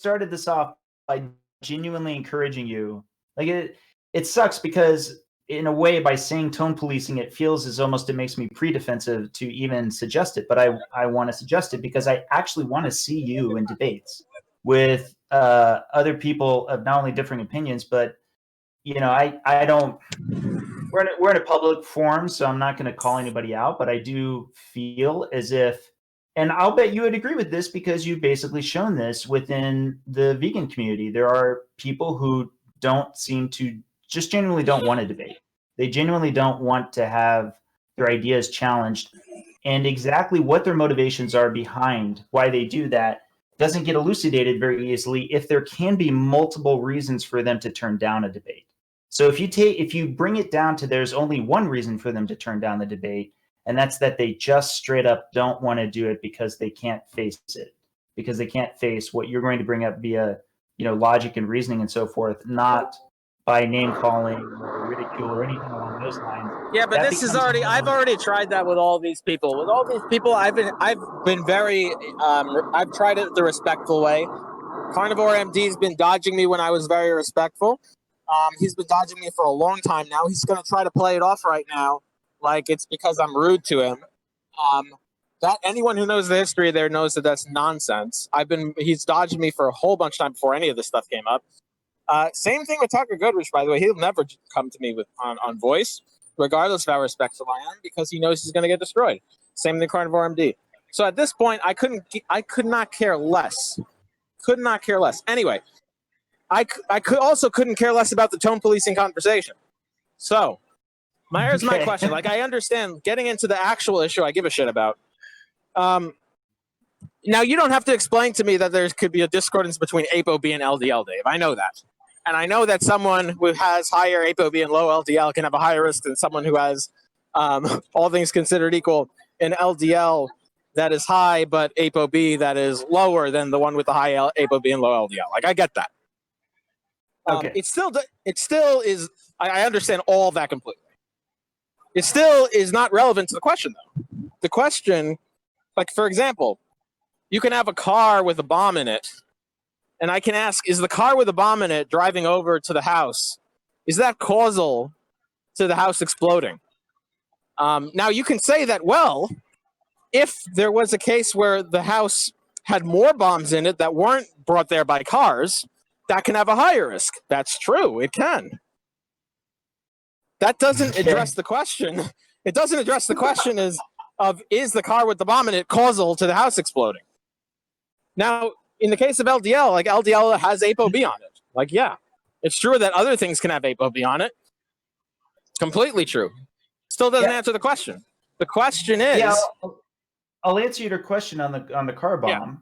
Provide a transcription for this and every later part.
started this off by genuinely encouraging you. Like it sucks because in a way, by saying tone policing, it feels as almost it makes me pre-defensive to even suggest it. But I want to suggest it because I actually want to see you in debates with other people of not only differing opinions, but I don't. We're in a public forum, so I'm not going to call anybody out. But I do feel as if, and I'll bet you would agree with this because you've basically shown this within the vegan community. There are people who don't seem to just genuinely don't want to debate. They genuinely don't want to have their ideas challenged. And exactly what their motivations are behind why they do that doesn't get elucidated very easily if there can be multiple reasons for them to turn down a debate. So if you bring it down to there's only one reason for them to turn down the debate, and that's that they just straight up don't want to do it because they can't face it, because they can't face what you're going to bring up via logic and reasoning and so forth, not by name calling or ridicule or anything along those lines. Yeah, but this is already. I've already tried that with all these people. With all these people, I've been very. I've tried it the respectful way. Carnivore MD's been dodging me when I was very respectful. He's been dodging me for a long time now. He's going to try to play it off right now, like it's because I'm rude to him. That anyone who knows the history there knows that that's nonsense. He's dodged me for a whole bunch of time before any of this stuff came up. Same thing with Tucker Goodrich, by the way. He'll never come to me with on voice, regardless of how respectful I am, because he knows he's going to get destroyed. Same thing, Carnivore MD. So at this point, I could not care less. Could not care less. Anyway, I couldn't care less about the tone policing conversation. So, here's my question. Like, I understand getting into the actual issue I give a shit about. Now, you don't have to explain to me that there could be a discordance between ApoB and LDL, Dave. I know that. And I know that someone who has higher ApoB and low LDL can have a higher risk than someone who has, all things considered equal, an LDL that is high, but ApoB that is lower than the one with the high ApoB and low LDL. Like, I get that. Okay. It still is, I understand all of that completely. It still is not relevant to the question, though. The question, like, for example, you can have a car with a bomb in it, and I can ask, is the car with a bomb in it driving over to the house, is that causal to the house exploding? Now, you can say that, well, if there was a case where the house had more bombs in it that weren't brought there by cars, that can have a higher risk. That's true. It can. That doesn't address the question. It doesn't address the question is the car with the bomb in it causal to the house exploding? Now, in the case of LDL, like LDL has ApoB on it. Like, yeah, it's true that other things can have ApoB on it. It's completely true. Still doesn't answer the question. The question is... Yeah, I'll answer your question on the car bomb. Yeah.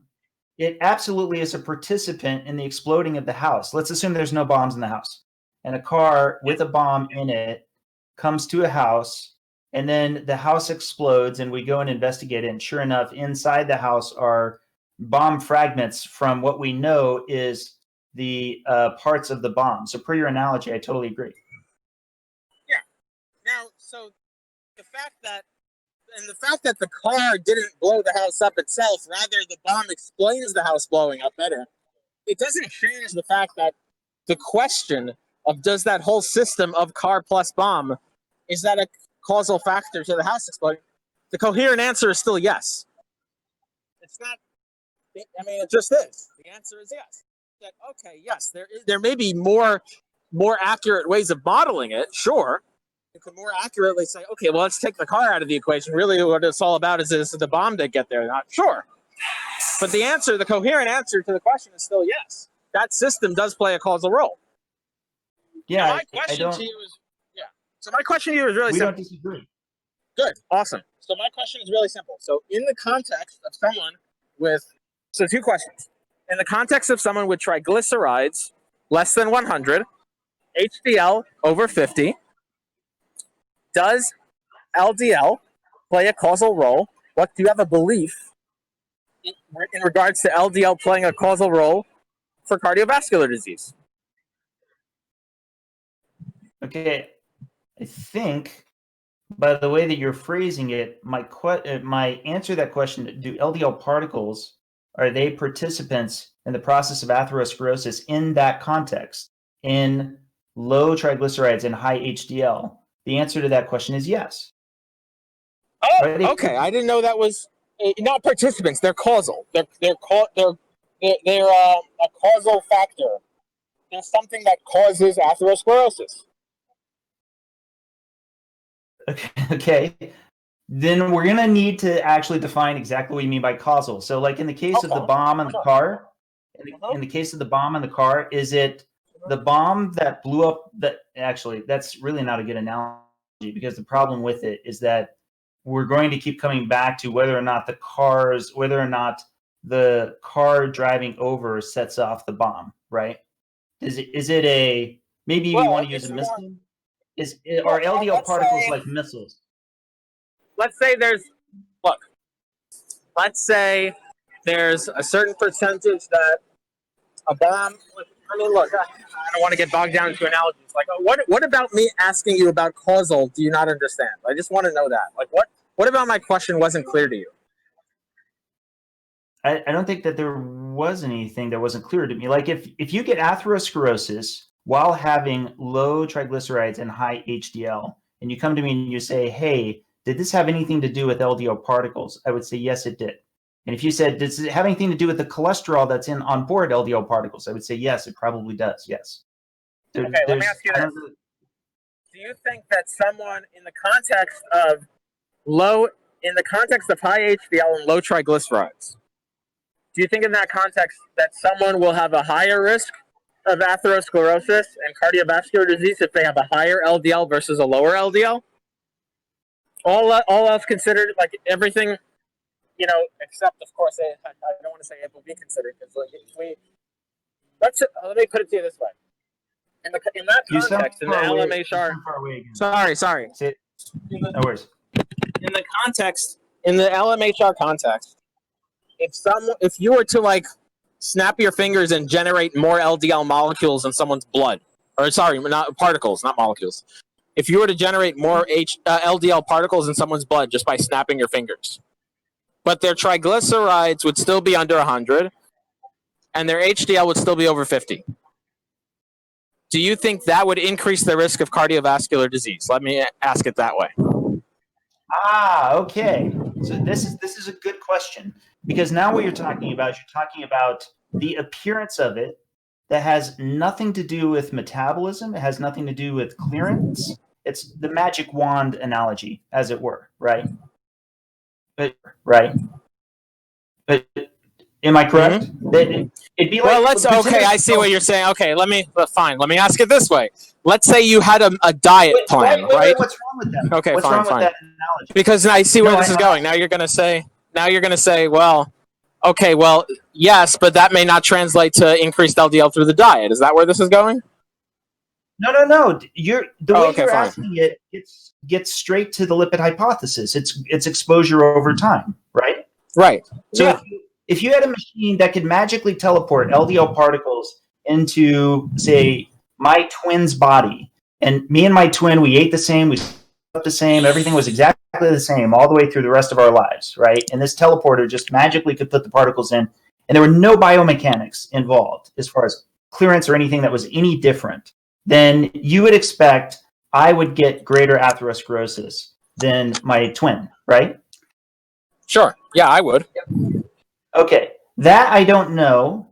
It absolutely is a participant in the exploding of the house. Let's assume there's no bombs in the house. And a car with a bomb in it comes to a house, and then the house explodes, and we go and investigate it. And sure enough, inside the house are bomb fragments from what we know is the parts of the bomb. So per your analogy, I totally agree. Yeah. Now, so the fact that the car didn't blow the house up itself, rather the bomb explains the house blowing up better, it doesn't change the fact that the question of does that whole system of car plus bomb, is that a causal factor to the house exploding? The coherent answer is still yes. It's not, I mean, it just is. The answer is yes. That, okay, yes, there may be more accurate ways of modeling it, sure. You could more accurately say, okay, well, let's take the car out of the equation. Really what it's all about is the bomb did get there. Not sure. But the coherent answer to the question is still yes. That system does play a causal role. Yeah, now, my question to you is, so my question to you is really simple. We don't disagree. Good, awesome. So my question is really simple. So in the context of someone so 2 questions. In the context of someone with triglycerides less than 100, HDL over 50, does LDL play a causal role? Do you have a belief in regards to LDL playing a causal role for cardiovascular disease? Okay, I think by the way that you're phrasing it, my answer to that question: do LDL particles are they participants in the process of atherosclerosis in that context, in low triglycerides and high HDL? The answer to that question is yes. Oh, okay. I didn't know that was not participants. They're causal. They're a causal factor. There's something that causes atherosclerosis. Okay. Then we're going to need to actually define exactly what you mean by causal. So like in the case of the bomb in the car, in the case of the bomb in the car, is it the bomb that blew up? That actually, that's really not a good analogy, because the problem with it is that we're going to keep coming back to whether or not the car driving over sets off the bomb, right? Is it a, maybe you want to use a missile? Are LDL particles like missiles? Let's say there's a certain percentage that a bomb. I mean, look, I don't want to get bogged down into analogies. Like, what about me asking you about causal do you not understand? I just want to know that. Like, what about my question wasn't clear to you? I don't think that there was anything that wasn't clear to me. Like, if you get atherosclerosis while having low triglycerides and high HDL, and you come to me and you say, hey, did this have anything to do with LDL particles? I would say, yes, it did. And if you said, does it have anything to do with the cholesterol that's in on board LDL particles? I would say, yes, it probably does. Yes. Okay, let me ask you this. Do you think that someone in the context of high HDL and low triglycerides, do you think in that context that someone will have a higher risk of atherosclerosis and cardiovascular disease if they have a higher LDL versus a lower LDL? All else considered, like everything, except of course, I don't want to say it will be considered, because let me put it to you this way. In that context, in the LMHR. Sorry. No worries. In the LMHR context, if you were to like snap your fingers and generate more LDL molecules in someone's blood, or sorry, not particles, not molecules. If you were to generate more LDL particles in someone's blood just by snapping your fingers, but their triglycerides would still be under 100, and their HDL would still be over 50. Do you think that would increase the risk of cardiovascular disease? Let me ask it that way. Okay. So this is a good question, because now what you're talking about the appearance of it that has nothing to do with metabolism. It has nothing to do with clearance. It's the magic wand analogy, as it were, right? Right. But am I correct? Mm-hmm. It'd be like, okay, I see what you're saying. Okay, let me ask it this way. Let's say you had a diet plan, right? What's wrong with that? Okay, what's fine. With that analogy? Because I see where this is going. Now you're going to say, well, okay, well, yes, but that may not translate to increased LDL through the diet. Is that where this is going? No. You're asking it gets straight to the lipid hypothesis. It's exposure over time, right? Right. So if you had a machine that could magically teleport LDL particles into, say, my twin's body, and me and my twin, we ate the same, we slept the same, everything was exactly the same all the way through the rest of our lives, right? And this teleporter just magically could put the particles in, and there were no biomechanics involved as far as clearance or anything that was any different, then you would expect I would get greater atherosclerosis than my twin, right? Sure. Yeah, I would. Okay, that I don't know,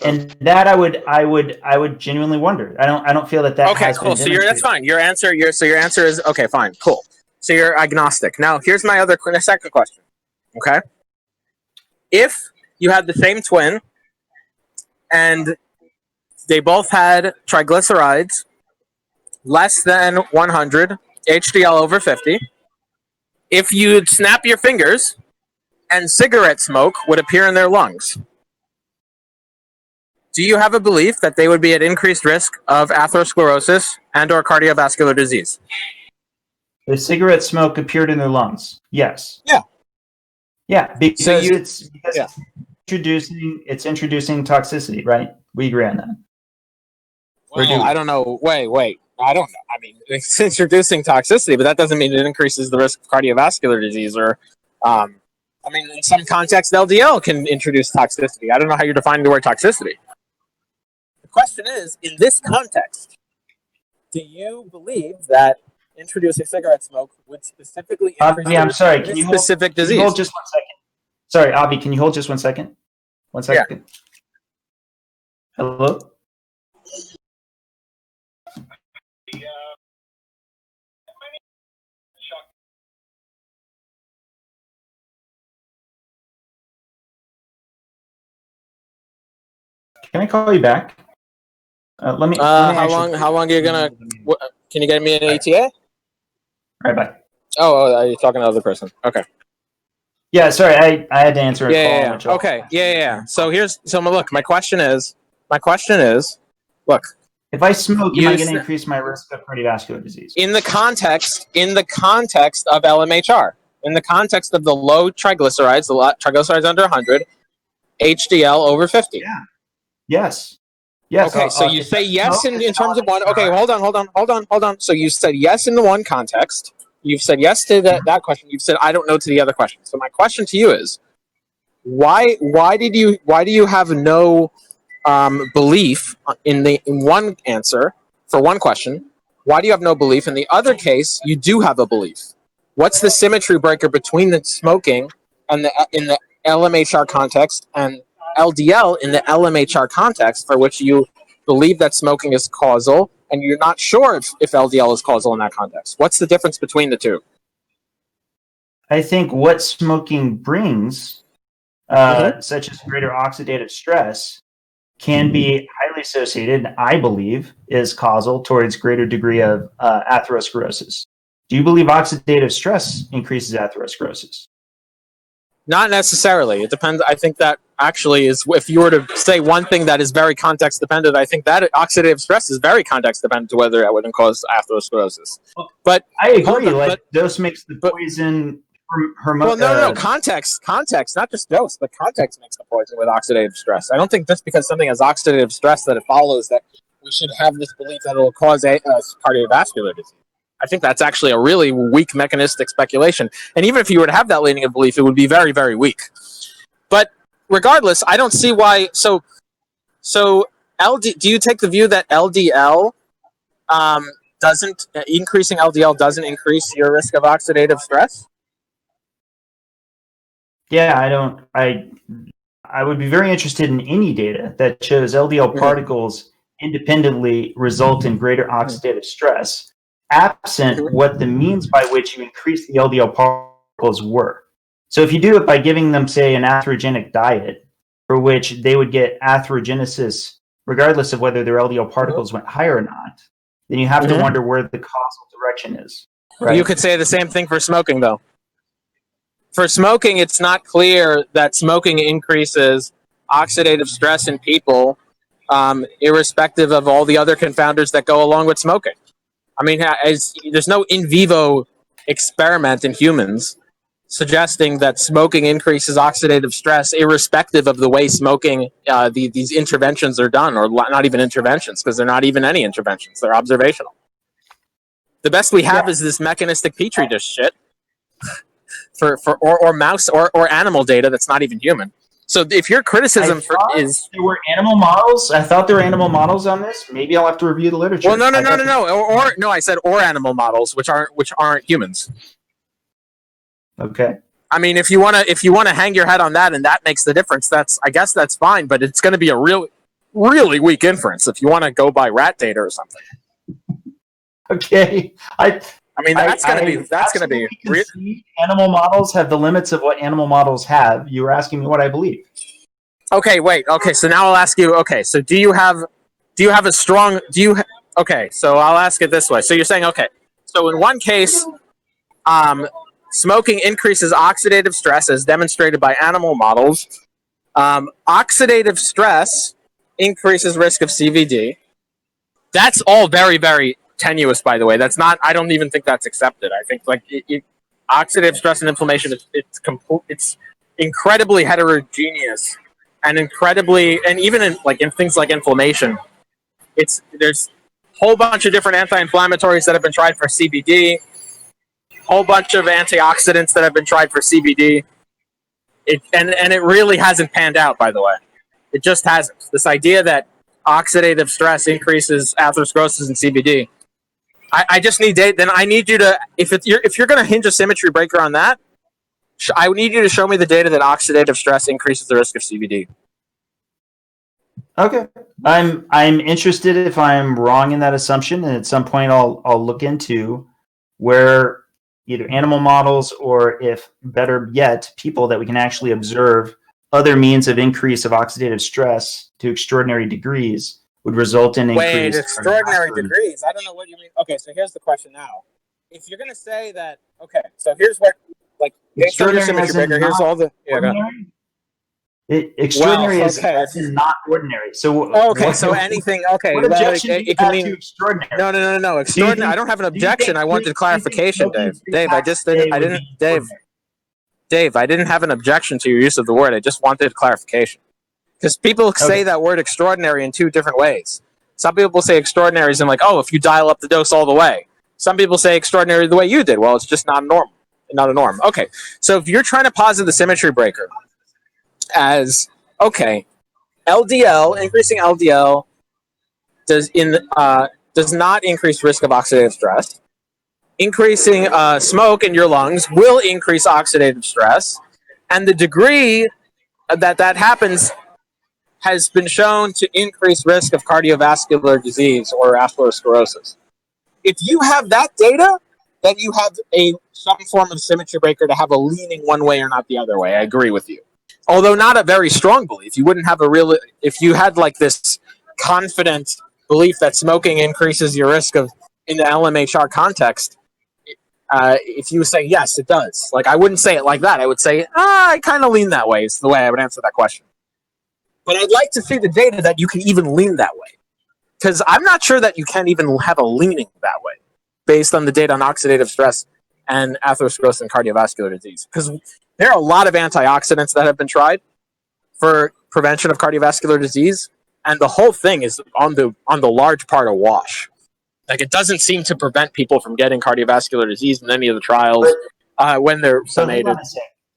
and that I would genuinely wonder. I don't feel that okay, has cool. So that's fine. Your answer is okay. Fine, cool. So you're agnostic. Now, here's my second question. Okay, if you had the same twin, and they both had triglycerides less than 100, HDL over 50, if you'd snap your fingers and cigarette smoke would appear in their lungs, do you have a belief that they would be at increased risk of atherosclerosis and or cardiovascular disease? If cigarette smoke appeared in their lungs, yes. Yeah, because it's introducing toxicity, right? We agree on that. Well, I don't know. Wait. I don't know. I mean, it's introducing toxicity, but that doesn't mean it increases the risk of cardiovascular disease or I mean, in some context, LDL can introduce toxicity. I don't know how you're defining the word toxicity. The question is, in this context, do you believe that introducing cigarette smoke would specifically increase I'm sorry. Can you hold, specific can disease? you hold just 1 second? Sorry, Abhi, can you hold just 1 second? 1 second. Yeah. Hello? Can I call you back? Let me. How long are you gonna? Can you get me an ETA? All right, bye. Oh, are you talking to the other person? Okay. Yeah, sorry, I had to answer a call. Yeah. Okay. Yeah. So look, my question is, look. If I smoke, am I going to increase my risk of cardiovascular disease? In the context of LMHR, in the context of the low triglycerides, triglycerides under 100, HDL over 50. Yeah. Yes. Yes. Okay, so you say yes in terms of one. Okay, hold on. So you said yes in the one context. You've said yes to that question. You've said I don't know to the other question. So my question to you is, why do you have no belief in one answer for one question? Why do you have no belief in the other case? You do have a belief. What's the symmetry breaker between the smoking and in the LMHR context and LDL in the LMHR context, for which you believe that smoking is causal and you're not sure if LDL is causal in that context? What's the difference between the two? I think what smoking brings, such as greater oxidative stress, can be highly associated, I believe, is causal towards greater degree of atherosclerosis. Do you believe oxidative stress increases atherosclerosis? Not necessarily. It depends. I think that actually is, if you were to say one thing that is very context dependent, I think that oxidative stress is very context dependent to whether that would cause atherosclerosis. But I agree. Dose makes the poison. Well, no. Context, not just dose, but context makes the poison with oxidative stress. I don't think just because something has oxidative stress that it follows that we should have this belief that it will cause cardiovascular disease. I think that's actually a really weak mechanistic speculation. And even if you were to have that leaning of belief, it would be very, very weak. But regardless, I don't see why. So do you take the view that LDL increasing LDL doesn't increase your risk of oxidative stress? Yeah, I would be very interested in any data that shows LDL particles independently result in greater oxidative stress, absent what the means by which you increase the LDL particles were. So if you do it by giving them, say, an atherogenic diet, for which they would get atherogenesis regardless of whether their LDL particles went higher or not, then you have to wonder where the causal direction is. Right? You could say the same thing for smoking, though. For smoking, it's not clear that smoking increases oxidative stress in people, irrespective of all the other confounders that go along with smoking. I mean, there's no in vivo experiment in humans suggesting that smoking increases oxidative stress, irrespective of the way smoking, these interventions are done, or not even interventions, because they're not even any interventions. They're observational. The best we have is this mechanistic petri dish shit. Or mouse or animal data that's not even human. So if your criticism is there were animal models, I thought there were animal models on this. Maybe I'll have to review the literature. Well, no. I said or animal models, which aren't humans. Okay. I mean, if you wanna hang your head on that and that makes the difference, I guess that's fine. But it's going to be a really, really weak inference if you want to go by rat data or something. Okay. I mean, that's going to be. Animal models have the limits of what animal models have. You were asking me what I believe. Okay, wait. Okay, so now I'll ask you. Okay, so do you have a strong? Okay, so I'll ask it this way. So you're saying, okay, so in one case, smoking increases oxidative stress as demonstrated by animal models. Oxidative stress increases risk of CVD. That's all very, very tenuous, by the way. That's not. I don't even think that's accepted. I think oxidative stress and inflammation. It's incredibly heterogeneous and even in things like inflammation. There's a whole bunch of different anti-inflammatories that have been tried for CBD. Whole bunch of antioxidants that have been tried for CBD. And it really hasn't panned out, by the way. It just hasn't. This idea that oxidative stress increases atherosclerosis and CVD. I just need data. Then I need you to, if you're going to hinge a symmetry breaker on that, I need you to show me the data that oxidative stress increases the risk of CVD. Okay, I'm interested if I'm wrong in that assumption, and at some point I'll look into where either animal models or, if better yet, people that we can actually observe other means of increase of oxidative stress to extraordinary degrees would result in increased extraordinary degrees. I don't know what you mean. Okay, so here's the question now. If you're going to say that, okay, so here's what, like, based on your symmetry breaker, here's all the... Extraordinary is not ordinary. So anything. Okay, what objection do you have to extraordinary? No. Extraordinary. I don't have an objection. I wanted clarification, Dave. Dave, I didn't have an objection to your use of the word. I just wanted clarification, because people say that word extraordinary in two different ways. Some people say extraordinary is in like, oh, if you dial up the dose all the way. Some people say extraordinary the way you did. Well, it's just not a norm. Okay, so if you're trying to posit the symmetry breaker as, okay, LDL, increasing LDL does not increase risk of oxidative stress. Increasing smoke in your lungs will increase oxidative stress, and the degree that happens has been shown to increase risk of cardiovascular disease or atherosclerosis. If you have that data, then you have some form of symmetry breaker to have a leaning one way or not the other way. I agree with you. Although not a very strong belief. You wouldn't have if you had like this confident belief that smoking increases your risk of, in the LMHR context, if you say, yes, it does. Like, I wouldn't say it like that. I would say, I kind of lean that way, is the way I would answer that question. But I'd like to see the data that you can even lean that way. Because I'm not sure that you can even have a leaning that way based on the data on oxidative stress and atherosclerosis and cardiovascular disease. Because there are a lot of antioxidants that have been tried for prevention of cardiovascular disease, and the whole thing is on the large part a wash. Like, it doesn't seem to prevent people from getting cardiovascular disease in any of the trials when they're summated.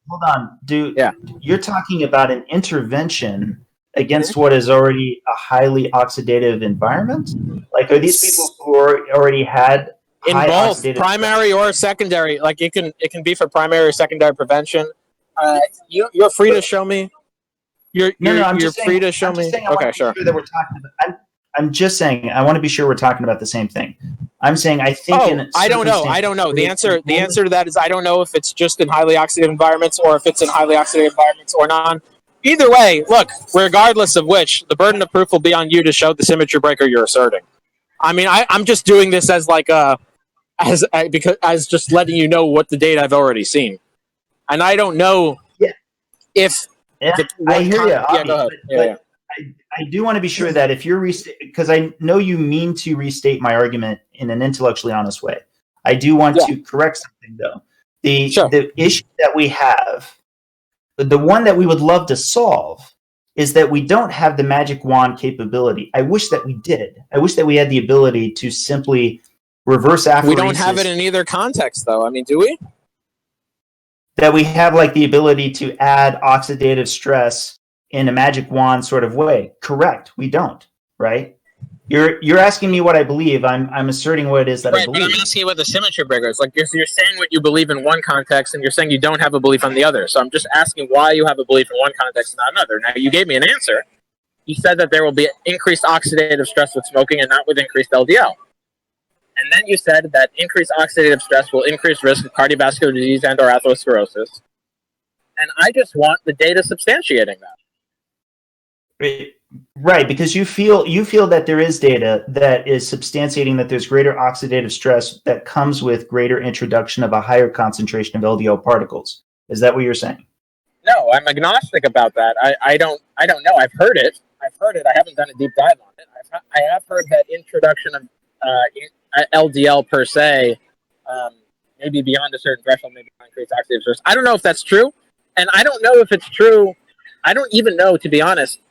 Hold on, dude. Yeah. You're talking about an intervention against what is already a highly oxidative environment? Like, are these people who already had in both primary or secondary? Like, it can be for primary or secondary prevention. You're free to show me. You're free to show me. Okay, sure. I'm just saying, I want to be sure we're talking about the same thing. I'm saying, I think. I don't know. The answer to that is I don't know if it's just in highly oxidative environments or if it's in highly oxidative environments or not. Either way, look, regardless of which, the burden of proof will be on you to show the symmetry breaker you're asserting. I mean, I'm just doing this as like as just letting you know what the data I've already seen, and I don't know if. I hear you. Yeah, go ahead. I do want to be sure that if you're because I know you mean to restate my argument in an intellectually honest way. I do want to correct something, though. The issue that we have, the one that we would love to solve, is that we don't have the magic wand capability. I wish that we did. I wish that we had the ability to simply reverse apheresis. We don't have it in either context, though. I mean, do we? That we have like the ability to add oxidative stress in a magic wand sort of way. Correct. We don't, right? You're asking me what I believe. I'm asserting what it is that I believe. But I'm asking you what the symmetry breaker is. Like, you're saying what you believe in one context, and you're saying you don't have a belief on the other. So I'm just asking why you have a belief in one context and not another. Now, you gave me an answer. You said that there will be increased oxidative stress with smoking and not with increased LDL. And then you said that increased oxidative stress will increase risk of cardiovascular disease and or atherosclerosis. And I just want the data substantiating that. Right, because you feel that there is data that is substantiating that there's greater oxidative stress that comes with greater introduction of a higher concentration of LDL particles. Is that what you're saying? No, I'm agnostic about that. I don't know. I've heard it. I haven't done a deep dive on it. I have heard that introduction of LDL per se, maybe beyond a certain threshold, maybe increase oxidative stress. I don't know if that's true, and I don't know if it's true. I don't even know, to be honest,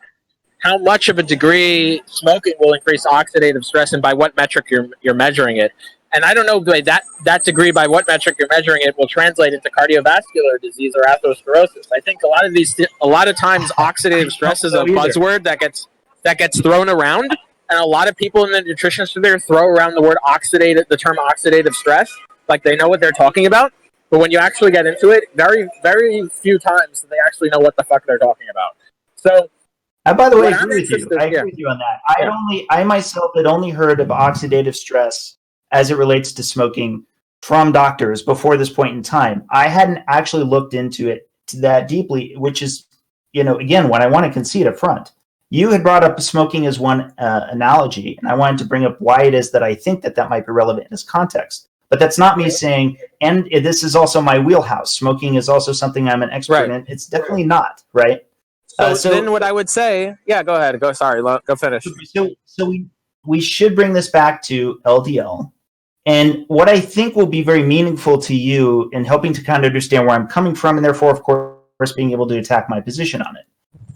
how much of a degree smoking will increase oxidative stress and by what metric you're measuring it. And I don't know that degree by what metric you're measuring it will translate into cardiovascular disease or atherosclerosis. I think a lot of times oxidative stress is a buzzword that gets thrown around, and a lot of people in the nutrition sphere throw around the term oxidative stress, like they know what they're talking about. But when you actually get into it, very, very few times do they actually know what the fuck they're talking about. So, I, by the way, agree with you. I agree with you on that. I myself had only heard of oxidative stress as it relates to smoking from doctors before this point in time. I hadn't actually looked into it that deeply, which is, again, what I want to concede up front. You had brought up smoking as one analogy, and I wanted to bring up why it is that I think that might be relevant in this context. But that's not me saying, and this is also my wheelhouse. Smoking is also something I'm an expert in. It's definitely not, right? So then what I would say, go ahead. Go finish. So we should bring this back to LDL. And what I think will be very meaningful to you in helping to kind of understand where I'm coming from, and therefore, of course, being able to attack my position on it,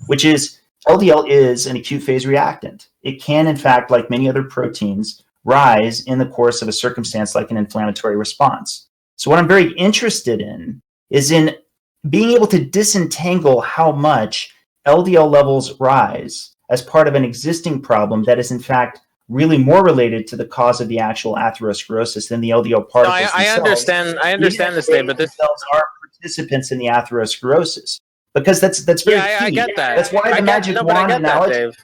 which is LDL is an acute phase reactant. It can, in fact, like many other proteins, rise in the course of a circumstance like an inflammatory response. So what I'm very interested in is in being able to disentangle how much LDL levels rise as part of an existing problem that is, in fact, really more related to the cause of the actual atherosclerosis than the LDL particles themselves. I understand this, Dave, but this themselves are participants in the atherosclerosis, because that's very key. I get that. That's why the magic wand analogy.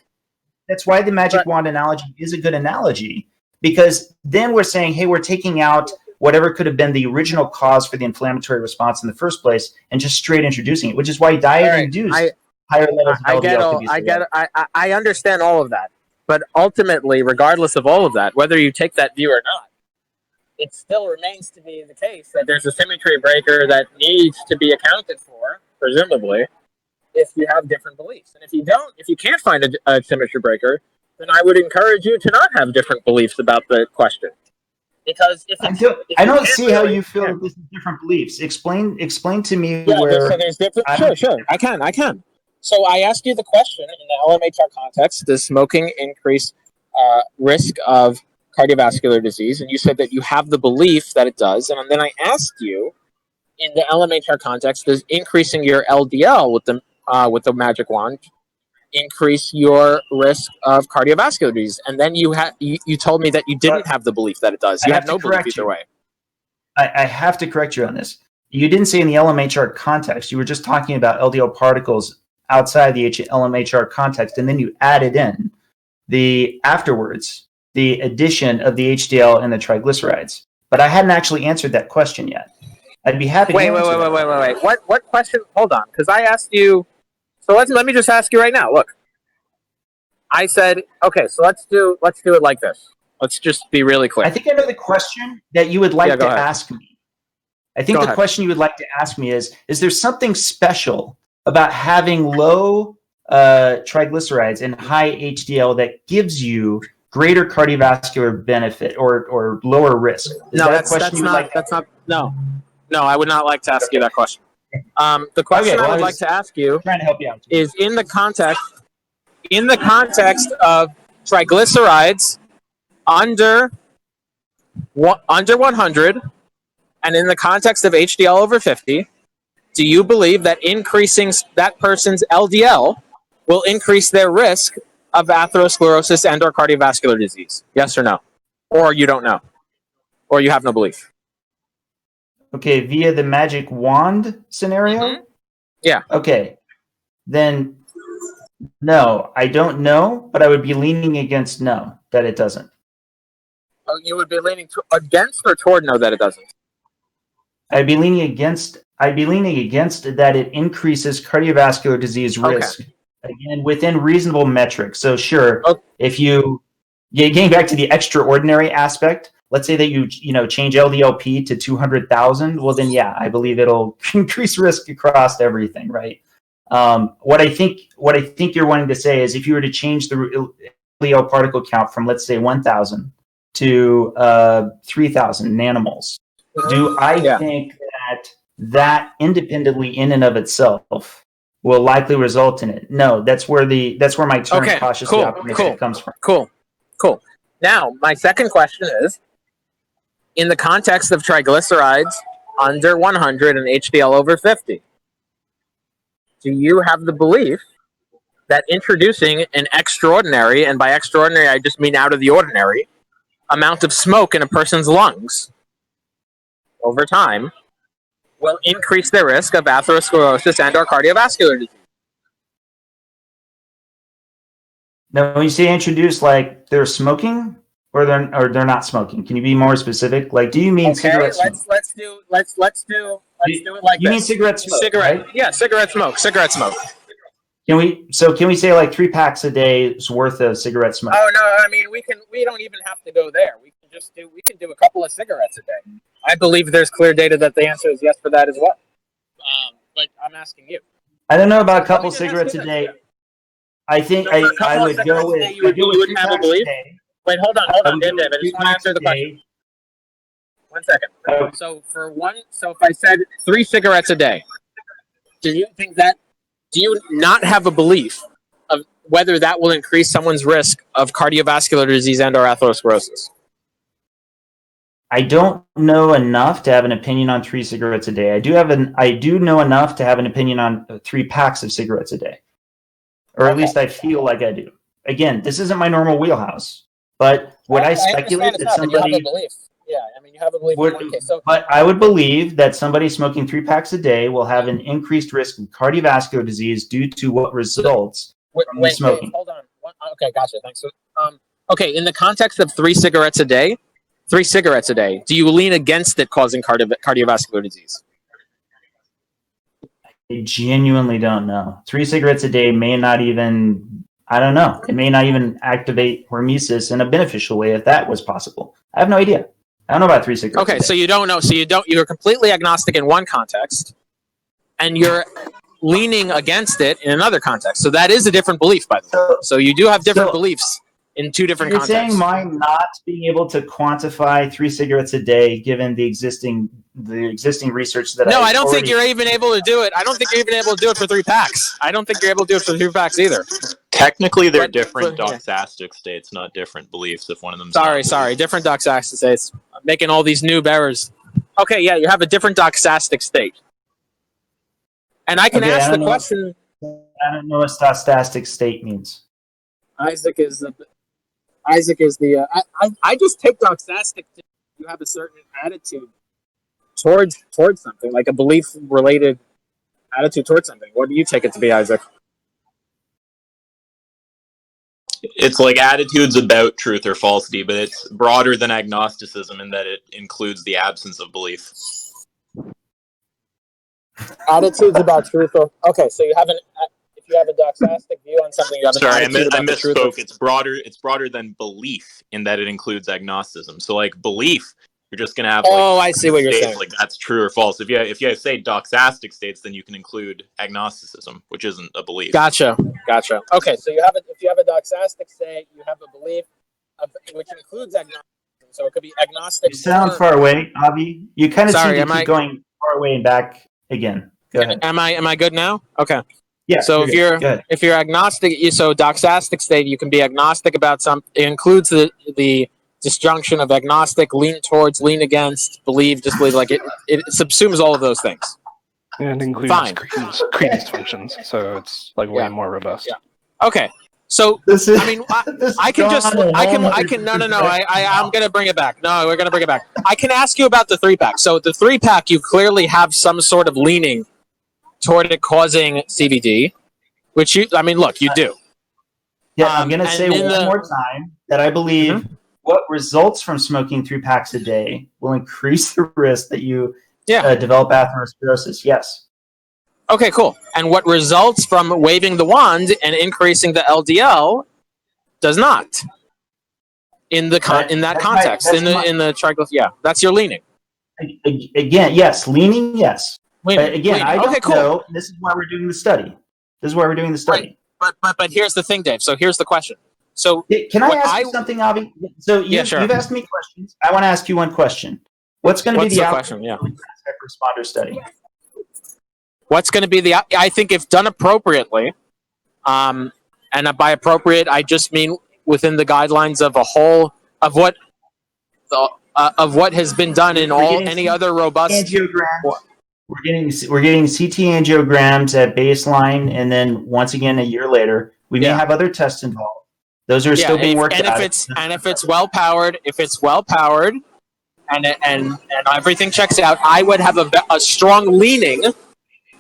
That's why the magic wand analogy is a good analogy, because then we're saying, hey, we're taking out whatever could have been the original cause for the inflammatory response in the first place and just straight introducing it, which is why diet-induced higher levels of LDL I understand all of that. But ultimately, regardless of all of that, whether you take that view or not, it still remains to be the case that there's a symmetry breaker that needs to be accounted for, presumably, if you have different beliefs. And if you can't find a symmetry breaker, then I would encourage you to not have different beliefs about the question. Because I don't see how you feel that this is different beliefs. Explain to me where. So there's different. Sure. I can. So I asked you the question in the LMHR context: does smoking increase risk of cardiovascular disease? And you said that you have the belief that it does. And then I asked you, in the LMHR context, does increasing your LDL with the magic wand increase your risk of cardiovascular disease? And then you told me that you didn't have the belief that it does. You have no belief either way. I have to correct you on this. You didn't say in the LMHR context. You were just talking about LDL particles outside the LMHR context, and then you added in the addition of the HDL and the triglycerides. But I hadn't actually answered that question yet. I'd be happy to answer that. Wait. What question? Hold on, because I asked you. So let me just ask you right now. Look, I said, okay, so let's do it like this. Let's just be really clear. I think I know the question that you would like to ask me. I think the question you would like to ask me is there something special about having low triglycerides and high HDL that gives you greater cardiovascular benefit or lower risk? No, I would not like to ask you that question. The question I would like to ask you trying to help you out is in the context of triglycerides under 100, and in the context of HDL over 50, do you believe that increasing that person's LDL will increase their risk of atherosclerosis and or cardiovascular disease? Yes or no? Or you don't know? Or you have no belief? Okay, via the magic wand scenario? Mm-hmm. Yeah. Okay, then no, I don't know, but I would be leaning against no, that it doesn't. Oh, you would be leaning against or toward no, that it doesn't? I'd be leaning against that it increases cardiovascular disease risk. Okay. Again, within reasonable metrics. So sure, if getting back to the extraordinary aspect, let's say that you change LDLP to 200,000, well then yeah, I believe it'll increase risk across everything, right? What I think you're wanting to say is if you were to change the LDL particle count from, let's say, 1,000 to 3,000 nanomoles, do I think that independently in and of itself will likely result in it? No, that's where my term cautiously optimistic comes from. Cool. Now, my second question is, in the context of triglycerides under 100 and HDL over 50, do you have the belief that introducing an extraordinary, and by extraordinary I just mean out of the ordinary, amount of smoke in a person's lungs over time will increase their risk of atherosclerosis and or cardiovascular disease? Now, when you say introduce, like they're smoking or they're not smoking, can you be more specific? Like, do you mean cigarette smoke? Let's do it like you this. mean cigarette smoke? Right? Yeah, cigarette smoke. Can we say like 3 packs a day's worth of cigarette smoke? Oh no, I mean we don't even have to go there. We can do a couple of cigarettes a day. I believe there's clear data that the answer is yes for that as well. But I'm asking you. I don't know about a couple cigarettes a day. I think I would go with you would have a belief. Wait, hold on, Dave. I just want to answer the question. 1 second. So if I said 3 cigarettes a day, do you not have a belief of whether that will increase someone's risk of cardiovascular disease and or atherosclerosis? I don't know enough to have an opinion on 3 cigarettes a day. I do know enough to have an opinion on 3 packs of cigarettes a day. Or at least I feel like I do. Again, this isn't my normal wheelhouse. But would I speculate that somebody... You have a belief. Yeah, I mean, you have a belief in one case. But I would believe that somebody smoking 3 packs a day will have an increased risk of cardiovascular disease due to what results from smoking. Wait, hold on. Okay, gotcha. Thanks. Okay, in the context of 3 cigarettes a day, do you lean against it causing cardiovascular disease? I genuinely don't know. 3 cigarettes a day may not even... I don't know. It may not even activate hormesis in a beneficial way if that was possible. I have no idea. I don't know about 3 cigarettes. Okay, so you don't know. You're completely agnostic in one context, and you're leaning against it in another context. So that is a different belief, by the way. So you do have different beliefs in 2 different contexts. You're saying my not being able to quantify 3 cigarettes a day, given the existing research that I don't think you're even able to do it. I don't think you're even able to do it for 3 packs. I don't think you're able to do it for 3 packs either. Technically, they're different doxastic states, not different beliefs. If one of them. Sorry, different doxastic states. I'm making all these new errors. Okay, yeah, you have a different doxastic state, and I can ask the question. I don't know what doxastic state means. Isaac is the. I just take doxastic. You have a certain attitude towards something, like a belief-related attitude towards something. What do you take it to be, Isaac? It's like attitudes about truth or falsity, but it's broader than agnosticism in that it includes the absence of belief. Attitudes about truth. Okay, so if you have a doxastic view on something, you have an attitude about the truth. I misspoke. It's broader than belief in that it includes agnosticism. So, like belief, you're just gonna have. I see what you're saying. Like that's true or false. If you say doxastic states, then you can include agnosticism, which isn't a belief. Gotcha. Okay, so if you have a doxastic state, you have a belief, which includes agnosticism. So it could be agnostic. You sound far away, Avi. You kind of seem to keep going far away and back again. Go ahead. Am I good now? Okay. Yeah. So if you're agnostic, so doxastic state, you can be agnostic about something. It includes the disjunction of agnostic, lean towards, lean against, believe, disbelieve. Like it subsumes all of those things. And it includes credence functions, so it's like way more robust. Yeah. Okay. So I can. I'm gonna bring it back. No, we're gonna bring it back. I can ask you about the 3-pack. So the 3-pack, you clearly have some sort of leaning toward it causing CVD, which you do. Yeah, I'm gonna say one more time that I believe what results from smoking 3 packs a day will increase the risk that you develop atherosclerosis. Yes. Okay, cool. And what results from waving the wand and increasing the LDL does not. In that context, in the triglyceride, that's your leaning. Again, yes, leaning, yes. Leaning. I don't know. This is why we're doing the study. Right. But here's the thing, Dave. So here's the question. So can I ask you something, Avi? So you've asked me questions. I want to ask you one question. What's going to be the outcome of the responder study? What's going to be I think if done appropriately, and by appropriate, I just mean within the guidelines of of what has been done in any other robust angiograms. We're getting CT angiograms at baseline, and then once again a year later, we may have other tests involved. Those are still being worked out. If it's well powered, and everything checks out, I would have a strong leaning.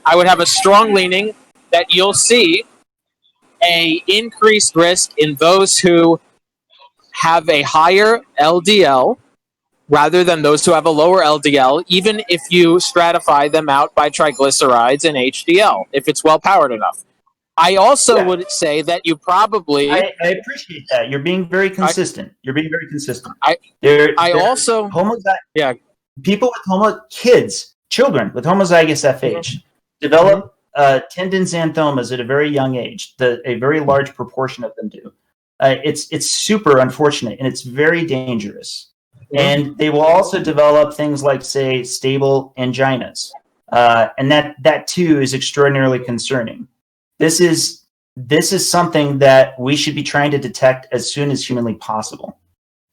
I would have a strong leaning that you'll see a increased risk in those who have a higher LDL rather than those who have a lower LDL, even if you stratify them out by triglycerides and HDL, if it's well powered enough. I also would say that you probably... I appreciate that. You're being very consistent. You're being very consistent. People with children with homozygous FH develop tendon xanthomas at a very young age. A very large proportion of them do. It's super unfortunate, and it's very dangerous. And they will also develop things like, say, stable anginas. And that too is extraordinarily concerning. This is something that we should be trying to detect as soon as humanly possible.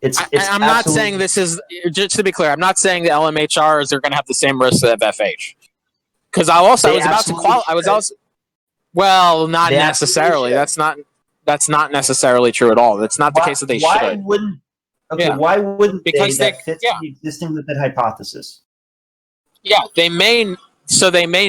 I'm not saying this is, just to be clear, I'm not saying the LMHRs are going to have the same risk of FH. Because not necessarily. That's not necessarily true at all. That's not the case that they should. Why wouldn't because they? That fits the existing lipid hypothesis. Yeah, they may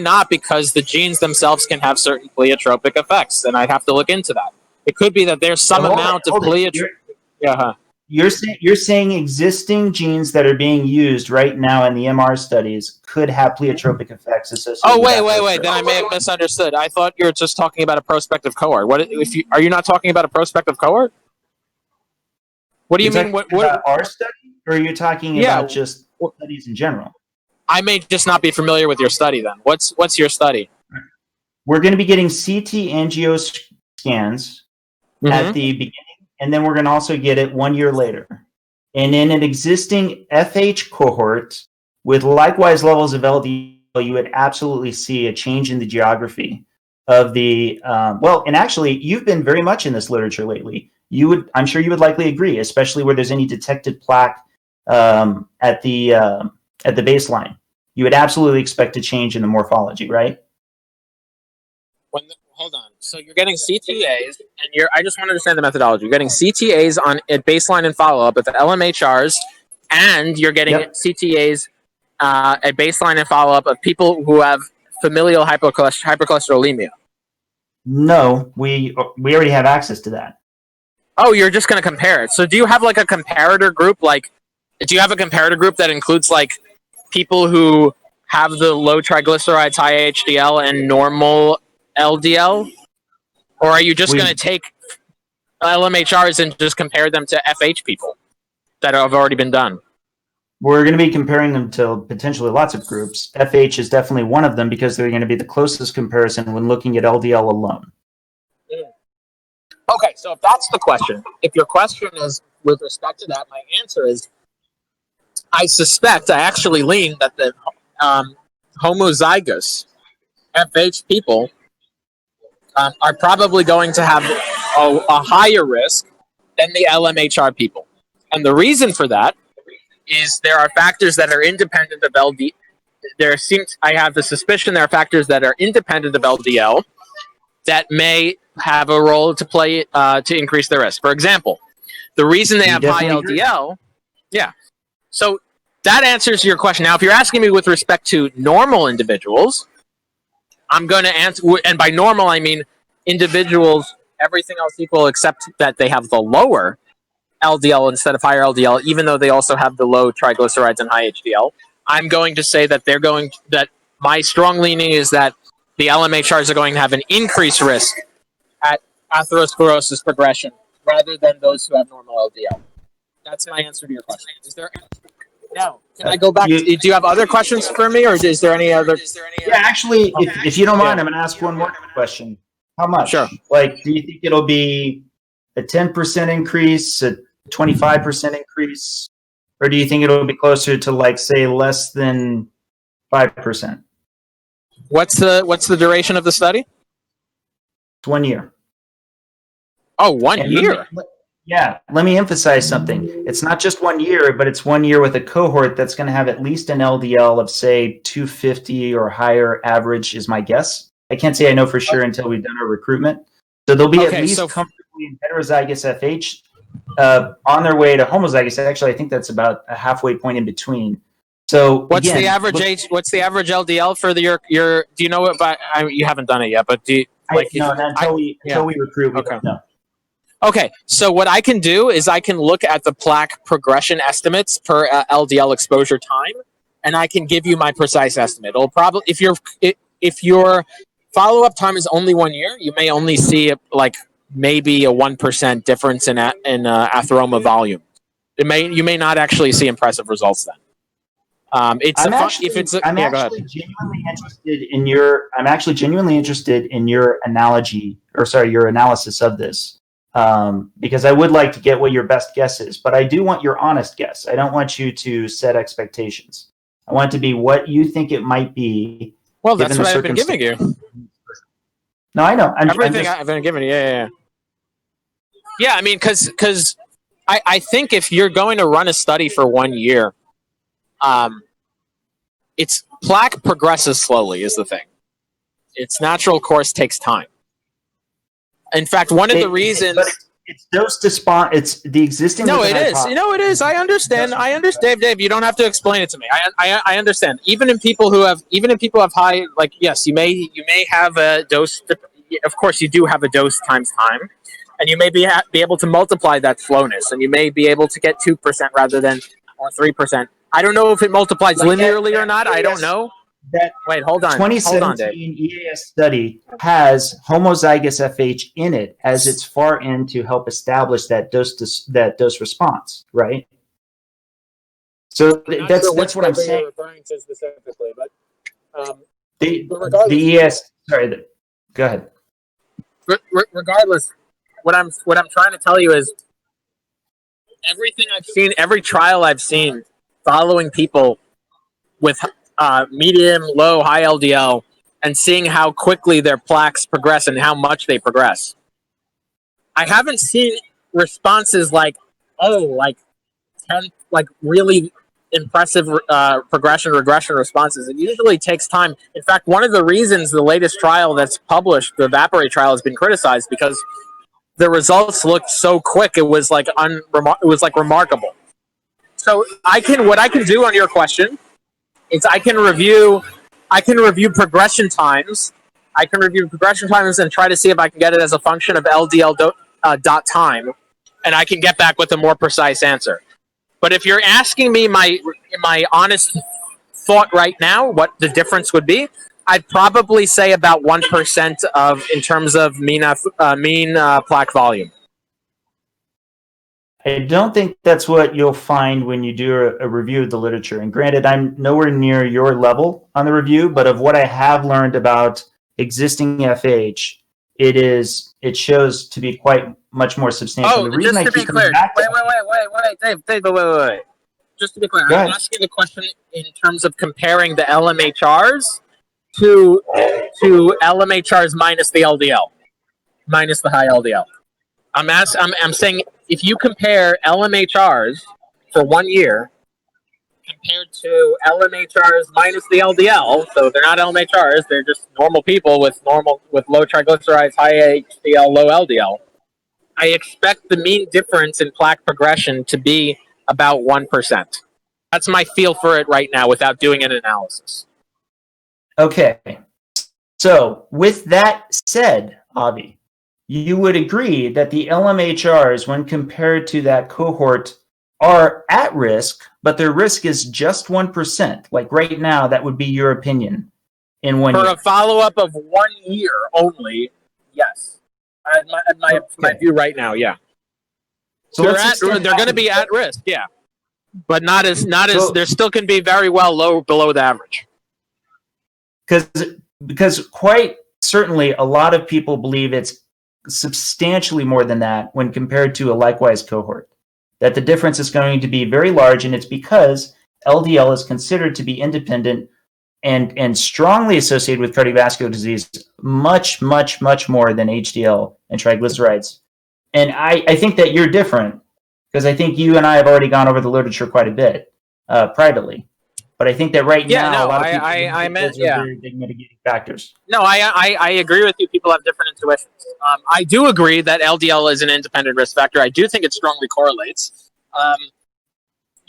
not, because the genes themselves can have certain pleiotropic effects, and I'd have to look into that. It could be that there's some amount of pleiotropic. You're saying existing genes that are being used right now in the MR studies could have pleiotropic effects associated. Oh, wait. Then I may have misunderstood. I thought you were just talking about a prospective cohort. Are you not talking about a prospective cohort? What do you mean? What about our study, or are you talking about just studies in general? I may just not be familiar with your study then. What's your study? We're going to be getting CT angio scans at the beginning, and then we're going to also get it 1 year later. And in an existing FH cohort with likewise levels of LDL, you would absolutely see a change in the geography of the and actually, you've been very much in this literature lately. I'm sure you would likely agree, especially where there's any detected plaque at the baseline. You would absolutely expect a change in the morphology, right? Hold on. So you're getting CTAs, and I just want to understand the methodology. You're getting CTAs at baseline and follow-up at the LMHRs, and you're getting CTAs at baseline and follow-up of people who have familial hypercholesterolemia. No, we already have access to that. Oh, you're just going to compare it. So do you have like a comparator group? Do you have a comparator group that includes like people who have the low triglycerides, high HDL, and normal LDL? Or are you just going to take LMHRs and just compare them to FH people that have already been done? We're going to be comparing them to potentially lots of groups. FH is definitely one of them because they're going to be the closest comparison when looking at LDL alone. Okay, so if that's the question, if your question is with respect to that, my answer is I actually lean that the homozygous FH people are probably going to have a higher risk than the LMHR people. And the reason for that is there are factors that are independent of LDL. I have the suspicion there are factors that are independent of LDL that may have a role to play to increase their risk. For example, the reason they have high LDL, so that answers your question. Now, if you're asking me with respect to normal individuals, I'm going to answer, and by normal I mean individuals, everything else equal except that they have the lower LDL instead of higher LDL, even though they also have the low triglycerides and high HDL. I'm going to say that that my strong leaning is that the LMHRs are going to have an increased risk at atherosclerosis progression rather than those who have normal LDL. That's my answer to your question. Now, can I go back? Do you have other questions for me, or is there any other? Yeah, actually, if you don't mind, I'm going to ask one more question. How much? Sure. Like, do you think it'll be a 10% increase, a 25% increase, or do you think it'll be closer to, like, say, less than 5%? What's the duration of the study? It's 1 year. Oh, 1 year. Yeah, let me emphasize something. It's not just 1 year, but it's 1 year with a cohort that's going to have at least an LDL of, say, 250 or higher average is my guess. I can't say I know for sure until we've done our recruitment. So they'll be at least comfortably in heterozygous FH on their way to homozygous. Actually, I think that's about a halfway point in between. So what's the average age? What's the average LDL for your? Do you know what? You haven't done it yet, but do you, until we recruit, we don't know. Okay, so what I can do is I can look at the plaque progression estimates per LDL exposure time, and I can give you my precise estimate. It'll probably if your follow-up time is only 1 year, you may only see like maybe a 1% difference in atheroma volume. You may not actually see impressive results then. I'm actually genuinely interested in your analogy, or sorry, your analysis of this. Because I would like to get what your best guess is, but I do want your honest guess. I don't want you to set expectations. I want it to be what you think it might be. Well, that's what I've been giving you. No, I know. I've been giving you. Yeah. I mean, because I think if you're going to run a study for 1 year, its plaque progresses slowly is the thing. Its natural course takes time. In fact, one of the reasons it's dose to spawn. It's the existing. No, it is. It is. I understand. Dave. You don't have to explain it to me. I understand. Even in people who have high, like, yes, you may have a dose. Of course, you do have a dose times time, and you may be able to multiply that slowness, and you may be able to get 2% rather than 3%. I don't know if it multiplies linearly or not. I don't know. Wait, hold on. 2017 EAS study has homozygous FH in it as its far end to help establish that dose response, right? So that's what I'm saying. Referring to specifically, but the EAS. Sorry, go ahead. Regardless, what I'm trying to tell you is everything I've seen, every trial I've seen, following people with medium, low, high LDL, and seeing how quickly their plaques progress and how much they progress. I haven't seen responses like 10, really impressive regression responses. It usually takes time. In fact, one of the reasons the latest trial that's published, the Evaporate trial, has been criticized because the results looked so quick. It was remarkable. So what I can do on your question is I can review progression times. I can review progression times and try to see if I can get it as a function of LDL dot time, and I can get back with a more precise answer. But if you're asking me my honest thought right now, what the difference would be, I'd probably say about 1% in terms of mean plaque volume. I don't think that's what you'll find when you do a review of the literature. And granted, I'm nowhere near your level on the review, but of what I have learned about existing FH, it shows to be quite much more substantial. Oh, the reason just to be clear, wait. Just to be clear, I'm asking the question in terms of comparing the LMHRs to LMHRs minus the LDL, minus the high LDL. I'm saying if you compare LMHRs for 1 year compared to LMHRs minus the LDL, so they're not LMHRs, they're just normal people with low triglycerides, high HDL, low LDL. I expect the mean difference in plaque progression to be about 1%. That's my feel for it right now without doing an analysis. Okay. So with that said, Avi, you would agree that the LMHRs, when compared to that cohort, are at risk, but their risk is just 1%. Like right now, that would be your opinion in 1 year. For a follow-up of 1 year only, yes. My view right now, yeah. So they're going to be at risk, yeah. But not as there still can be very well below the average. Because quite certainly a lot of people believe it's substantially more than that when compared to a likewise cohort. That the difference is going to be very large, and it's because LDL is considered to be independent and strongly associated with cardiovascular disease much, much, much more than HDL and triglycerides. And I think that you're different because I think you and I have already gone over the literature quite a bit privately. But I think that now, a lot of people I meant, are very big mitigating factors. No, I agree with you. People have different intuitions. I do agree that LDL is an independent risk factor. I do think it strongly correlates.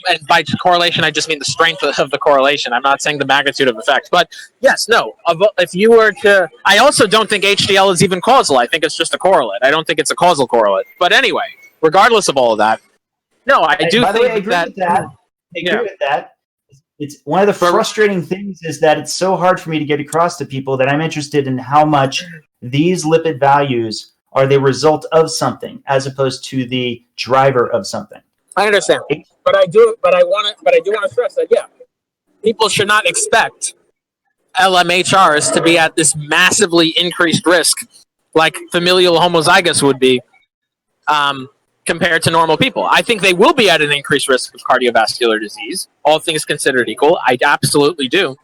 And by correlation, I just mean the strength of the correlation. I'm not saying the magnitude of effect. But yes, no. If you were to... I also don't think HDL is even causal. I think it's just a correlate. I don't think it's a causal correlate. But anyway, regardless of all of that, no, I do think I agree with that. I agree with that. It's one of the frustrating things is that it's so hard for me to get across to people that I'm interested in how much these lipid values are the result of something as opposed to the driver of something. I understand, but I do want to stress that people should not expect LMHRs to be at this massively increased risk like familial homozygous would be compared to normal people. I think they will be at an increased risk of cardiovascular disease, all things considered equal. I absolutely do.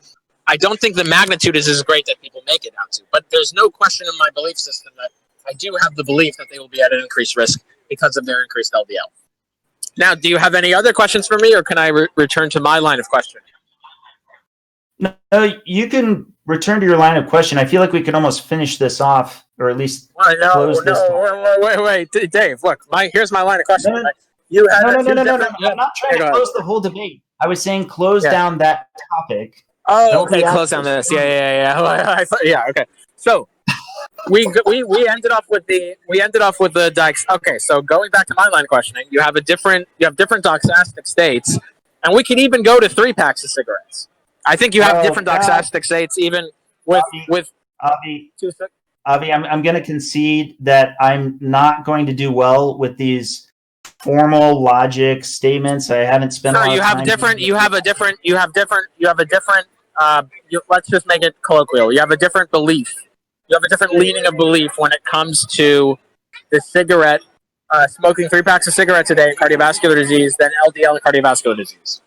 I don't think the magnitude is as great that people make it out to, but there's no question in my belief system that I do have the belief that they will be at an increased risk because of their increased LDL. Now, do you have any other questions for me, or can I return to my line of questioning? No, you can return to your line of question. I feel like we could almost finish this off, or at least close this. Wait, Dave. Look, here's my line of questioning. No. I'm not trying to close the whole debate. I was saying close down that topic. Oh, okay. Close down this. Yeah. Okay. So we ended off with the dikes. Okay. So going back to my line of questioning, you have different doxastic states, and we can even go to 3 packs of cigarettes. I think you have different doxastic states even with Avi, I'm going to concede that I'm not going to do well with these formal logic statements. I haven't spent a lot of time. Let's just make it colloquial. You have a different belief. You have a different leaning of belief when it comes to the cigarette, smoking 3 packs of cigarettes a day in cardiovascular disease than LDL and cardiovascular disease.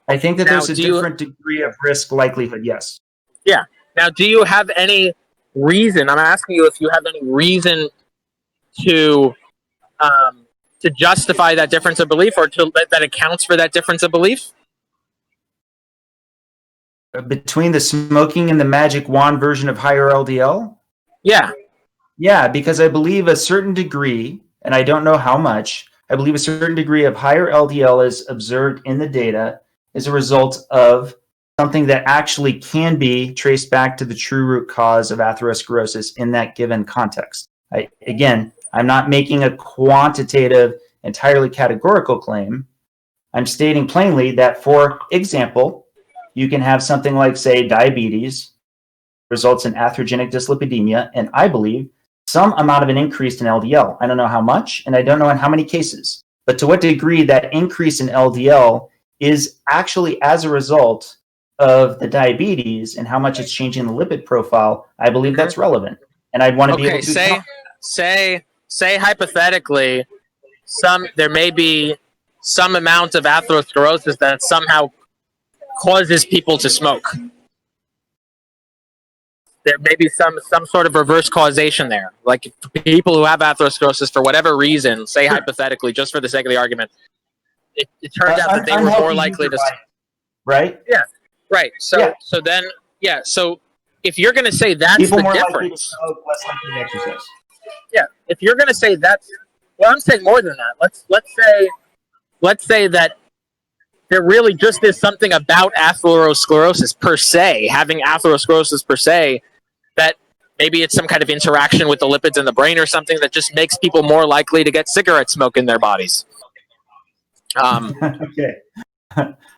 I think that there's a different degree of risk likelihood, yes. Yeah. Now, do you have any reason, I'm asking you if you have any reason to justify that difference of belief or that accounts for that difference of belief? Between the smoking and the magic wand version of higher LDL? Yeah. Yeah, because I believe a certain degree, and I don't know how much, I believe a certain degree of higher LDL is observed in the data as a result of something that actually can be traced back to the true root cause of atherosclerosis in that given context. I'm not making a quantitative, entirely categorical claim. I'm stating plainly that, for example, you can have something like, say, diabetes results in atherogenic dyslipidemia, and I believe some amount of an increase in LDL. I don't know how much, and I don't know in how many cases. But to what degree that increase in LDL is actually as a result of the diabetes and how much it's changing the lipid profile, I believe that's relevant. And I'd want to be able to say hypothetically, there may be some amount of atherosclerosis that somehow causes people to smoke. There may be some sort of reverse causation there. Like people who have atherosclerosis for whatever reason, say hypothetically, just for the sake of the argument, it turns out that they were more likely to... Right? Yeah, right. So if you're going to say that's people the more difference... likely to smoke, less likely to exercise. Yeah, if you're going to say that's... Well, I'm saying more than that. Let's say that there really just is something about atherosclerosis per se, having atherosclerosis per se, that maybe it's some kind of interaction with the lipids in the brain or something that just makes people more likely to get cigarette smoke in their bodies. Okay.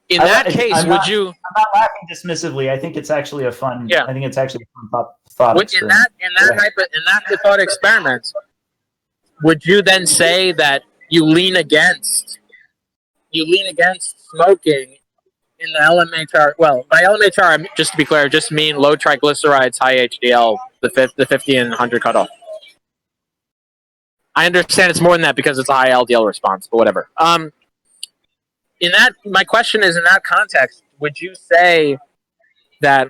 In that case, I'm not laughing dismissively. I think it's actually a fun. Yeah. I think it's actually a fun thought experiment. In that thought experiment, would you then say that you lean against smoking in the LMHR? Well, by LMHR, just to be clear, I just mean low triglycerides, high HDL, the 50 and 100 cutoff. I understand it's more than that because it's a high LDL response, but whatever. My question is, in that context, would you say that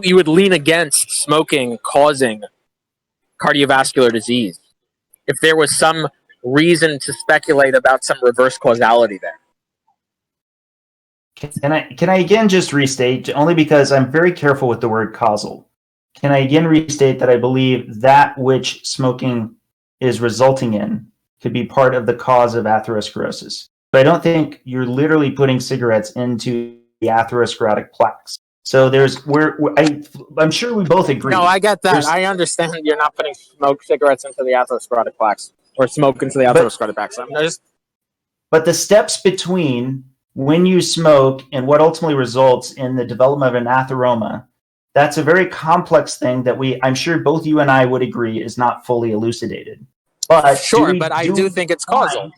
you would lean against smoking causing cardiovascular disease if there was some reason to speculate about some reverse causality there. Can I again just restate, only because I'm very careful with the word causal. Can I again restate that I believe that which smoking is resulting in could be part of the cause of atherosclerosis. But I don't think you're literally putting cigarettes into the atherosclerotic plaques. So I'm sure we both agree. No, I get that. I understand you're not putting cigarettes into the atherosclerotic plaques or smoke into the atherosclerotic plaques. But the steps between when you smoke and what ultimately results in the development of an atheroma, that's a very complex thing that I'm sure both you and I would agree is not fully elucidated. But sure, but I do think it's causal.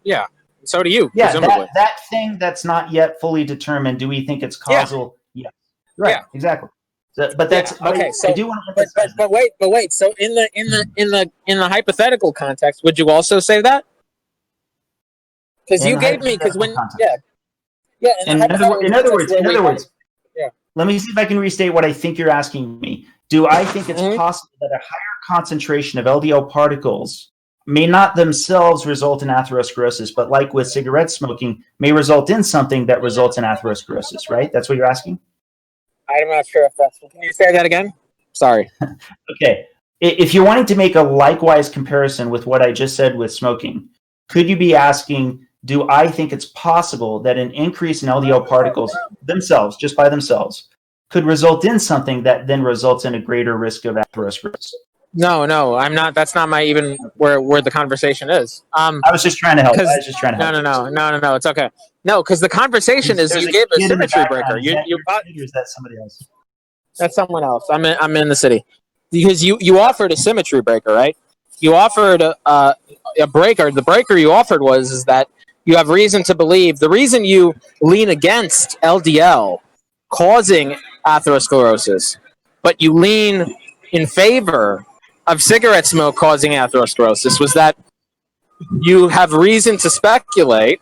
Yeah. So do you. Yeah, that thing that's not yet fully determined. Do we think it's causal? Yeah. Right. Yeah. Exactly. So, but that's okay. So I do want to but wait. So in the hypothetical context, would you also say that? Because you gave me In other words. Yeah. Let me see if I can restate what I think you're asking me. Do I think it's possible that a higher concentration of LDL particles may not themselves result in atherosclerosis, but like with cigarette smoking, may result in something that results in atherosclerosis, right? That's what you're asking? I'm not sure if that's... Can you say that again? Sorry. Okay. If you're wanting to make a likewise comparison with what I just said with smoking, could you be asking, do I think it's possible that an increase in LDL particles themselves, just by themselves, could result in something that then results in a greater risk of atherosclerosis? No, I'm not. That's not my even where the conversation is. I was just trying to help. No, it's okay. No, because the conversation is you gave a symmetry breaker. Is that somebody else? That's someone else. I'm in the city. Because you offered a symmetry breaker, right? You offered a breaker. The breaker you offered is that you have reason to believe. The reason you lean against LDL causing atherosclerosis, but you lean in favor of cigarette smoke causing atherosclerosis was that you have reason to speculate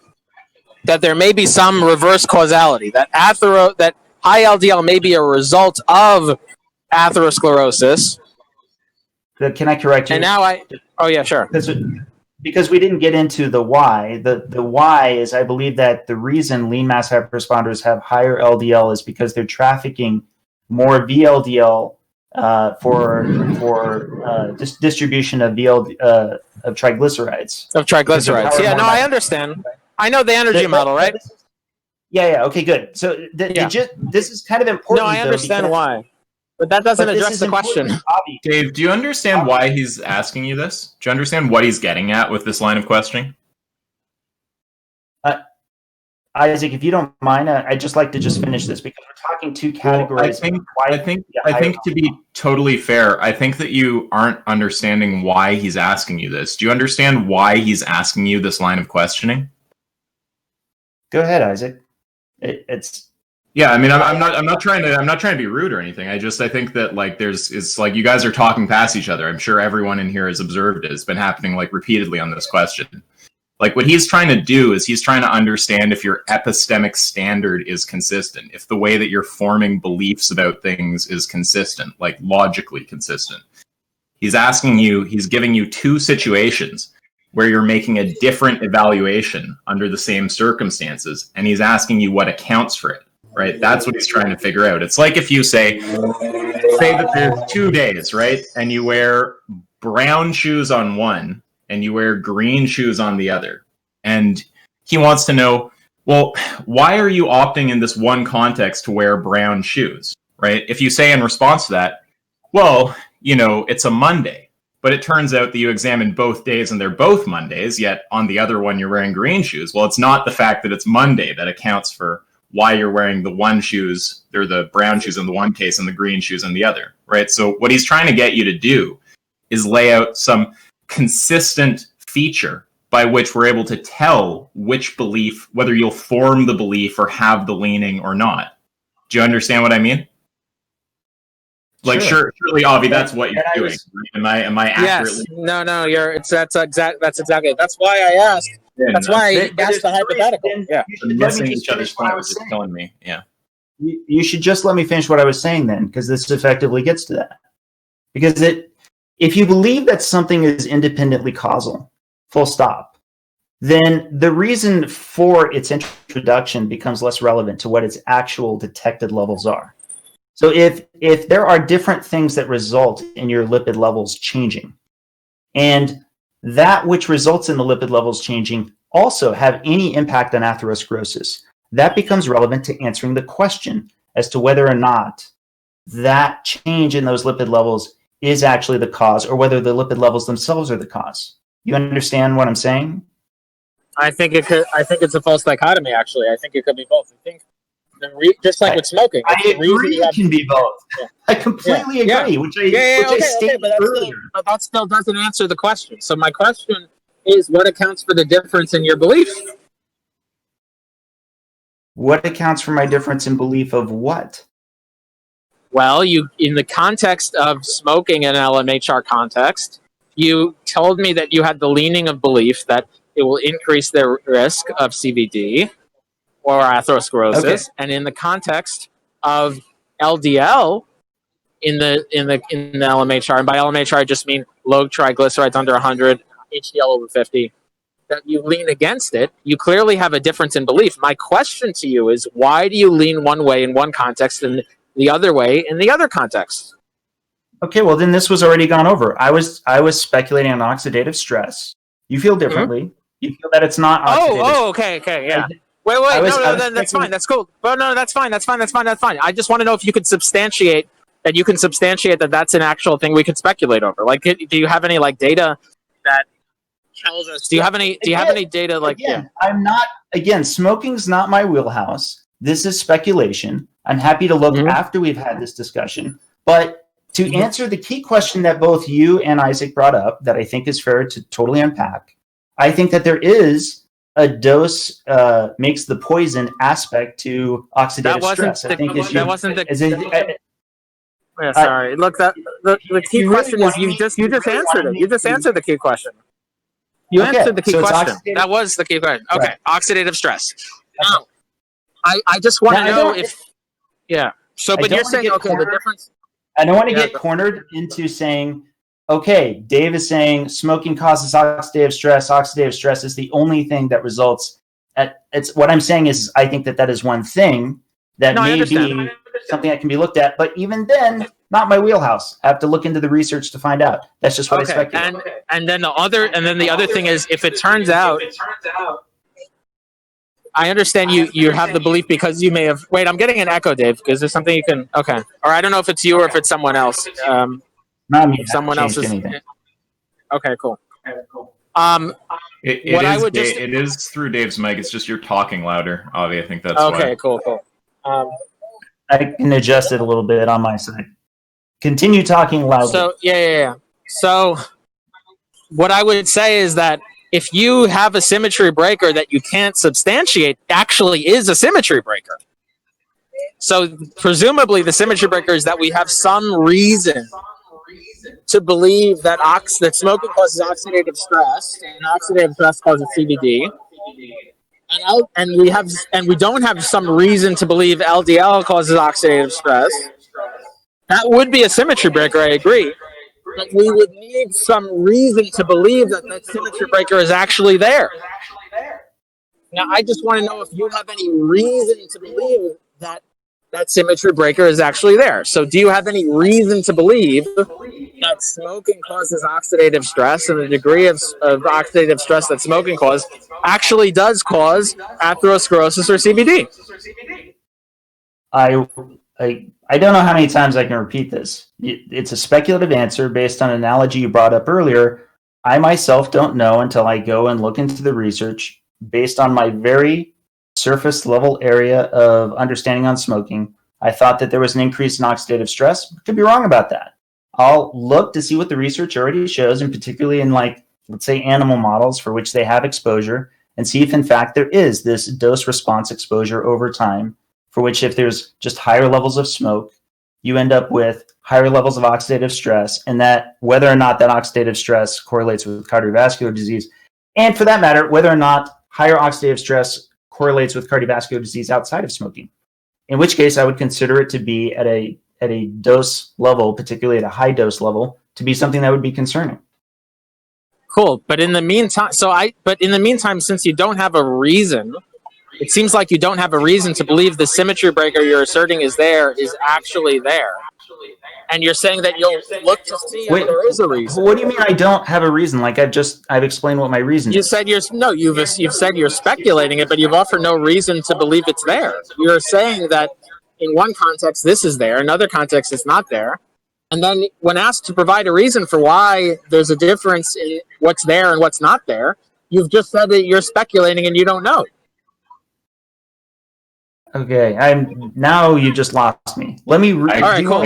that there may be some reverse causality, that high LDL may be a result of atherosclerosis. Can I correct you? And now sure. Because we didn't get into the why. The why is, I believe that the reason lean mass hyperresponders have higher LDL is because they're trafficking more VLDL for distribution of of triglycerides. Yeah, no, I understand. I know the energy model, right? Yeah. Okay, good. So this is kind of important. No, I understand why. But that doesn't address the question. Dave, do you understand why he's asking you this? Do you understand what he's getting at with this line of questioning? Isaac, if you don't mind, I'd just like to just finish this because we're talking two categories. I think to be totally fair, I think that you aren't understanding why he's asking you this. Do you understand why he's asking you this line of questioning? Go ahead, Isaac. It's yeah. I mean, I'm not trying to be rude or anything. I think that it's like you guys are talking past each other. I'm sure everyone in here has observed it. It's been happening repeatedly on this question. What he's trying to do is he's trying to understand if your epistemic standard is consistent, if the way that you're forming beliefs about things is consistent, logically consistent. He's giving you two situations where you're making a different evaluation under the same circumstances, and he's asking you what accounts for it, right? That's what he's trying to figure out. It's like if you say that there's 2 days, right? And you wear brown shoes on one, and you wear green shoes on the other. And he wants to know, well, why are you opting in this one context to wear brown shoes, right? If you say in response to that, well, it's a Monday, but it turns out that you examined both days and they're both Mondays, yet on the other one you're wearing green shoes. Well, it's not the fact that it's Monday that accounts for why you're wearing the one shoes, or the brown shoes in the one case and the green shoes in the other, right? So what he's trying to get you to do is lay out some consistent feature by which we're able to tell which belief, whether you'll form the belief or have the leaning or not. Do you understand what I mean? Surely, Avi, that's what you're doing. Am I accurately? Yes. No. That's exactly. That's why I asked. That's why I asked the hypothetical. Yeah. Missing each other's point was just killing me. Yeah. You should just let me finish what I was saying then, because this effectively gets to that. Because if you believe that something is independently causal, full stop, then the reason for its introduction becomes less relevant to what its actual detected levels are. So if there are different things that result in your lipid levels changing, and that which results in the lipid levels changing also have any impact on atherosclerosis, that becomes relevant to answering the question as to whether or not that change in those lipid levels is actually the cause, or whether the lipid levels themselves are the cause. You understand what I'm saying? I think it's a false dichotomy. Actually, I think it could be both. I think just like with smoking, I agree it can be both. Yeah. I completely agree, which I stated earlier. But that still doesn't answer the question. So my question is, what accounts for the difference in your belief? What accounts for my difference in belief of what? Well, in the context of smoking in an LMHR context, you told me that you had the leaning of belief that it will increase their risk of CVD or atherosclerosis, and in the context of LDL in the LMHR, and by LMHR I just mean low triglycerides under 100, HDL over 50, that you lean against it. You clearly have a difference in belief. My question to you is, why do you lean one way in one context and the other way in the other context? Okay, well then this was already gone over. I was speculating on oxidative stress. You feel differently. Mm-hmm. You feel that it's not oxidative. Okay, yeah. Wait, then that's fine. That's cool. But no, that's fine. I just want to know if you could substantiate that that's an actual thing we could speculate over. Like, do you have any data that tells us? Do you have any data like? Again, I'm not. Again, smoking's not my wheelhouse. This is speculation. I'm happy to look after we've had this discussion. But to answer the key question that both you and Isaac brought up, that I think is fair to totally unpack, I think that there is a dose makes the poison aspect to oxidative stress. I think that wasn't the. Sorry. Look, the key question is you just answered it. You just answered the key question. You answered the key question. That was the key question. Okay, right. Oxidative stress. Now, I just want to know if. Yeah. So, but you're saying the difference. I don't want to get cornered into saying, okay, Dave is saying smoking causes oxidative stress. Oxidative stress is the only thing that results. It's what I'm saying is I think that is one thing that may be something that can be looked at, but even then, not my wheelhouse. I have to look into the research to find out. That's just what I speculate. And then the other thing is, if it turns out. I understand you have the belief because you may have. Wait, I'm getting an echo, Dave. Is there something you can? Okay, or I don't know if it's you or if it's someone else. Not me. Someone else is. Okay, cool. It is through Dave's mic. It's just you're talking louder, Avi. I think that's why. Okay, cool. I can adjust it a little bit on my side. Continue talking loudly. So yeah. So what I would say is that if you have a symmetry breaker that you can't substantiate, actually is a symmetry breaker. So presumably the symmetry breaker is that we have some reason to believe that smoking causes oxidative stress, and oxidative stress causes CVD. And we don't have some reason to believe LDL causes oxidative stress. That would be a symmetry breaker, I agree. But we would need some reason to believe that symmetry breaker is actually there. Now, I just want to know if you have any reason to believe that symmetry breaker is actually there. So do you have any reason to believe that smoking causes oxidative stress, and the degree of oxidative stress that smoking causes actually does cause atherosclerosis or CVD? I don't know how many times I can repeat this. It's a speculative answer based on an analogy you brought up earlier. I myself don't know until I go and look into the research based on my very surface level area of understanding on smoking. I thought that there was an increase in oxidative stress. Could be wrong about that. I'll look to see what the research already shows, and particularly in let's say animal models for which they have exposure, and see if in fact there is this dose response exposure over time, for which if there's just higher levels of smoke, you end up with higher levels of oxidative stress, and that whether or not that oxidative stress correlates with cardiovascular disease, and for that matter, whether or not higher oxidative stress correlates with cardiovascular disease outside of smoking. In which case, I would consider it to be at a dose level, particularly at a high dose level, to be something that would be concerning. Cool. But in the meantime, since you don't have a reason, it seems like you don't have a reason to believe the symmetry breaker you're asserting is actually there. And you're saying that you'll look to see if there is a reason. What do you mean I don't have a reason? Like I've explained what my reason is. You've said you're speculating it, but you've offered no reason to believe it's there. You're saying that in one context this is there, in another context it's not there. And then when asked to provide a reason for why there's a difference in what's there and what's not there, you've just said that you're speculating and you don't know. Okay, now you just lost me. Let me All right, cool.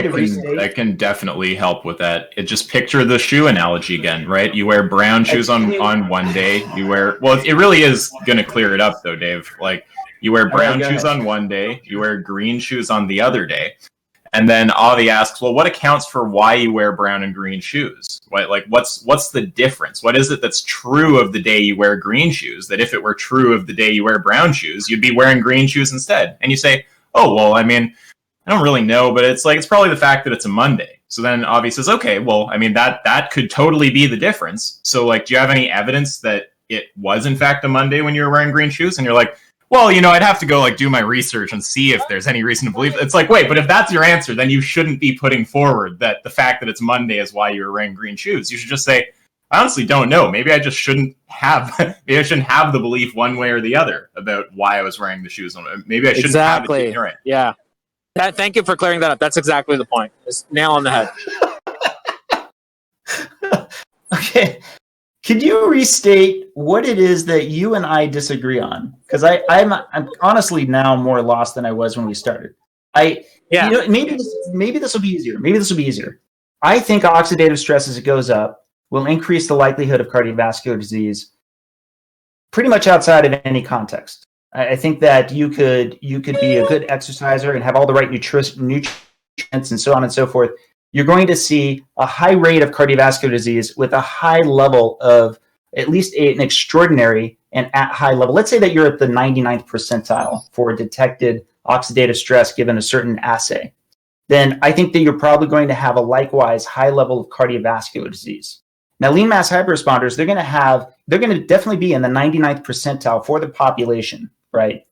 I can definitely help with that. Just picture the shoe analogy again, right? You wear brown shoes on one day. It really is going to clear it up though, Dave. Like you wear brown shoes on one day, you wear green shoes on the other day. And then Avi asks, well, what accounts for why you wear brown and green shoes? What's the difference? What is it that's true of the day you wear green shoes, that if it were true of the day you wear brown shoes, you'd be wearing green shoes instead? And you say, oh, well, I mean, I don't really know, but it's probably the fact that it's a Monday. So then Avi says, okay, well, I mean, that could totally be the difference. So, do you have any evidence that it was, in fact, a Monday when you were wearing green shoes? And you're like, well, I'd have to go do my research and see if there's any reason to believe it. It's like, wait, but if that's your answer, then you shouldn't be putting forward that the fact that it's Monday is why you were wearing green shoes. You should just say, I honestly don't know. Maybe I just shouldn't have the belief one way or the other about why I was wearing the shoes. Maybe I shouldn't have it ignorant. Yeah. Thank you for clearing that up. That's exactly the point. It's nail on the head. Okay. Could you restate what it is that you and I disagree on? Because I'm honestly now more lost than I was when we started. Maybe this will be easier. I think oxidative stress as it goes up will increase the likelihood of cardiovascular disease pretty much outside of any context. I think that you could be a good exerciser and have all the right nutrients and so on and so forth. You're going to see a high rate of cardiovascular disease with a high level of at least an extraordinary and at high level. Let's say that you're at the 99th percentile for detected oxidative stress given a certain assay. Then I think that you're probably going to have a likewise high level of cardiovascular disease. Now, lean mass hyperresponders, they're going to definitely be in the 99th percentile for the population, right?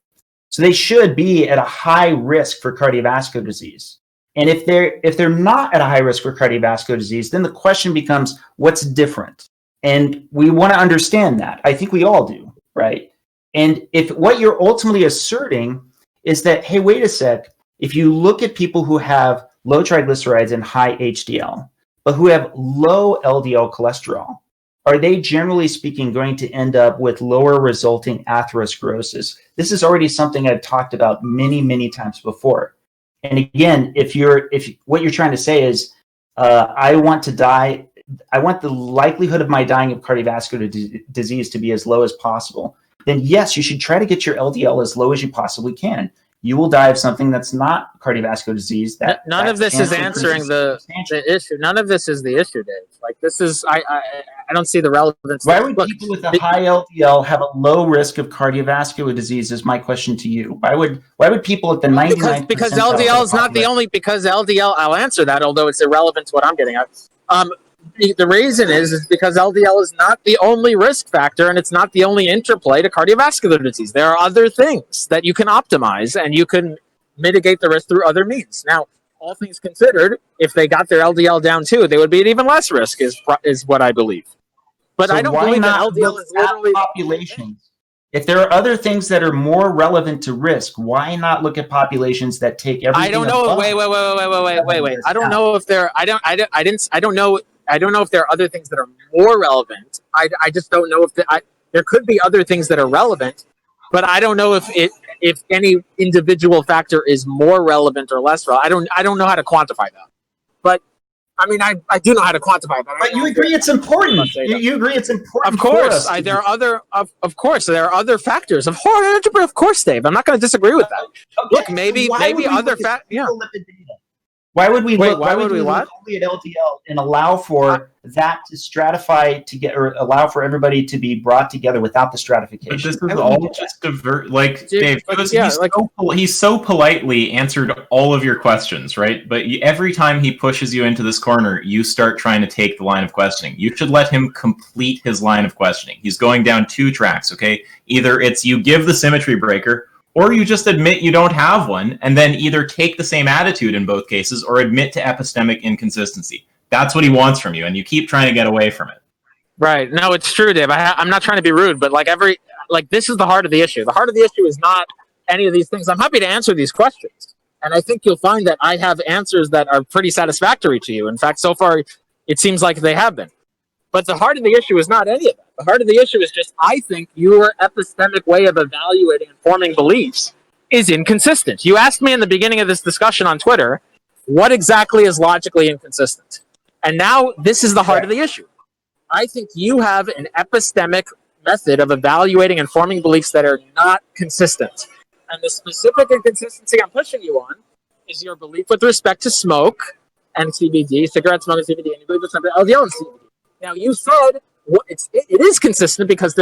So they should be at a high risk for cardiovascular disease. And if they're not at a high risk for cardiovascular disease, then the question becomes, what's different? And we want to understand that. I think we all do, right? And if what you're ultimately asserting is that, hey, wait a sec, if you look at people who have low triglycerides and high HDL, but who have low LDL cholesterol, are they generally speaking going to end up with lower resulting atherosclerosis? This is already something I've talked about many, many times before. And again, if what you're trying to say is, I want to die, I want the likelihood of my dying of cardiovascular disease to be as low as possible, then yes, you should try to get your LDL as low as you possibly can. You will die of something that's not cardiovascular disease. None of this is answering the issue. None of this is the issue, Dave. I don't see the relevance. Why would people with a high LDL have a low risk of cardiovascular disease? Is my question to you. Why would people at the 99th because LDL is not the only. Because LDL, I'll answer that, although it's irrelevant to what I'm getting at. The reason is because LDL is not the only risk factor, and it's not the only interplay to cardiovascular disease. There are other things that you can optimize, and you can mitigate the risk through other means. Now, all things considered, if they got their LDL down too, they would be at even less risk, is what I believe. But so I don't believe that LDL is literally populations. If there are other things that are more relevant to risk, why not look at populations that take everything? I don't know. Wait. I don't know if there. I don't know. I don't know if there are other things that are more relevant. I just don't know if there could be other things that are relevant, but I don't know if any individual factor is more relevant or less relevant. I don't know how to quantify that. But I mean, I do know how to quantify that. But you agree it's important. You agree it's important. Of course, there are other. Of course, there are other factors. Of course, Dave. I'm not going to disagree with that. Okay, Look, maybe other factors. Yeah. Why would we Wait, look? why would we look what? only at LDL and allow for that to stratify to get, or allow for everybody to be brought together without the But stratification? this Why is would we all do that? just like Dude, Dave. but He's, yeah, he's like- he's so politely answered all of your questions, right? But every time he pushes you into this corner, you start trying to take the line of questioning. You should let him complete his line of questioning. He's going down two tracks. Okay, either it's you give the symmetry breaker, or you just admit you don't have one, and then either take the same attitude in both cases, or admit to epistemic inconsistency. That's what he wants from you, and you keep trying to get away from it. Right. No, it's true, Dave. I'm not trying to be rude, but this is the heart of the issue. The heart of the issue is not any of these things. I'm happy to answer these questions, and I think you'll find that I have answers that are pretty satisfactory to you. In fact, so far, it seems like they have been. But the heart of the issue is not any of that. The heart of the issue is just, I think your epistemic way of evaluating and forming beliefs is inconsistent. You asked me in the beginning of this discussion on Twitter, what exactly is logically inconsistent? And now this is the heart of the issue. I think you have an epistemic method of evaluating and forming beliefs that are not consistent. And the specific inconsistency I'm pushing you on is your belief with respect to smoke and CBD, cigarette smoke and CBD, and you believe it's something LDL and CBD. Now, you said it is consistent because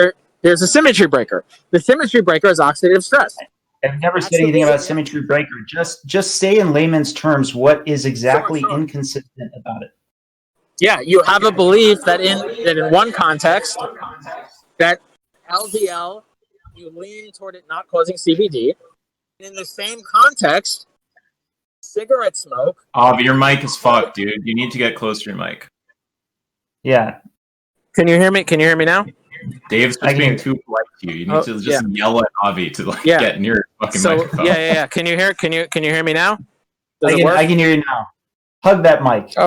there's a symmetry breaker. The symmetry breaker is oxidative stress. I've never said anything about symmetry breaker. Just say in layman's terms what is exactly inconsistent about it. Yeah, you have a belief that in one context, that LDL, you lean toward it not causing CBD. In the same context, cigarette smoke. Your mic is fucked, dude. You need to get closer to your mic. Yeah. Can you hear me? Can you hear me now? Dave's just being too polite to you. You need to just yell at Avi to get near your fucking microphone. Yeah. Can you hear me now? I can hear you now. Hug that mic.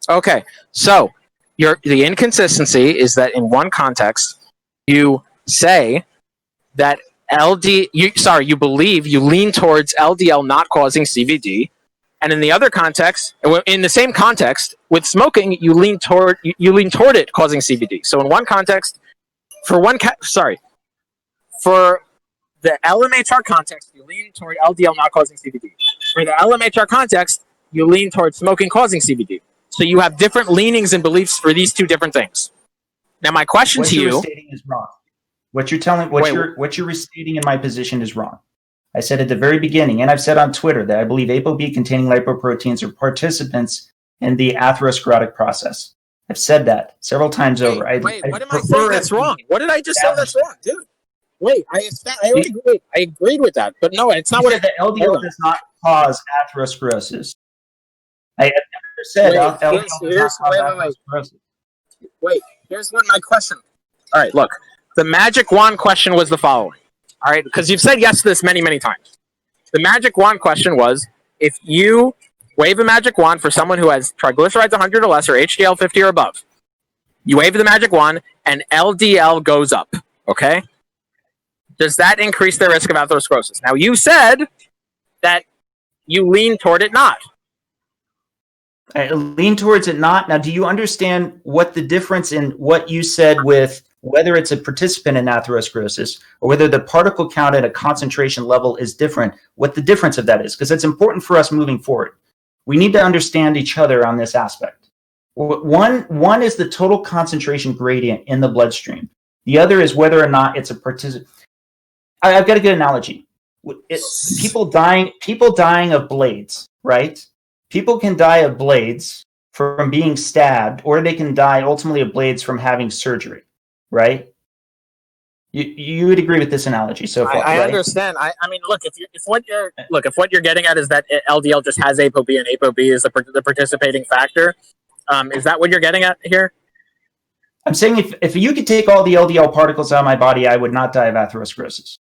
Okay. So the inconsistency is that in one context, you say that you believe you lean towards LDL not causing CVD, and in the other context, in the same context with smoking, you lean toward it causing CVD. So in one context, for the LMHR context, you lean toward LDL not causing CVD. For the LMHR context, you lean toward smoking causing CVD. So you have different leanings and beliefs for these two different things. Now, my question to you: what you're stating is wrong. What you're restating in my position is wrong. I said at the very beginning, and I've said on Twitter, that I believe ApoB-containing lipoproteins are participants in the atherosclerotic process. I've said that several times over. What am I saying that's wrong? What did I just say that's wrong, dude? Wait, I agreed with that, but no, it's not what the LDL does not cause atherosclerosis. I have never said LDL does not cause atherosclerosis. Wait, here's what my question. All right, look, the magic wand question was the following. All right, because you've said yes to this many, many times. The magic wand question was, if you wave a magic wand for someone who has triglycerides 100 or less or HDL 50 or above, you wave the magic wand and LDL goes up, okay? Does that increase their risk of atherosclerosis? Now, you said that you lean toward it not. I lean towards it not. Now, do you understand what the difference in what you said with whether it's a participant in atherosclerosis or whether the particle count at a concentration level is different, what the difference of that is? Because it's important for us moving forward. We need to understand each other on this aspect. One is the total concentration gradient in the bloodstream. The other is whether or not it's a participant. I've got a good analogy. People dying of blades, right? People can die of blades from being stabbed, or they can die ultimately of blades from having surgery, right? You would agree with this analogy so far? I understand. I mean, look, if what you're getting at is that LDL just has ApoB and ApoB is the participating factor, is that what you're getting at here? I'm saying if you could take all the LDL particles out of my body, I would not die of atherosclerosis.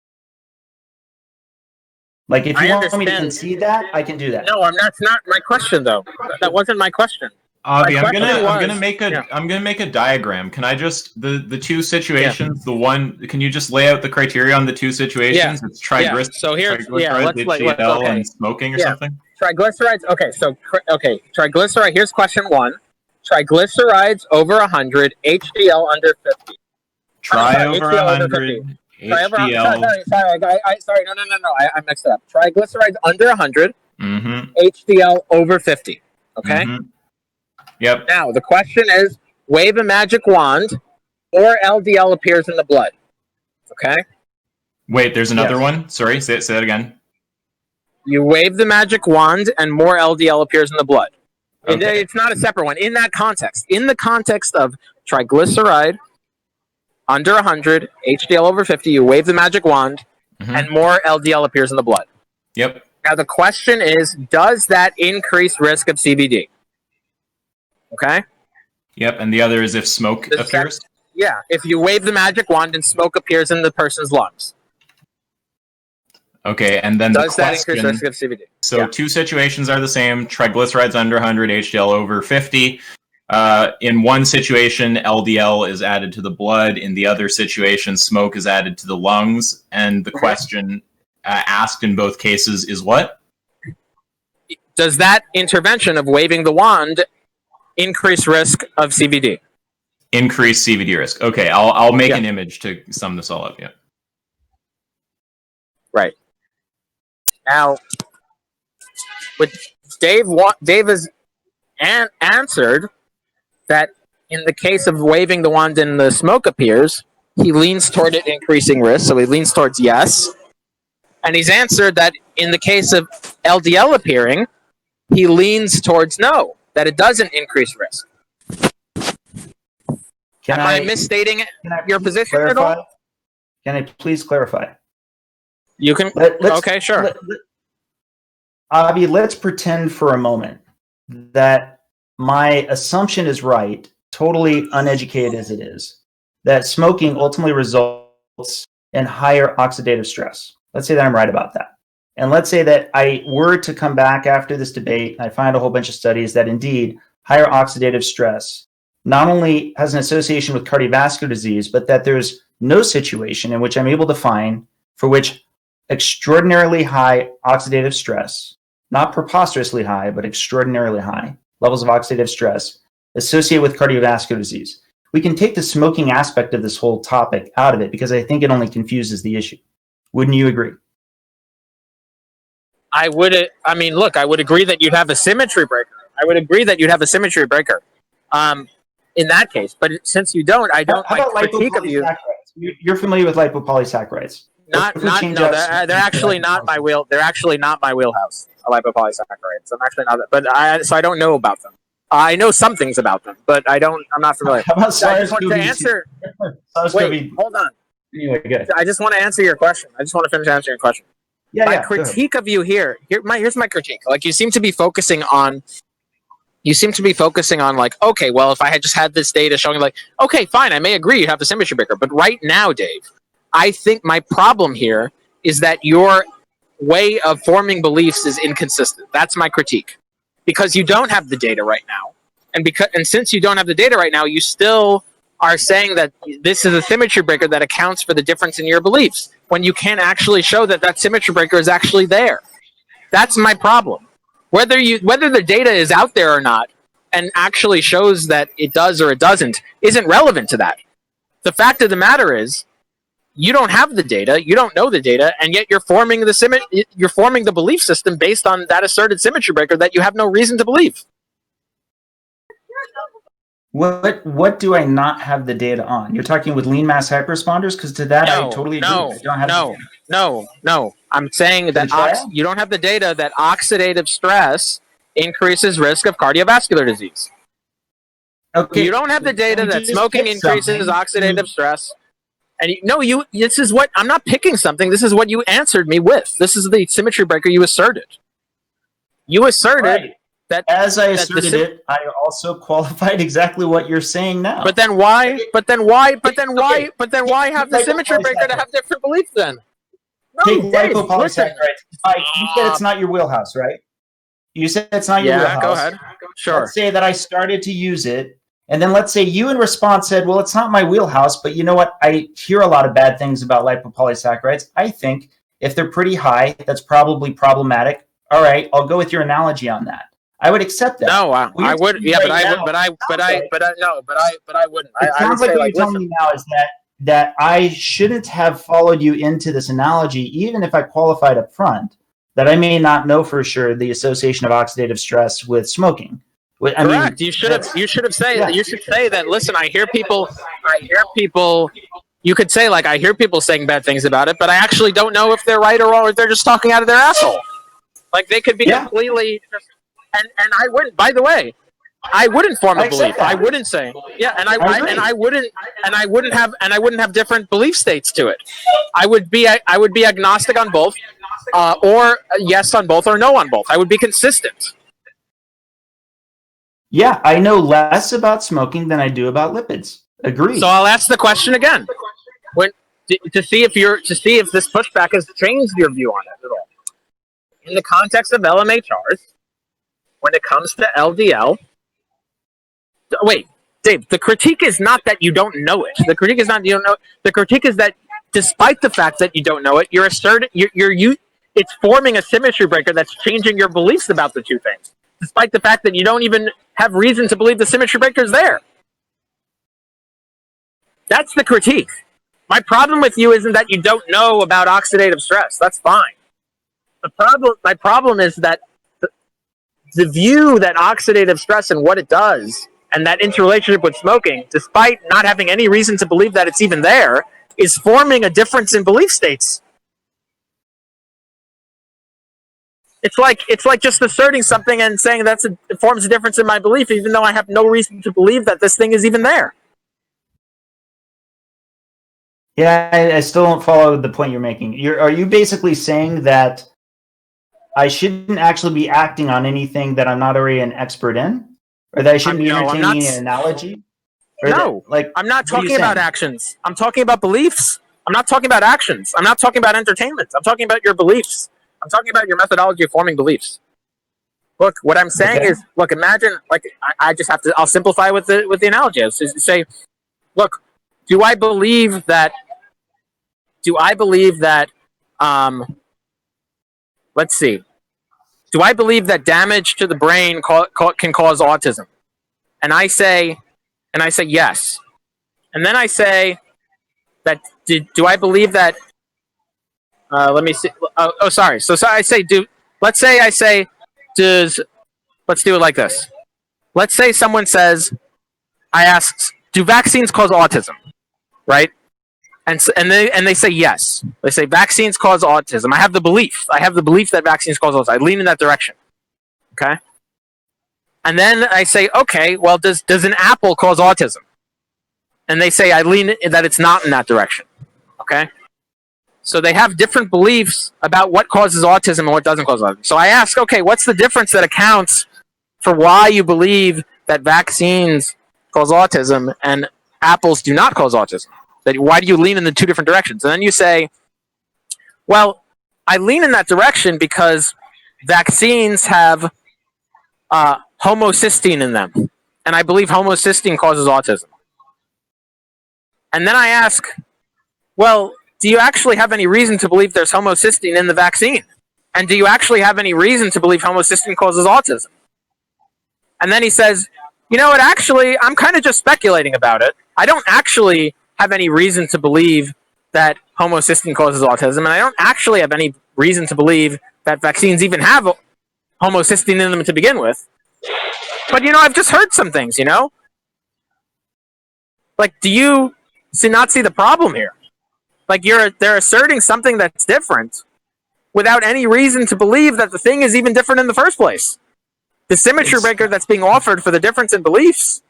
Like, if you want me to concede that, I can do that. No, that's not my question, though. That wasn't my question. Avi, I'm gonna make a diagram. Can I just the two situations? The one, can you just lay out the criteria on the two situations? It's triglycerides, So here's HDL, and smoking or something. Triglycerides. Okay. Triglyceride. Here's question one. Triglycerides over 100, HDL under 50. Over 100. HDL. Sorry. No. I mixed it up. Triglycerides under 100, HDL over 50. Okay? Yep. Now, the question is, wave a magic wand, or LDL appears in the blood. Okay? Wait, there's another one? Sorry, say that again. You wave the magic wand, and more LDL appears in the blood. Okay. It's not a separate one. In that context, in the context of triglyceride under 100, HDL over 50, you wave the magic wand, and more LDL appears in the blood. Yep. Now, the question is, does that increase risk of CVD? Okay? Yep, and the other is if smoke appears? Yeah, if you wave the magic wand and smoke appears in the person's lungs. Okay, and then does the that question, increase risk of CVD? So two situations are the same. Triglycerides under 100, HDL over 50. In one situation, LDL is added to the blood. In the other situation, smoke is added to the lungs. And the question asked in both cases is what? Does that intervention of waving the wand increase risk of CVD? Increase CVD risk. Okay, I'll make an image to sum this all up. Yeah. Right. Now, with Dave has answered that in the case of waving the wand and the smoke appears, he leans toward it increasing risk, so he leans towards yes. And he's answered that in the case of LDL appearing, he leans towards no, that it doesn't increase risk. Am I misstating your position at all? Can I please clarify? You can. Okay, sure. Avi, let's pretend for a moment that my assumption is right, totally uneducated as it is, that smoking ultimately results in higher oxidative stress. Let's say that I'm right about that. And let's say that I were to come back after this debate, I find a whole bunch of studies that indeed higher oxidative stress not only has an association with cardiovascular disease, but that there's no situation in which I'm able to find for which extraordinarily high oxidative stress, not preposterously high, but extraordinarily high levels of oxidative stress associated with cardiovascular disease. We can take the smoking aspect of this whole topic out of it because I think it only confuses the issue. Wouldn't you agree? I would agree that you'd have a symmetry breaker. In that case, but since you don't, I don't. How about critique of you. You're familiar with lipopolysaccharides? They're actually not my wheel. They're actually not my wheelhouse. Lipopolysaccharides. I'm actually not. But I don't know about them. I know some things about them, but I'm not familiar. How about I just want to answer. Wait, hold on. Anyway, good. I just want to answer your question. I just want to finish answering your question. My critique of you here's my critique. Like you seem to be focusing on like, okay, well, if I had just had this data showing like, okay, fine, I may agree you have the symmetry breaker. But right now, Dave, I think my problem here is that your way of forming beliefs is inconsistent. That's my critique. Because you don't have the data right now. And since you don't have the data right now, you still are saying that this is a symmetry breaker that accounts for the difference in your beliefs when you can't actually show that symmetry breaker is actually there. That's my problem. Whether the data is out there or not and actually shows that it does or it doesn't isn't relevant to that. The fact of the matter is you don't have the data, you don't know the data, and yet you're forming the belief system based on that asserted symmetry breaker that you have no reason to believe. What do I not have the data on? You're talking with lean mass hyperresponders? Because to that, I totally agree. No. I'm saying that you don't have the data that oxidative stress increases risk of cardiovascular disease. Okay. You don't have the data that smoking increases oxidative stress. And this is what, I'm not picking something. This is what you answered me with. This is the symmetry breaker you asserted. You asserted that as I asserted it, I also qualified exactly what you're saying now. But then why have the symmetry breaker to have different beliefs then? Take lipopolysaccharides. You said it's not your wheelhouse, right? You said it's not your wheelhouse. Yeah, go ahead. Sure. Let's say that I started to use it, and then let's say you in response said, well, it's not my wheelhouse, but you know what? I hear a lot of bad things about lipopolysaccharides. I think if they're pretty high, that's probably problematic. All right, I'll go with your analogy on that. I would accept that. No, I would. Yeah, but I wouldn't. It sounds like what you're telling me now is that I shouldn't have followed you into this analogy, even if I qualified up front. that I may not know for sure the association of oxidative stress with smoking. Correct. You should have said that. Listen, I hear people. You could say, like, I hear people saying bad things about it, but I actually don't know if they're right or wrong, or if they're just talking out of their asshole. Like, they could be completely. And I wouldn't. By the way, I wouldn't form a belief. I wouldn't say, and I wouldn't have different belief states to it. I would be agnostic on both, or yes on both, or no on both. I would be consistent. Yeah, I know less about smoking than I do about lipids. Agreed. So I'll ask the question again, to see if this pushback has changed your view on it at all. In the context of LMHRs, when it comes to LDL, wait, Dave, the critique is not that you don't know it. The critique is not you don't know it. The critique is that despite the fact that you don't know it, it's forming a symmetry breaker that's changing your beliefs about the two things, despite the fact that you don't even have reason to believe the symmetry breaker is there. That's the critique. My problem with you isn't that you don't know about oxidative stress. That's fine. My problem is that the view that oxidative stress and what it does, and that interrelationship with smoking, despite not having any reason to believe that it's even there, is forming a difference in belief states. It's like just asserting something and saying it forms a difference in my belief, even though I have no reason to believe that this thing is even there. Yeah, I still don't follow the point you're making. Are you basically saying that I shouldn't actually be acting on anything that I'm not already an expert in? Or that I shouldn't be entertaining an analogy? No, I'm not talking about actions. I'm talking about beliefs. I'm not talking about actions. I'm not talking about entertainment. I'm talking about your beliefs. I'm talking about your methodology of forming beliefs. Look, what I'm saying is, imagine, I'll simplify with the analogy. I'll say, look, do I believe that, let's see, do I believe that damage to the brain can cause autism? And I say yes. And then I say that, do I believe that, let me see, sorry. So I say, let's do it like this. Let's say someone says, I ask, do vaccines cause autism? Right? And they say yes. They say vaccines cause autism. I have the belief that vaccines cause autism. I lean in that direction. Okay? And then I say, okay, well, does an apple cause autism? And they say I lean that it's not in that direction. Okay? So they have different beliefs about what causes autism and what doesn't cause autism. So I ask, okay, what's the difference that accounts for why you believe that vaccines cause autism and apples do not cause autism? Why do you lean in the two different directions? And then you say, well, I lean in that direction because vaccines have homocysteine in them. And I believe homocysteine causes autism. And then I ask, well, do you actually have any reason to believe there's homocysteine in the vaccine? And do you actually have any reason to believe homocysteine causes autism? And then he says, you know what, actually, I'm kind of just speculating about it. I don't actually have any reason to believe that homocysteine causes autism, and I don't actually have any reason to believe that vaccines even have homocysteine in them to begin with. But, I've just heard some things, Like, do you not see the problem here? Like, they're asserting something that's different without any reason to believe that the thing is even different in the first place. The symmetry breaker that's being offered for the difference in beliefs,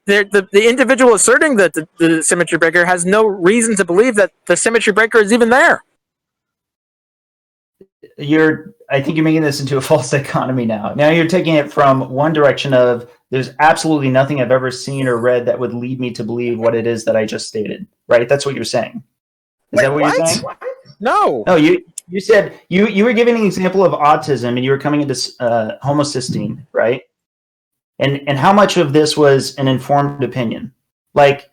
the individual asserting that the symmetry breaker has no reason to believe that the symmetry breaker is even there. I think you're making this into a false dichotomy now. Now you're taking it from one direction of there's absolutely nothing I've ever seen or read that would lead me to believe what it is that I just stated, right? That's what you're saying. Is that what you're saying? No. No, you said you were giving an example of autism and you were coming into homocysteine, right? And how much of this was an informed opinion? Like,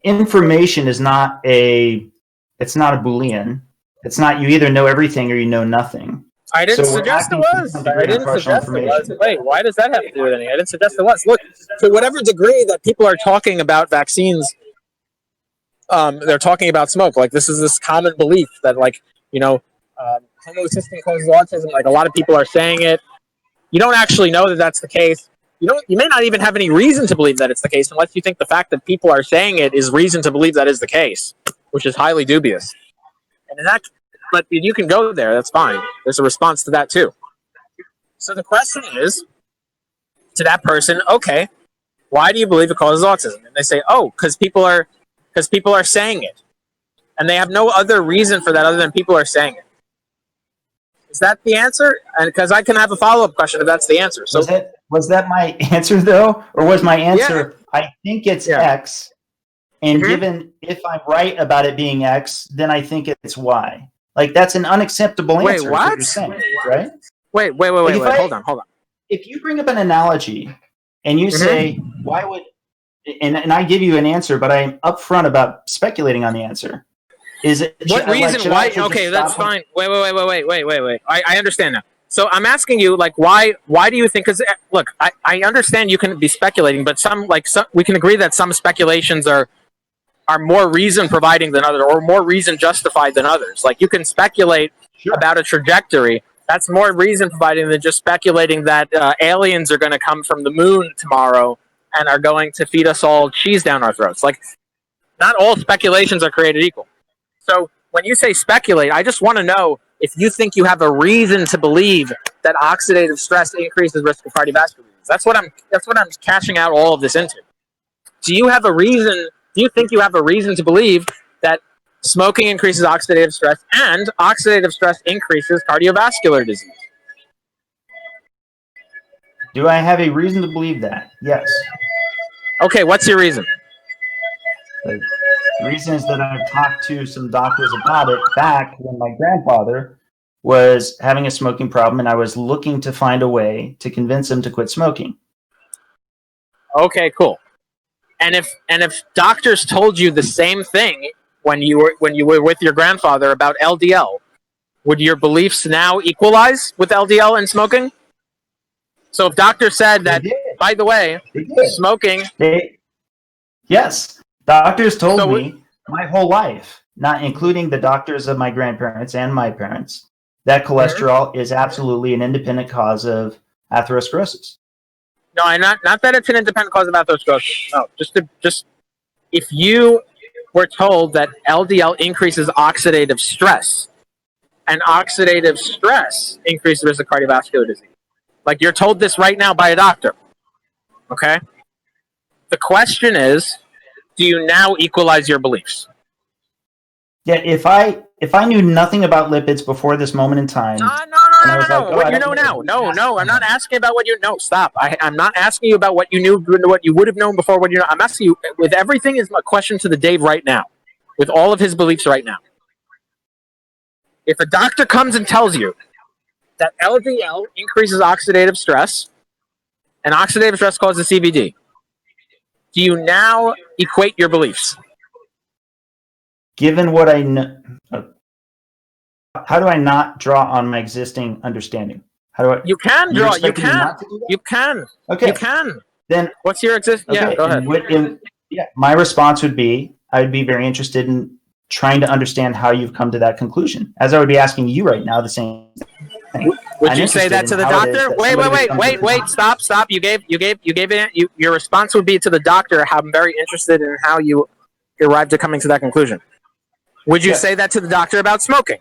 information is not it's not a Boolean. It's not you either know everything or you know nothing. I didn't suggest it was. I didn't suggest it was. Wait, why does that have to do with anything? I didn't suggest it was. Look, to whatever degree that people are talking about vaccines, they're talking about smoke. Like, this is this common belief that, like, homocysteine causes autism. Like a lot of people are saying it. You don't actually know that that's the case. You may not even have any reason to believe that it's the case unless you think the fact that people are saying it is reason to believe that is the case, which is highly dubious. And but you can go there. That's fine. There's a response to that too. So the question is to that person, okay, why do you believe it causes autism? And they say, oh, because people are saying it. And they have no other reason for that other than people are saying it. Is that the answer? And because I can have a follow-up question if that's the answer. So was that my answer though, or was my answer? Yeah. I think it's X, and given if I'm right about it being X, then I think it's Y. Like that's an unacceptable answer. Wait, what? You're saying, right? Wait. Hold on. If you bring up an analogy and you say, "Why would?" and I give you an answer, but I'm upfront about speculating on the answer. Is it what reason? Why? Okay, that's fine. Wait. I understand now. So I'm asking you, like, why do you think? Because look, I understand you can be speculating, but some we can agree that some speculations are more reason providing than others, or more reason justified than others. Like you can speculate about a trajectory. That's more reason providing than just speculating that aliens are going to come from the moon tomorrow and are going to feed us all cheese down our throats. Like, not all speculations are created equal. So when you say speculate, I just want to know if you think you have a reason to believe that oxidative stress increases risk of cardiovascular disease. That's what I'm cashing out all of this into. Do you have a reason? Do you think you have a reason to believe that smoking increases oxidative stress and oxidative stress increases cardiovascular disease? Do I have a reason to believe that? Yes. Okay, what's your reason? The reason is that I've talked to some doctors about it back when my grandfather was having a smoking problem, and I was looking to find a way to convince him to quit smoking. Okay, cool. And if doctors told you the same thing when you were with your grandfather about LDL, would your beliefs now equalize with LDL and smoking? So if doctors said that, by the way, smoking... Yes. Doctors told me my whole life, not including the doctors of my grandparents and my parents, that cholesterol is absolutely an independent cause of atherosclerosis. No, not that it's an independent cause of atherosclerosis. No, just if you were told that LDL increases oxidative stress, and oxidative stress increases the risk of cardiovascular disease. Like you're told this right now by a doctor. Okay? The question is, do you now equalize your beliefs? Yeah, if I knew nothing about lipids before this moment in time. No. What you know now. No, I'm not asking about what you know. Stop. I'm not asking you about what you knew, what you would have known before. What you know. I'm asking you, with everything is my question to the Dave right now, with all of his beliefs right now. If a doctor comes and tells you that LDL increases oxidative stress, and oxidative stress causes CVD, do you now equate your beliefs? Given what I know, how do I not draw on my existing understanding? How do I? You can draw. You can. You can. Okay. You can. Then what's your existing? Okay. Yeah. Go ahead. My response would be, I would be very interested in trying to understand how you've come to that conclusion, as I would be asking you right now the same thing. Would you say that to the doctor? Wait. Stop. You gave it. Your response would be to the doctor. I'm very interested in how you arrived at coming to that conclusion. Would you say that to the doctor about smoking?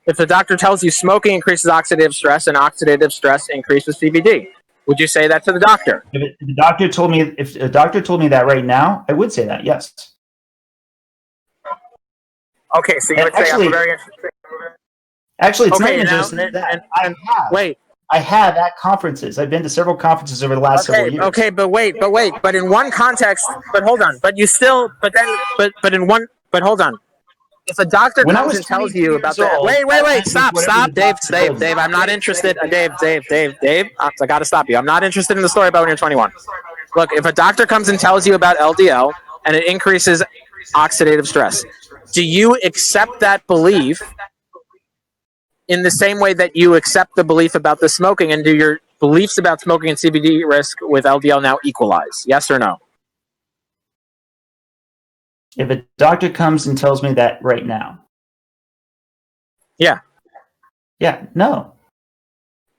If the doctor tells you smoking increases oxidative stress and oxidative stress increases CVD, would you say that to the doctor? If a doctor told me that right now, I would say that, yes. Okay, so you would say I'm very interested. Actually, it's not even just that. I have at conferences. I've been to several conferences over the last several years. Okay, but in one context, hold on. Hold on. If a doctor comes and tells you about that, wait, stop, Dave, I'm not interested. Dave, I gotta stop you. I'm not interested in the story about when you're 21. Look, if a doctor comes and tells you about LDL and it increases oxidative stress, do you accept that belief in the same way that you accept the belief about the smoking, and do your beliefs about smoking and CVD risk with LDL now equalize? Yes or no? If a doctor comes and tells me that right now. Yeah. Yeah, no.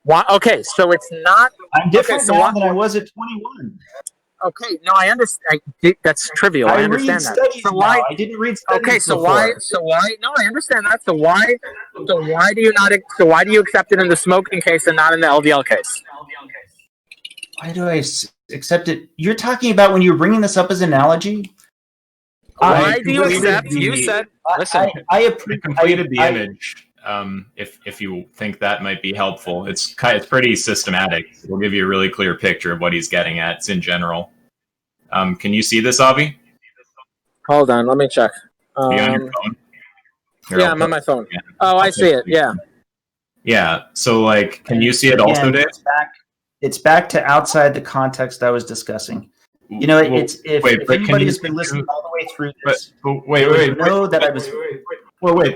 Why? Okay, so it's not. I'm different so now than I was at 21. Okay, no, I understand. That's trivial. I understand read that. studies So now. why? I didn't read studies Okay, so before. why? So why? No, I understand that. So why? So why do you not? So why do you accept it in the smoking case and not in the LDL case? Why do I accept it? You're talking about when you were bringing this up as an analogy? Why do you accept? You said. Listen, I completed the image. If you think that might be helpful, it's pretty systematic. It'll give you a really clear picture of what he's getting at. It's in general. Can you see this, Avi? Hold on, let me check. Are you on your phone? Here, Yeah, I'm on my phone. Oh, I see it. Yeah. Yeah. So, like, can you see it also, Dave? It's back to outside the context I was discussing. You know, if anybody has been listening all the way through this, know that I was.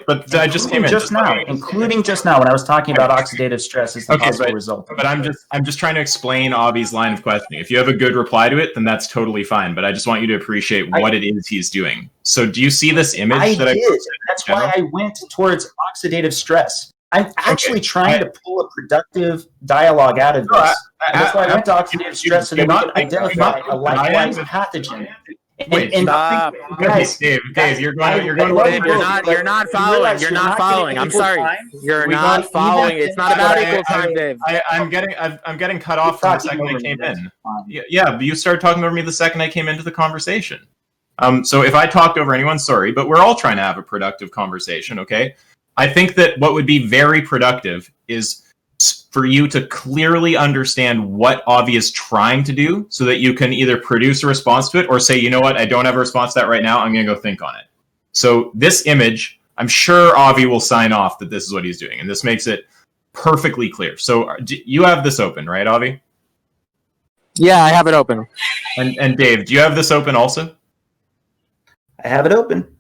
But I just came in just now, including just now when I was talking about oxidative stress as the possible result. But I'm just trying to explain Avi's line of questioning. If you have a good reply to it, then that's totally fine. But I just want you to appreciate what it is he's doing. So, do you see this image? I did. That's why I went towards oxidative stress. I'm actually trying to pull a productive dialogue out of this. That's why I went to oxidative stress so that we can identify a likewise pathogen. Stop. Guys, Dave, you're going. Dave, you're not following. You're not following. I'm sorry. You're not following. It's not about equal time, Dave. I'm getting cut off from the second I came in. Yeah, but you started talking over me the second I came into the conversation. So if I talked over anyone, sorry, but we're all trying to have a productive conversation, okay? I think that what would be very productive is for you to clearly understand what Avi is trying to do so that you can either produce a response to it or say, you know what, I don't have a response to that right now. I'm going to go think on it. So this image, I'm sure Avi will sign off that this is what he's doing. And this makes it perfectly clear. So you have this open, right, Avi? Yeah, I have it open. And Dave, do you have this open also? I have it open.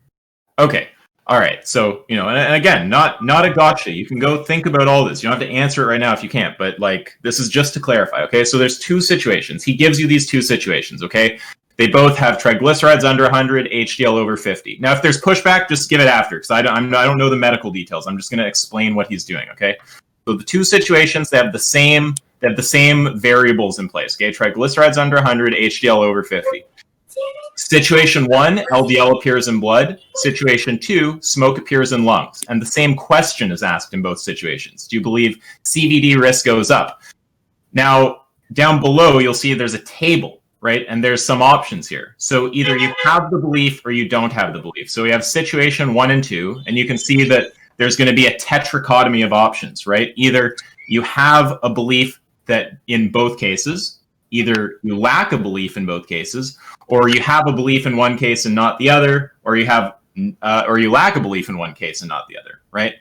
Okay. All right, so, you know, and again, not a gotcha. You can go think about all this. You don't have to answer it right now if you can't, but, like, this is just to clarify, okay? So there's two situations. He gives you these two situations, okay? They both have triglycerides under 100, HDL over 50. Now, if there's pushback, just give it after, because I don't know the medical details. I'm just going to explain what he's doing, okay? So the two situations, they have the same variables in place, okay? Triglycerides under 100, HDL over 50. Situation 1, LDL appears in blood. Situation 2, smoke appears in lungs. And the same question is asked in both situations. Do you believe CVD risk goes up? Now, down below, you'll see there's a table, right? And there's some options here. So either you have the belief or you don't have the belief. So we have situation 1 and 2, and you can see that there's going to be a tetrachotomy of options, right? Either you have a belief that in both cases, either you lack a belief in both cases, or you have a belief in one case and not the other, or you lack a belief in one case and not the other, right?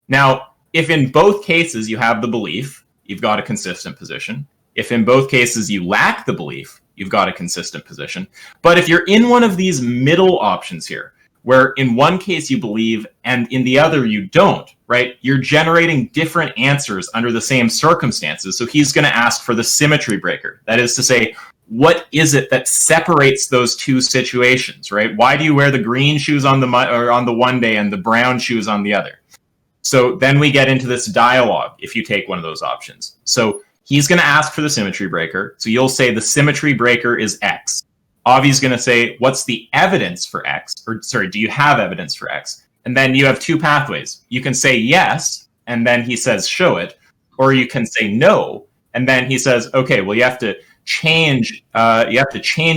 Now, if in both cases you have the belief, you've got a consistent position. If in both cases you lack the belief, you've got a consistent position. But if you're in one of these middle options here, where in one case you believe and in the other you don't, right? You're generating different answers under the same circumstances. So he's going to ask for the symmetry breaker. That is to say, what is it that separates those two situations, right? Why do you wear the green shoes on the one day and the brown shoes on the other? So then we get into this dialogue if you take one of those options. So he's going to ask for the symmetry breaker. So you'll say the symmetry breaker is X. Avi's going to say, what's the evidence for X? Or sorry, do you have evidence for X? And then you have two pathways. You can say yes, and then he says, show it. Or you can say no, and then he says, okay, well, you have to change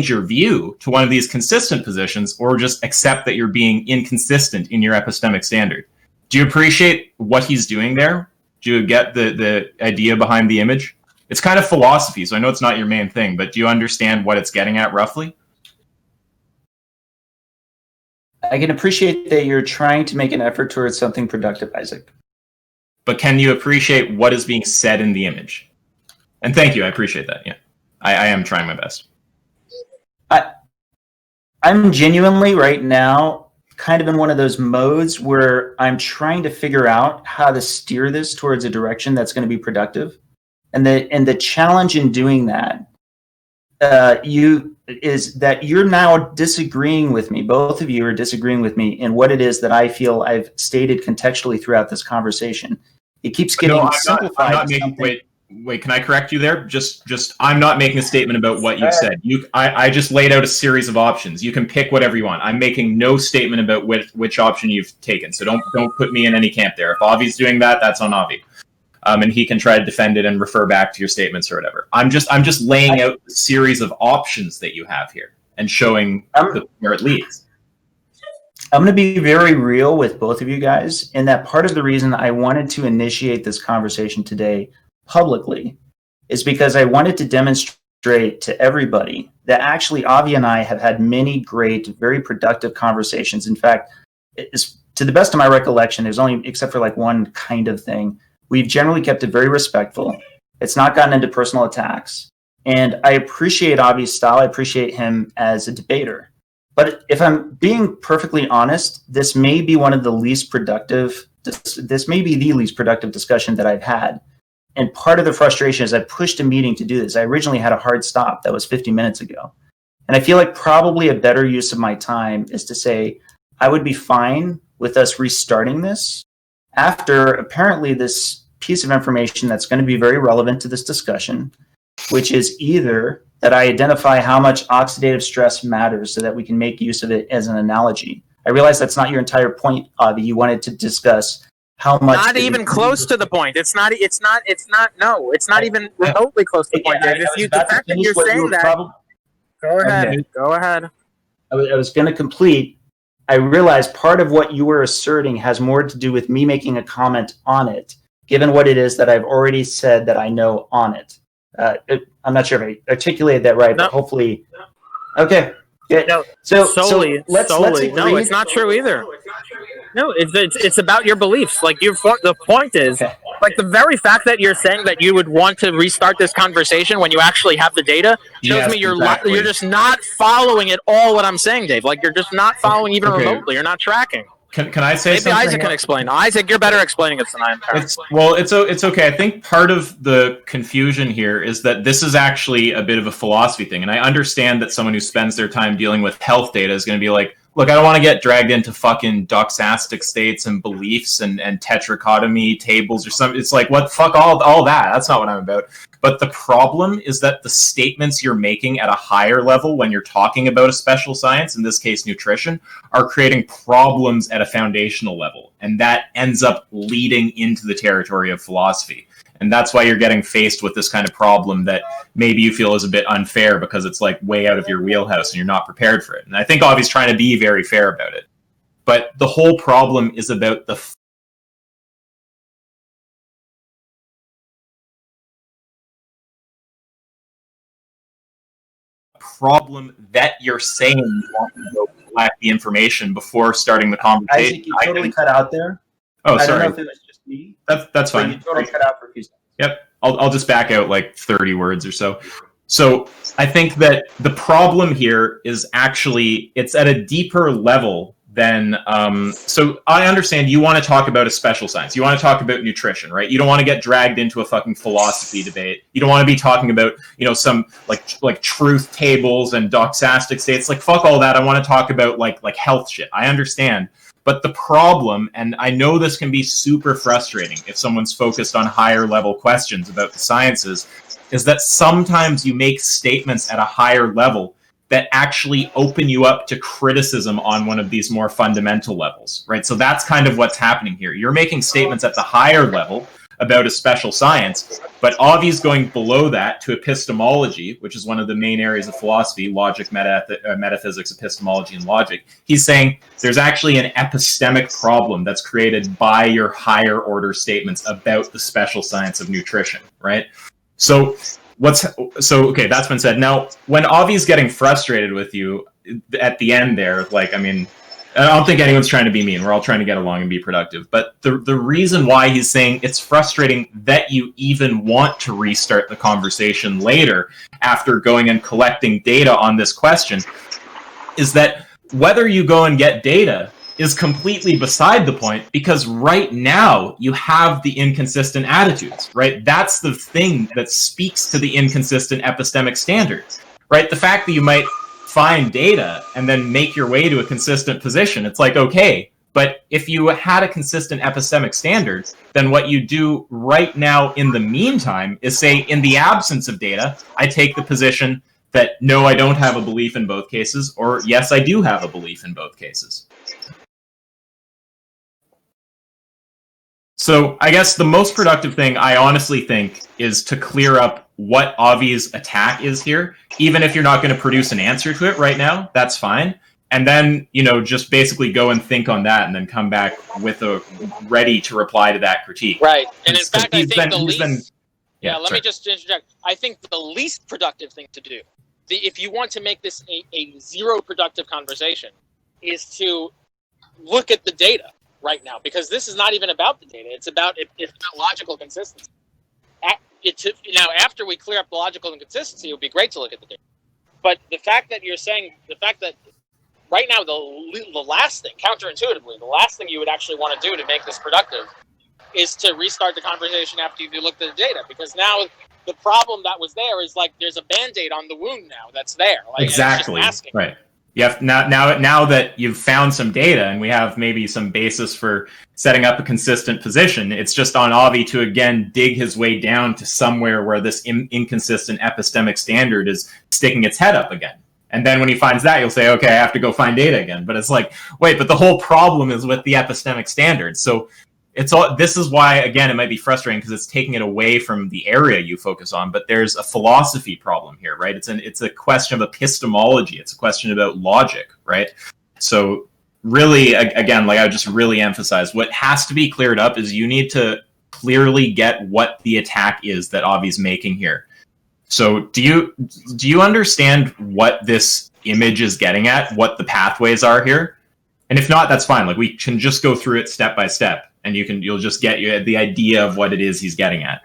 your view to one of these consistent positions, or just accept that you're being inconsistent in your epistemic standard. Do you appreciate what he's doing there? Do you get the idea behind the image? It's kind of philosophy, so I know it's not your main thing, but do you understand what it's getting at roughly? I can appreciate that you're trying to make an effort towards something productive, Isaac. But can you appreciate what is being said in the image? And thank you, I appreciate that, yeah. I am trying my best. I'm genuinely right now kind of in one of those modes where I'm trying to figure out how to steer this towards a direction that's going to be productive. And the challenge in doing that is that you're now disagreeing with me. Both of you are disagreeing with me in what it is that I feel I've stated contextually throughout this conversation. It keeps getting simplified. I'm not making, wait, can I correct you there? Just I'm not making a statement about what you said. I just laid out a series of options. You can pick whatever you want. I'm making no statement about which option you've taken. So don't put me in any camp there. If Avi's doing that, that's on Avi. And he can try to defend it and refer back to your statements or whatever. I'm just laying out a series of options that you have here and showing where it leads. I'm going to be very real with both of you guys, and that part of the reason I wanted to initiate this conversation today publicly is because I wanted to demonstrate to everybody that actually Avi and I have had many great, very productive conversations. In fact, to the best of my recollection, there's only, except for like one kind of thing, we've generally kept it very respectful. It's not gotten into personal attacks. And I appreciate Avi's style. I appreciate him as a debater. But if I'm being perfectly honest, this may be one of the least productive, this may be the least productive discussion that I've had. And part of the frustration is I pushed a meeting to do this. I originally had a hard stop that was 50 minutes ago. And I feel like probably a better use of my time is to say, I would be fine with us restarting this after apparently this piece of information that's going to be very relevant to this discussion, which is either that I identify how much oxidative stress matters so that we can make use of it as an analogy. I realize that's not your entire point, Avi. You wanted to discuss how much. Not even close to the point. It's not even remotely close to the point. The fact that you're saying that. Go ahead. Okay. Go ahead. I was going to complete. I realized part of what you were asserting has more to do with me making a comment on it, given what it is that I've already said that I know on it. I'm not sure if I articulated that right, but hopefully. Okay. Yeah. No, let's no, it's not true either. No, it's about your beliefs. Like the point is, like the very fact that you're saying that you would want to restart this conversation when you actually have the data shows me you're just not following at all what I'm saying, Dave. Like you're just not following even remotely. You're not tracking. Can I say something? Maybe Isaac can explain. Isaac, you're better explaining it than I am. It's okay. I think part of the confusion here is that this is actually a bit of a philosophy thing. And I understand that someone who spends their time dealing with health data is going to be like, look, I don't want to get dragged into fucking doxastic states and beliefs and tetrachotomy tables or something. It's like, what? Fuck all that. That's not what I'm about. But the problem is that the statements you're making at a higher level when you're talking about a special science, in this case nutrition, are creating problems at a foundational level. And that ends up leading into the territory of philosophy. And that's why you're getting faced with this kind of problem that maybe you feel is a bit unfair because it's like way out of your wheelhouse and you're not prepared for it. And I think Avi's trying to be very fair about it. But the whole problem is about the problem that you're saying you want to go collect the information before starting the conversation. Isaac, you totally cut out there. Oh, sorry. I don't know if it was just me. That's fine. You totally cut out for a few seconds. Yep. I'll just back out like 30 words or so. So I think that the problem here is actually it's at a deeper level than so I understand you want to talk about a special science. You want to talk about nutrition, right? You don't want to get dragged into a fucking philosophy debate. You don't want to be talking about, some like truth tables and doxastic states. Like fuck all that. I want to talk about like health shit. I understand. But the problem, and I know this can be super frustrating if someone's focused on higher level questions about the sciences, is that sometimes you make statements at a higher level that actually open you up to criticism on one of these more fundamental levels, right? So that's kind of what's happening here. You're making statements at the higher level about a special science, but Avi's going below that to epistemology, which is one of the main areas of philosophy, logic, metaphysics, epistemology, and logic. He's saying there's actually an epistemic problem that's created by your higher order statements about the special science of nutrition, right? So okay, that's been said. Now, when Avi's getting frustrated with you at the end there, I don't think anyone's trying to be mean. We're all trying to get along and be productive. But the reason why he's saying it's frustrating that you even want to restart the conversation later after going and collecting data on this question is that whether you go and get data is completely beside the point, because right now you have the inconsistent attitudes, right? That's the thing that speaks to the inconsistent epistemic standards, right? The fact that you might find data and then make your way to a consistent position, it's like, okay, But if you had a consistent epistemic standard, then what you do right now in the meantime is say, in the absence of data, I take the position that no, I don't have a belief in both cases, or yes, I do have a belief in both cases. So I guess the most productive thing, I honestly think, is to clear up what Avi's attack is here. Even if you're not going to produce an answer to it right now, that's fine. And then, just basically go and think on that and then come back with a ready to reply to that critique. Right. And in fact, I think let me just interject. I think the least productive thing to do, if you want to make this a zero productive conversation, is to look at the data right now, because this is not even about the data. It's about logical consistency. Now, after we clear up the logical inconsistency, it would be great to look at the data. But the fact that right now, the last thing, counterintuitively, the last thing you would actually want to do to make this productive is to restart the conversation after you looked at the data, because now the problem that was there is like there's a Band-Aid on the wound now that's there. Like, exactly. Right. Now that you've found some data and we have maybe some basis for setting up a consistent position, it's just on Avi to again dig his way down to somewhere where this inconsistent epistemic standard is sticking its head up again. And then when he finds that, you'll say, okay, I have to go find data again. But it's like, wait, but the whole problem is with the epistemic standard. So this is why, again, it might be frustrating because it's taking it away from the area you focus on. But there's a philosophy problem here, right? It's a question of epistemology. It's a question about logic, right? So really, again, like I would just really emphasize, what has to be cleared up is you need to clearly get what the attack is that Avi's making here. So do you understand what this image is getting at, what the pathways are here? And if not, that's fine. Like, we can just go through it step by step, and you'll just get the idea of what it is he's getting at.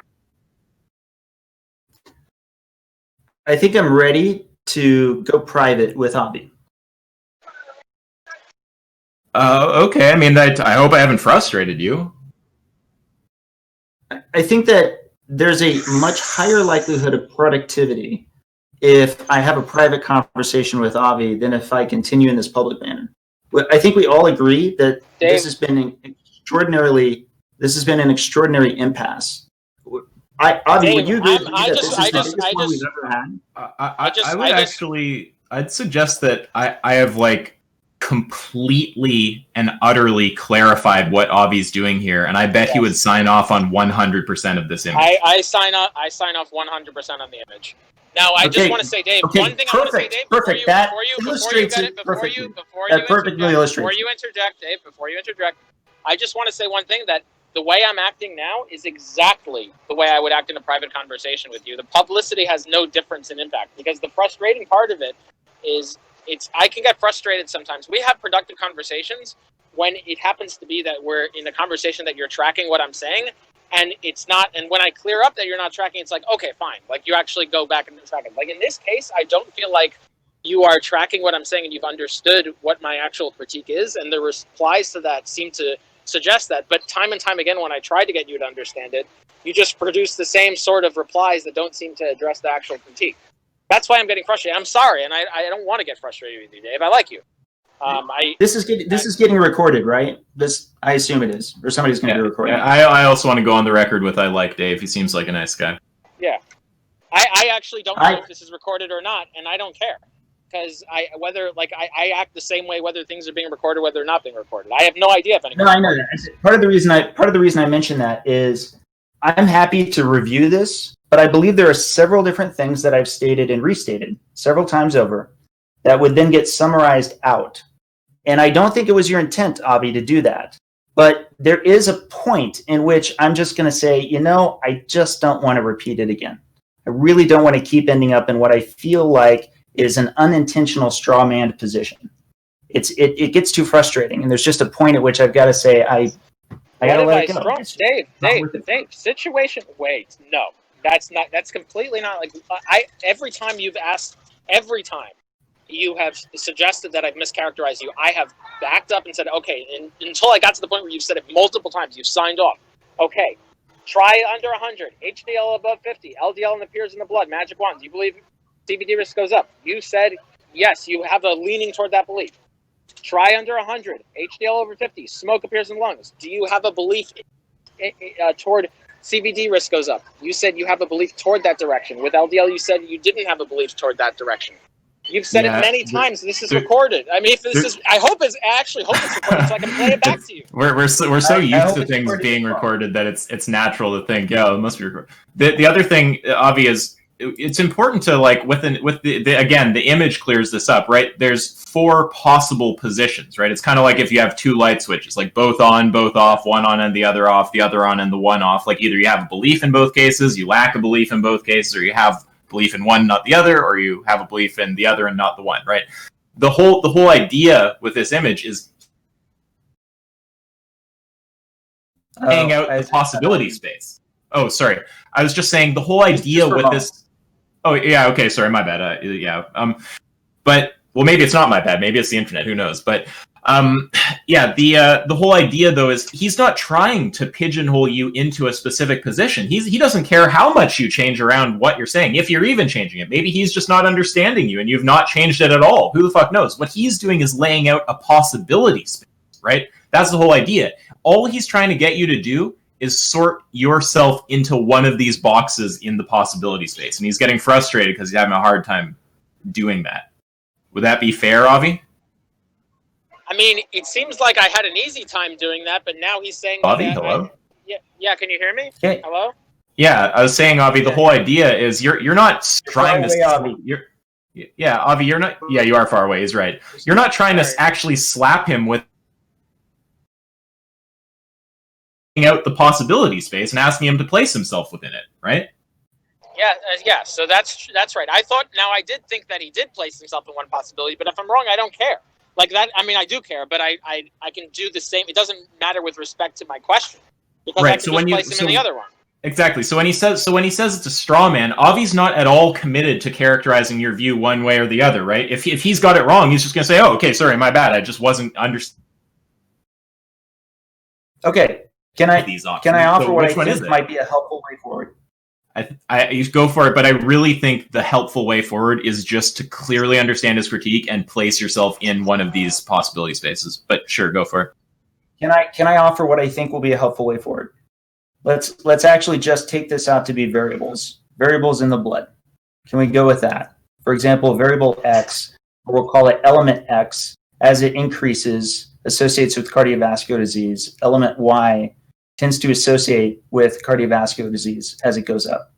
I think I'm ready to go private with Avi. Okay. I mean, I hope I haven't frustrated you. I think that there's a much higher likelihood of productivity if I have a private conversation with Avi than if I continue in this public manner. I think we all agree that Dave, this has been an extraordinary impasse. Avi, Dave, would you agree that I this just- is I the just- biggest I one just- we've ever had? I'd suggest that I have like completely and utterly clarified what Avi's doing here, and I bet he would sign off on 100% of this image. I sign off 100% on the image. Now, I just want to say, Dave, one thing I want to say, Dave, before you interject, Dave, I just want to say one thing, that the way I'm acting now is exactly the way I would act in a private conversation with you. The publicity has no difference in impact, because the frustrating part of it is I can get frustrated sometimes. We have productive conversations when it happens to be that we're in a conversation that you're tracking what I'm saying, and it's not. And when I clear up that you're not tracking, it's like, okay, fine. Like, you actually go back and track it. Like, in this case, I don't feel like you are tracking what I'm saying and you've understood what my actual critique is, and the replies to that seem to suggest that. But time and time again, when I try to get you to understand it, you just produce the same sort of replies that don't seem to address the actual critique. That's why I'm getting frustrated. I'm sorry, and I don't want to get frustrated with you, Dave. I like you. This is getting recorded, right? I assume it is, or somebody's going to be recording. Yeah, I also want to go on the record with I like Dave. He seems like a nice guy. Yeah, I actually don't know if this is recorded or not, and I don't care, because I act the same way whether things are being recorded, whether they're not being recorded. I have no idea if anything. No, I know that. Part of the reason I mentioned that is I'm happy to review this, but I believe there are several different things that I've stated and restated several times over that would then get summarized out. And I don't think it was your intent, Avi, to do that. But there is a point in which I'm just going to say, I just don't want to repeat it again. I really don't want to keep ending up in what I feel like is an unintentional straw man position. It gets too frustrating, and there's just a point at which I've got to say I gotta let it go. Dave, situation. Wait, no, that's completely not like. Every time you have suggested that I've mischaracterized you, I have backed up and said, okay, and until I got to the point where you've said it multiple times, you've signed off. Okay, try under 100, HDL above 50, LDL and appears in the blood, magic wands. You believe CVD risk goes up. You said, yes, you have a leaning toward that belief. Try under 100. HDL over 50. Smoke appears in lungs. Do you have a belief toward CVD risk goes up? You said you have a belief toward that direction. With LDL, you said you didn't have a belief toward that direction. You've said it many times. This is recorded. I mean, if this is, I actually hope it's recorded so I can play it back to you. We're so used to things being recorded that it's natural to think, yeah, it must be recorded. The other thing, Avi, is it's important to, like, with the again, the image clears this up, right? There's 4 possible positions, right? It's kind of like if you have 2 light switches, like both on, both off, one on and the other off, the other on and the one off. Like either you have a belief in both cases, you lack a belief in both cases, or you have belief in one, not the other, or you have a belief in the other and not the one, right? The whole idea with this image is laying out the possibility space. Oh, sorry. I was just saying the whole idea with this. Oh, yeah. Okay. Sorry. My bad. Yeah. But, well, maybe it's not my bad. Maybe it's the internet. Who knows? But, yeah, the whole idea, though, is he's not trying to pigeonhole you into a specific position. He doesn't care how much you change around what you're saying, if you're even changing it. Maybe he's just not understanding you and you've not changed it at all. Who the fuck knows? What he's doing is laying out a possibility space, right? That's the whole idea. All he's trying to get you to do is sort yourself into one of these boxes in the possibility space. And he's getting frustrated because he's having a hard time doing that. Would that be fair, Avi? I mean, it seems like I had an easy time doing that, but now he's saying Avi, hello? Yeah, can you hear me? Okay. Hello? Yeah, I was saying, Avi, the whole idea is you're not trying to... Avi. Yeah, Avi, you're not... Yeah, you are far away, he's right. You're not trying to actually slap him with out the possibility space and asking him to place himself within it, right? Yeah. So that's right. I did think that he did place himself in one possibility, but if I'm wrong, I don't care. Like that, I mean, I do care, but I can do the same. It doesn't matter with respect to my question because I can place him in the other one. Exactly. So when he says it's a straw man, Avi's not at all committed to characterizing your view one way or the other, right? If he's got it wrong, he's just going to say, "Oh, okay, sorry, my bad. I just wasn't understanding." Okay. Can I offer so what I think might be a helpful way forward? I go for it, but I really think the helpful way forward is just to clearly understand his critique and place yourself in one of these possibility spaces. But sure, go for it. Can I offer what I think will be a helpful way forward? Let's actually just take this out to be variables in the blood. Can we go with that? For example, variable X, or we'll call it element X, as it increases, associates with cardiovascular disease. Element Y tends to associate with cardiovascular disease as it goes up.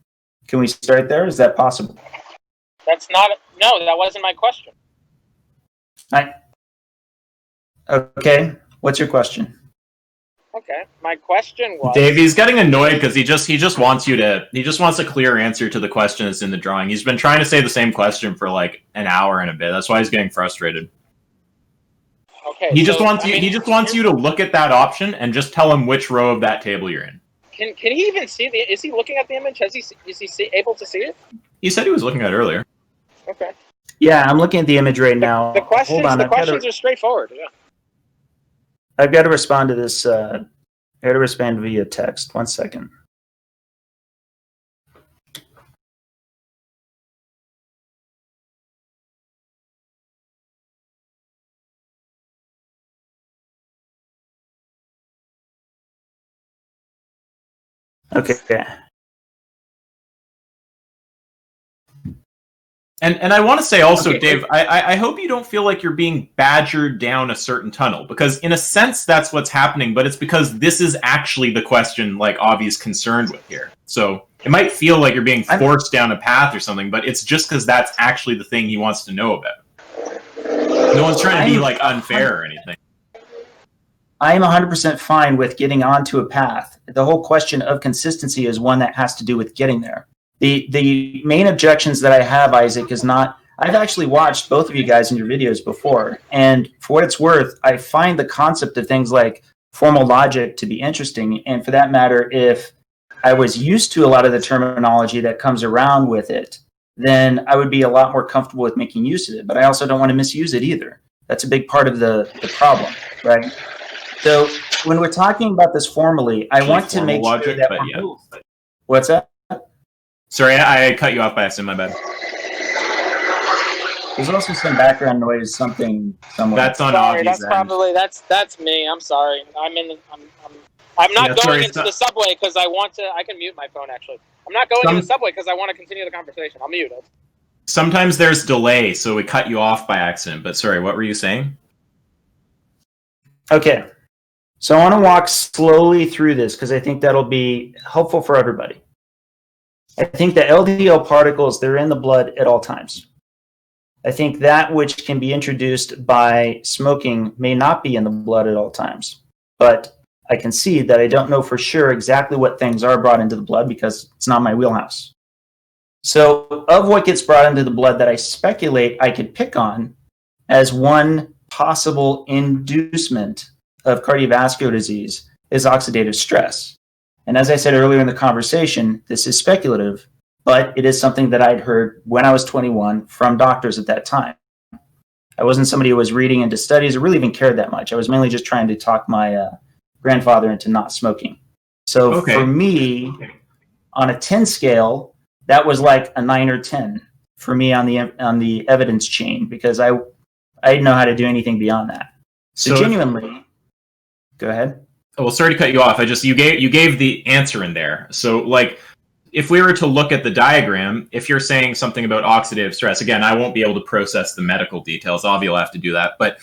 Can we start there? Is that possible? No, that wasn't my question. Okay. What's your question? Okay. My question was... Dave, he's getting annoyed because he just wants a clear answer to the question that's in the drawing. He's been trying to say the same question for like an hour and a bit. That's why he's getting frustrated. Okay, he just wants you to look at that option and just tell him which row of that table you're in. Can he even see is he looking at the image? Is he able to see it? He said he was looking at it earlier. Okay. Yeah, I'm looking at the image right now. The questions are straightforward. Yeah. I've got to respond to this. I got to respond via text. 1 second. Okay. And I want to say also, okay, Dave, I hope you don't feel like you're being badgered down a certain tunnel, because in a sense that's what's happening, but it's because this is actually the question like Avi's concerned with here. So it might feel like you're being forced down a path or something, but it's just because that's actually the thing he wants to know about. No one's trying to be like unfair or anything. I'm 100% fine with getting onto a path. The whole question of consistency is one that has to do with getting there. The main objections that I have, Isaac, is not... I've actually watched both of you guys in your videos before, and for what it's worth, I find the concept of things like formal logic to be interesting, and for that matter, if I was used to a lot of the terminology that comes around with it, then I would be a lot more comfortable with making use of it, but I also don't want to misuse it either. That's a big part of the problem, right? So when we're talking about this formally, I want to make sure that we're both... What's that? Sorry, I cut you off by accident, my bad. There's also some background noise, somewhere. That's on Sorry, Avi's that's probably that's me. I'm sorry. I'm not going into the subway because I want to. I can mute my phone actually. I'm not going into the subway because I want to continue the conversation. I'll mute it. Sometimes there's delay, so we cut you off by accident. But sorry, what were you saying? Okay. So I want to walk slowly through this because I think that'll be helpful for everybody. I think the LDL particles, they're in the blood at all times. I think that which can be introduced by smoking may not be in the blood at all times. But I can see that I don't know for sure exactly what things are brought into the blood because it's not my wheelhouse. So of what gets brought into the blood that I speculate I could pick on as one possible inducement of cardiovascular disease is oxidative stress. And as I said earlier in the conversation, this is speculative, but it is something that I'd heard when I was 21 from doctors at that time. I wasn't somebody who was reading into studies or really even cared that much. I was mainly just trying to talk my grandfather into not smoking. So for me, on a 10 scale, that was like a 9 or 10 for me on the evidence chain because I didn't know how to do anything beyond that. So genuinely, go ahead. Oh, well, sorry to cut you off. You gave the answer in there. So like, if we were to look at the diagram, if you're saying something about oxidative stress, again, I won't be able to process the medical details. Avi will have to do that. But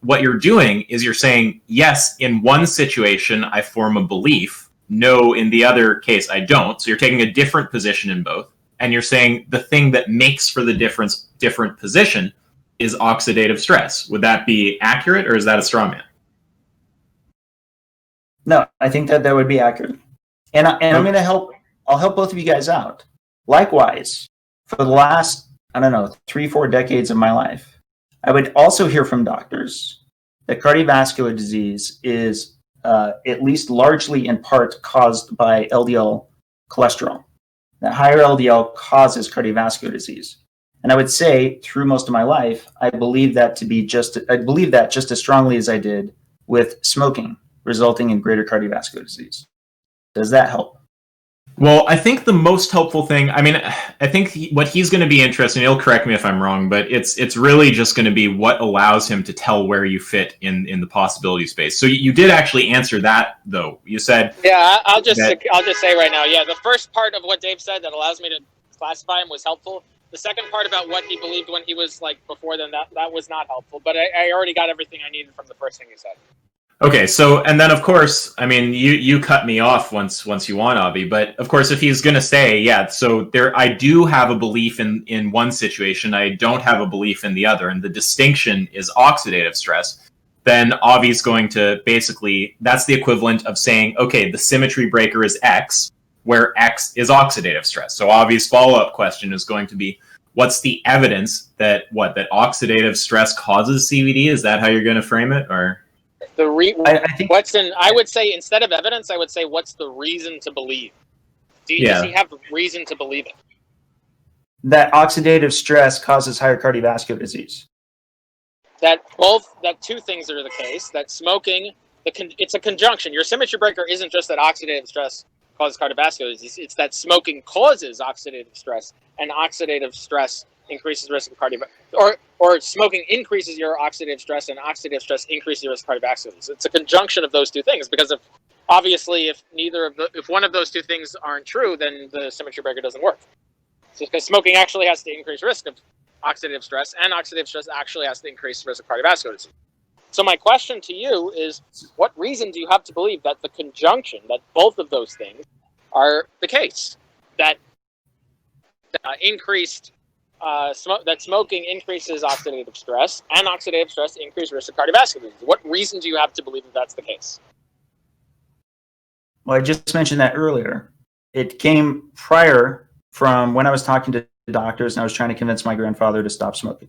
what you're doing is you're saying, yes, in one situation, I form a belief. No, in the other case, I don't. So you're taking a different position in both. And you're saying the thing that makes for the different position is oxidative stress. Would that be accurate, or is that a straw man? No, I think that would be accurate. And I'm going to help. I'll help both of you guys out. Likewise, for the last, 3-4 decades of my life, I would also hear from doctors that cardiovascular disease is at least largely in part caused by LDL cholesterol. That higher LDL causes cardiovascular disease. And I would say through most of my life, I believe that just as strongly as I did with smoking, resulting in greater cardiovascular disease. Does that help? Well, I think the most helpful thing, I think what he's going to be interested in, he'll correct me if I'm wrong, but it's really just going to be what allows him to tell where you fit in the possibility space. So you did actually answer that, though. You said... Yeah, I'll just say right now, the first part of what Dave said that allows me to classify him was helpful. The second part about what he believed when he was before then, that was not helpful. But I already got everything I needed from the first thing you said. Okay, so, and then of course, you cut me off once you want, Avi, but of course if he's going to say, so I do have a belief in one situation, I don't have a belief in the other, and the distinction is oxidative stress, then Avi's going to basically, that's the equivalent of saying, okay, the symmetry breaker is X, where X is oxidative stress. So Avi's follow-up question is going to be, what's the evidence that oxidative stress causes CVD? Is that how you're going to frame it, or... I would say instead of evidence, I would say what's the reason to believe? Does he have reason to believe it? That oxidative stress causes higher cardiovascular disease. That two things are the case. That smoking, it's a conjunction. Your symmetry breaker isn't just that oxidative stress causes cardiovascular disease. It's that smoking causes oxidative stress, and oxidative stress increases risk of cardiovascular, or smoking increases your oxidative stress, and oxidative stress increases your risk of cardiovascular disease. It's a conjunction of those two things, because if one of those two things aren't true, then the symmetry breaker doesn't work. So because smoking actually has to increase risk of oxidative stress, and oxidative stress actually has to increase risk of cardiovascular disease. So my question to you is, what reason do you have to believe that the conjunction, that both of those things are the case? That smoking increases oxidative stress, and oxidative stress increases risk of cardiovascular disease. What reason do you have to believe that that's the case? Well, I just mentioned that earlier. It came prior from when I was talking to doctors and I was trying to convince my grandfather to stop smoking.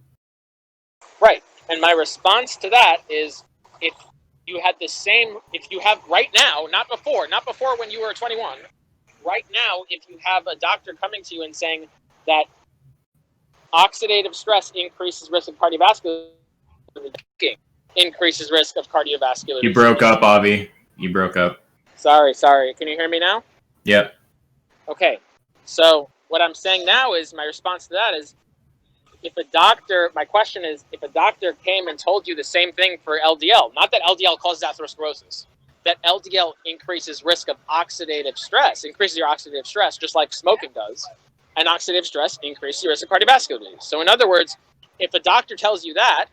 Right. And my response to that is, if you have right now, not before when you were 21, right now, if you have a doctor coming to you and saying that oxidative stress increases risk of cardiovascular disease, increases risk of cardiovascular disease. You broke up, Avi. You broke up. Sorry. Can you hear me now? Yep. Okay. So what I'm saying now is, my response to that is, my question is, if a doctor came and told you the same thing for LDL, not that LDL causes atherosclerosis, that LDL increases risk of oxidative stress, increases your oxidative stress, just like smoking does, and oxidative stress increases your risk of cardiovascular disease. So in other words, if a doctor tells you that,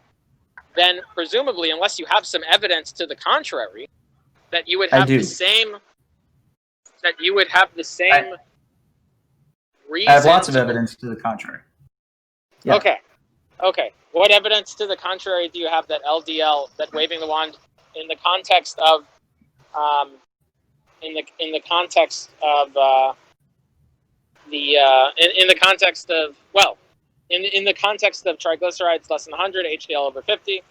then presumably, unless you have some evidence to the contrary, that you would have the same, reason. I have lots of evidence to the contrary. Yeah. Okay. What evidence to the contrary do you have that LDL, that waving the wand, in the context of, in the context of triglycerides less than 100, HDL over 50?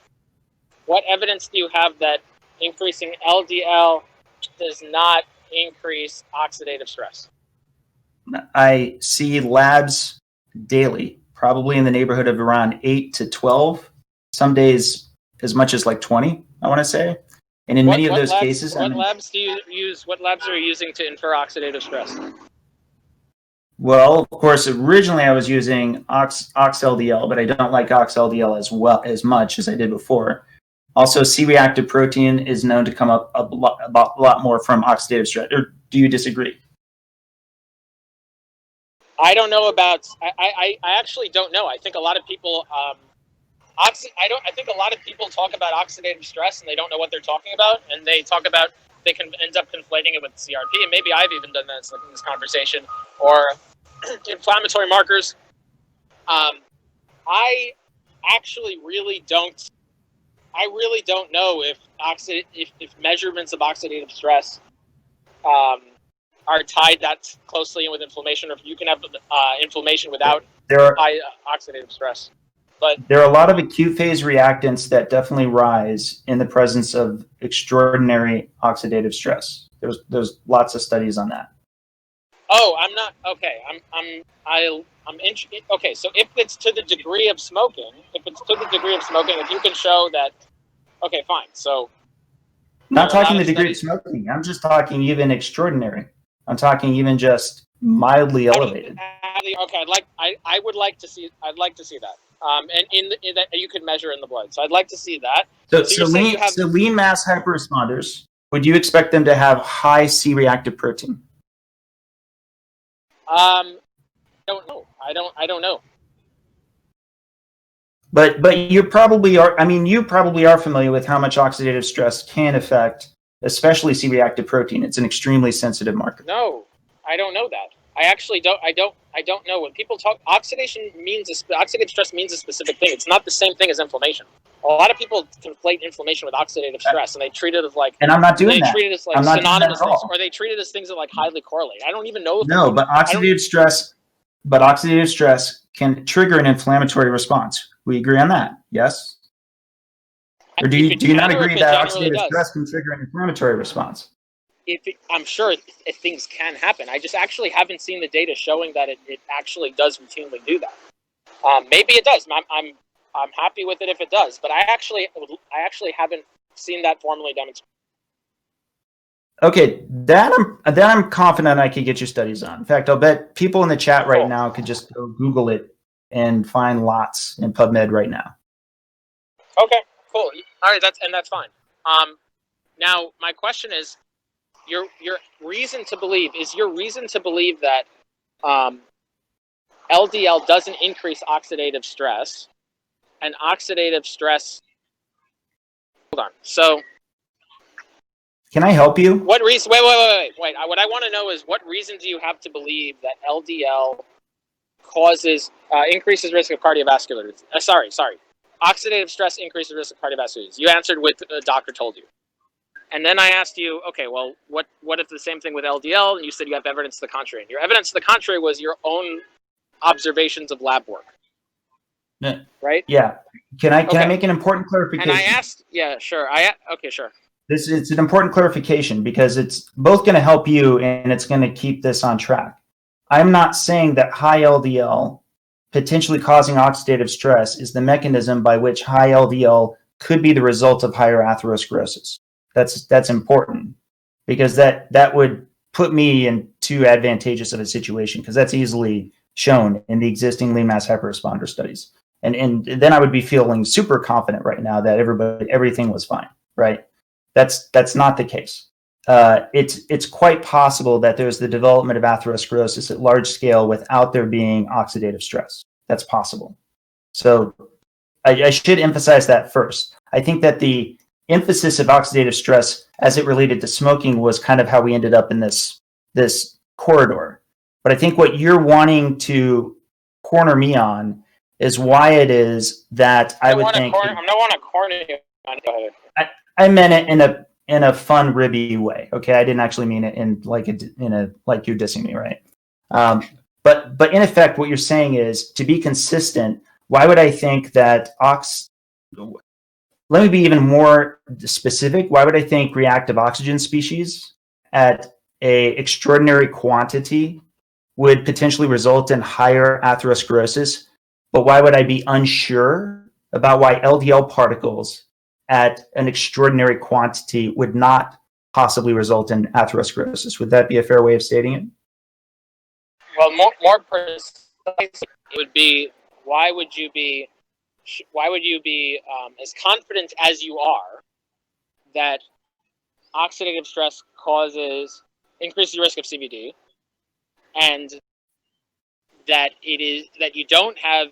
What evidence do you have that increasing LDL does not increase oxidative stress? I see labs daily, probably in the neighborhood of around 8 to 12, some days as much as like 20, I want to say. And in many of those cases... What labs are you using to infer oxidative stress? Well, of course, originally I was using OxLDL, but I don't like OxLDL as much as I did before. Also, C-reactive protein is known to come up a lot more from oxidative stress. Or do you disagree? I don't know about. I actually don't know. I think a lot of people. I think a lot of people talk about oxidative stress and they don't know what they're talking about, and they can end up conflating it with CRP, and maybe I've even done that in this conversation, or inflammatory markers. I actually really don't. I really don't know if measurements of oxidative stress are tied that closely in with inflammation, or if you can have inflammation without high oxidative stress. But there are a lot of acute phase reactants that definitely rise in the presence of extraordinary oxidative stress. There's lots of studies on that. Oh, I'm not okay. Okay, so if it's to the degree of smoking, if you can show that, okay, fine. So, not talking the degree of smoking. I'm just talking even extraordinary. I'm talking even just mildly elevated. Okay, I would like to see. I'd like to see that. And in that you could measure in the blood. So I'd like to see that. So lean mass hyperresponders, would you expect them to have high C-reactive protein? I don't know. I don't know. But you probably are. I mean, you probably are familiar with how much oxidative stress can affect, especially C-reactive protein. It's an extremely sensitive marker. No, I don't know that. I actually don't. I don't know. When people talk, oxidative stress means a specific thing. It's not the same thing as inflammation. A lot of people conflate inflammation with oxidative stress, and they treat it as like. And I'm not doing that. They treat it as like synonymous things, or they treat it as things that like highly correlate. I don't even know. But oxidative stress can trigger an inflammatory response. We agree on that, yes? Or do you not agree that oxidative stress can trigger an inflammatory response? I'm sure things can happen. I just actually haven't seen the data showing that it actually does routinely do that. Maybe it does. I'm happy with it if it does, but I actually haven't seen that formally demonstrated. Okay, that I'm confident I could get you studies on. In fact, I'll bet people in the chat right now could just go Google it and find lots in PubMed right now. Okay, cool. All right, that's fine. Now my question is, your reason to believe that LDL doesn't increase oxidative stress, and oxidative stress. Hold on. So, can I help you? What reason? Wait. What I want to know is, what reason do you have to believe that LDL increases risk of cardiovascular disease? Sorry. Oxidative stress increases risk of cardiovascular disease. You answered with the doctor told you. And then I asked you, okay, well, what if the same thing with LDL? And you said you have evidence to the contrary. And your evidence to the contrary was your own observations of lab work. Yeah. Right? Yeah. Can I make an important clarification? And I asked, yeah, sure. Okay, sure. It's an important clarification because it's both going to help you and it's going to keep this on track. I'm not saying that high LDL potentially causing oxidative stress is the mechanism by which high LDL could be the result of higher atherosclerosis. That's important because that would put me in too advantageous of a situation because that's easily shown in the existing lean mass hyperresponder studies. and then I would be feeling super confident right now that everything was fine, right? That's not the case. It's quite possible that there's the development of atherosclerosis at large scale without there being oxidative stress. That's possible. So I should emphasize that first. I think that the emphasis of oxidative stress as it related to smoking was kind of how we ended up in this corridor. But I think what you're wanting to corner me on is why it is that I would think. I'm not want to corner you. Go ahead. I meant it in a fun, ribby way. Okay, I didn't actually mean it in like you're dissing me, right? But in effect, what you're saying is, to be consistent, why would I think that let me be even more specific. Why would I think reactive oxygen species at a extraordinary quantity would potentially result in higher atherosclerosis? But why would I be unsure about why LDL particles at an extraordinary quantity would not possibly result in atherosclerosis? Would that be a fair way of stating it? Well, more precisely, it would be, why would you be as confident as you are that oxidative stress increases the risk of CVD, and that you don't have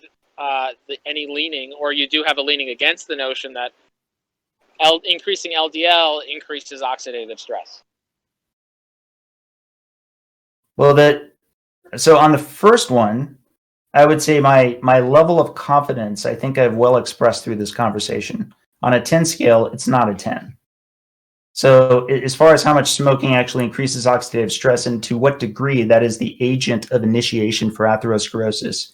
any leaning, or you do have a leaning against the notion that increasing LDL increases oxidative stress? Well, so on the first one, I would say my level of confidence, I think I've well expressed through this conversation. On a 10 scale, it's not a 10. So as far as how much smoking actually increases oxidative stress and to what degree that is the agent of initiation for atherosclerosis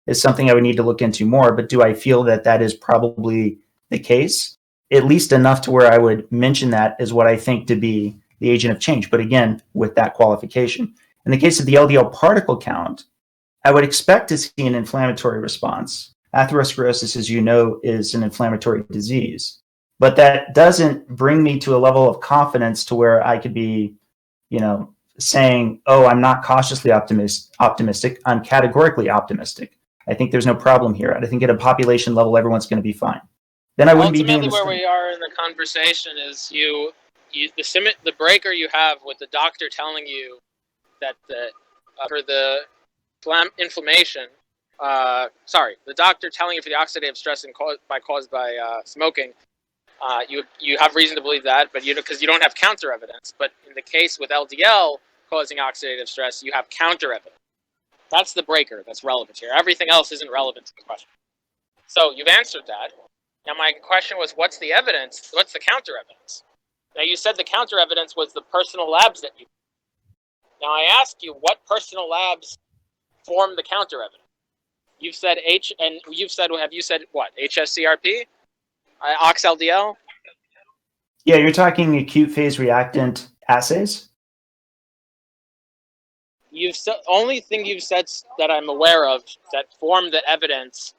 is something I would need to look into more. But do I feel that that is probably the case? At least enough to where I would mention that as what I think to be the agent of change. But again, with that qualification. In the case of the LDL particle count, I would expect to see an inflammatory response. Atherosclerosis, as you know, is an inflammatory disease. But that doesn't bring me to a level of confidence to where I could be, saying, oh, I'm not cautiously optimistic. I'm categorically optimistic. I think there's no problem here. I think at a population level, everyone's going to be fine. Then I wouldn't be doing this. Ultimately, where we are in the conversation is the breaker you have with the doctor telling you that for the inflammation, the doctor telling you for the oxidative stress caused by smoking, you have reason to believe that, but because you don't have counter evidence. But in the case with LDL causing oxidative stress, you have counter evidence. That's the breaker that's relevant here. Everything else isn't relevant to the question. So you've answered that. Now my question was, what's the evidence? What's the counter evidence? Now you said the counter evidence was the personal labs that you. Now I ask you, what personal labs form the counter evidence? You've said have you said what? HSCRP? OxLDL? Yeah, you're talking acute phase reactant assays? Only thing you've said that I'm aware of that form the evidence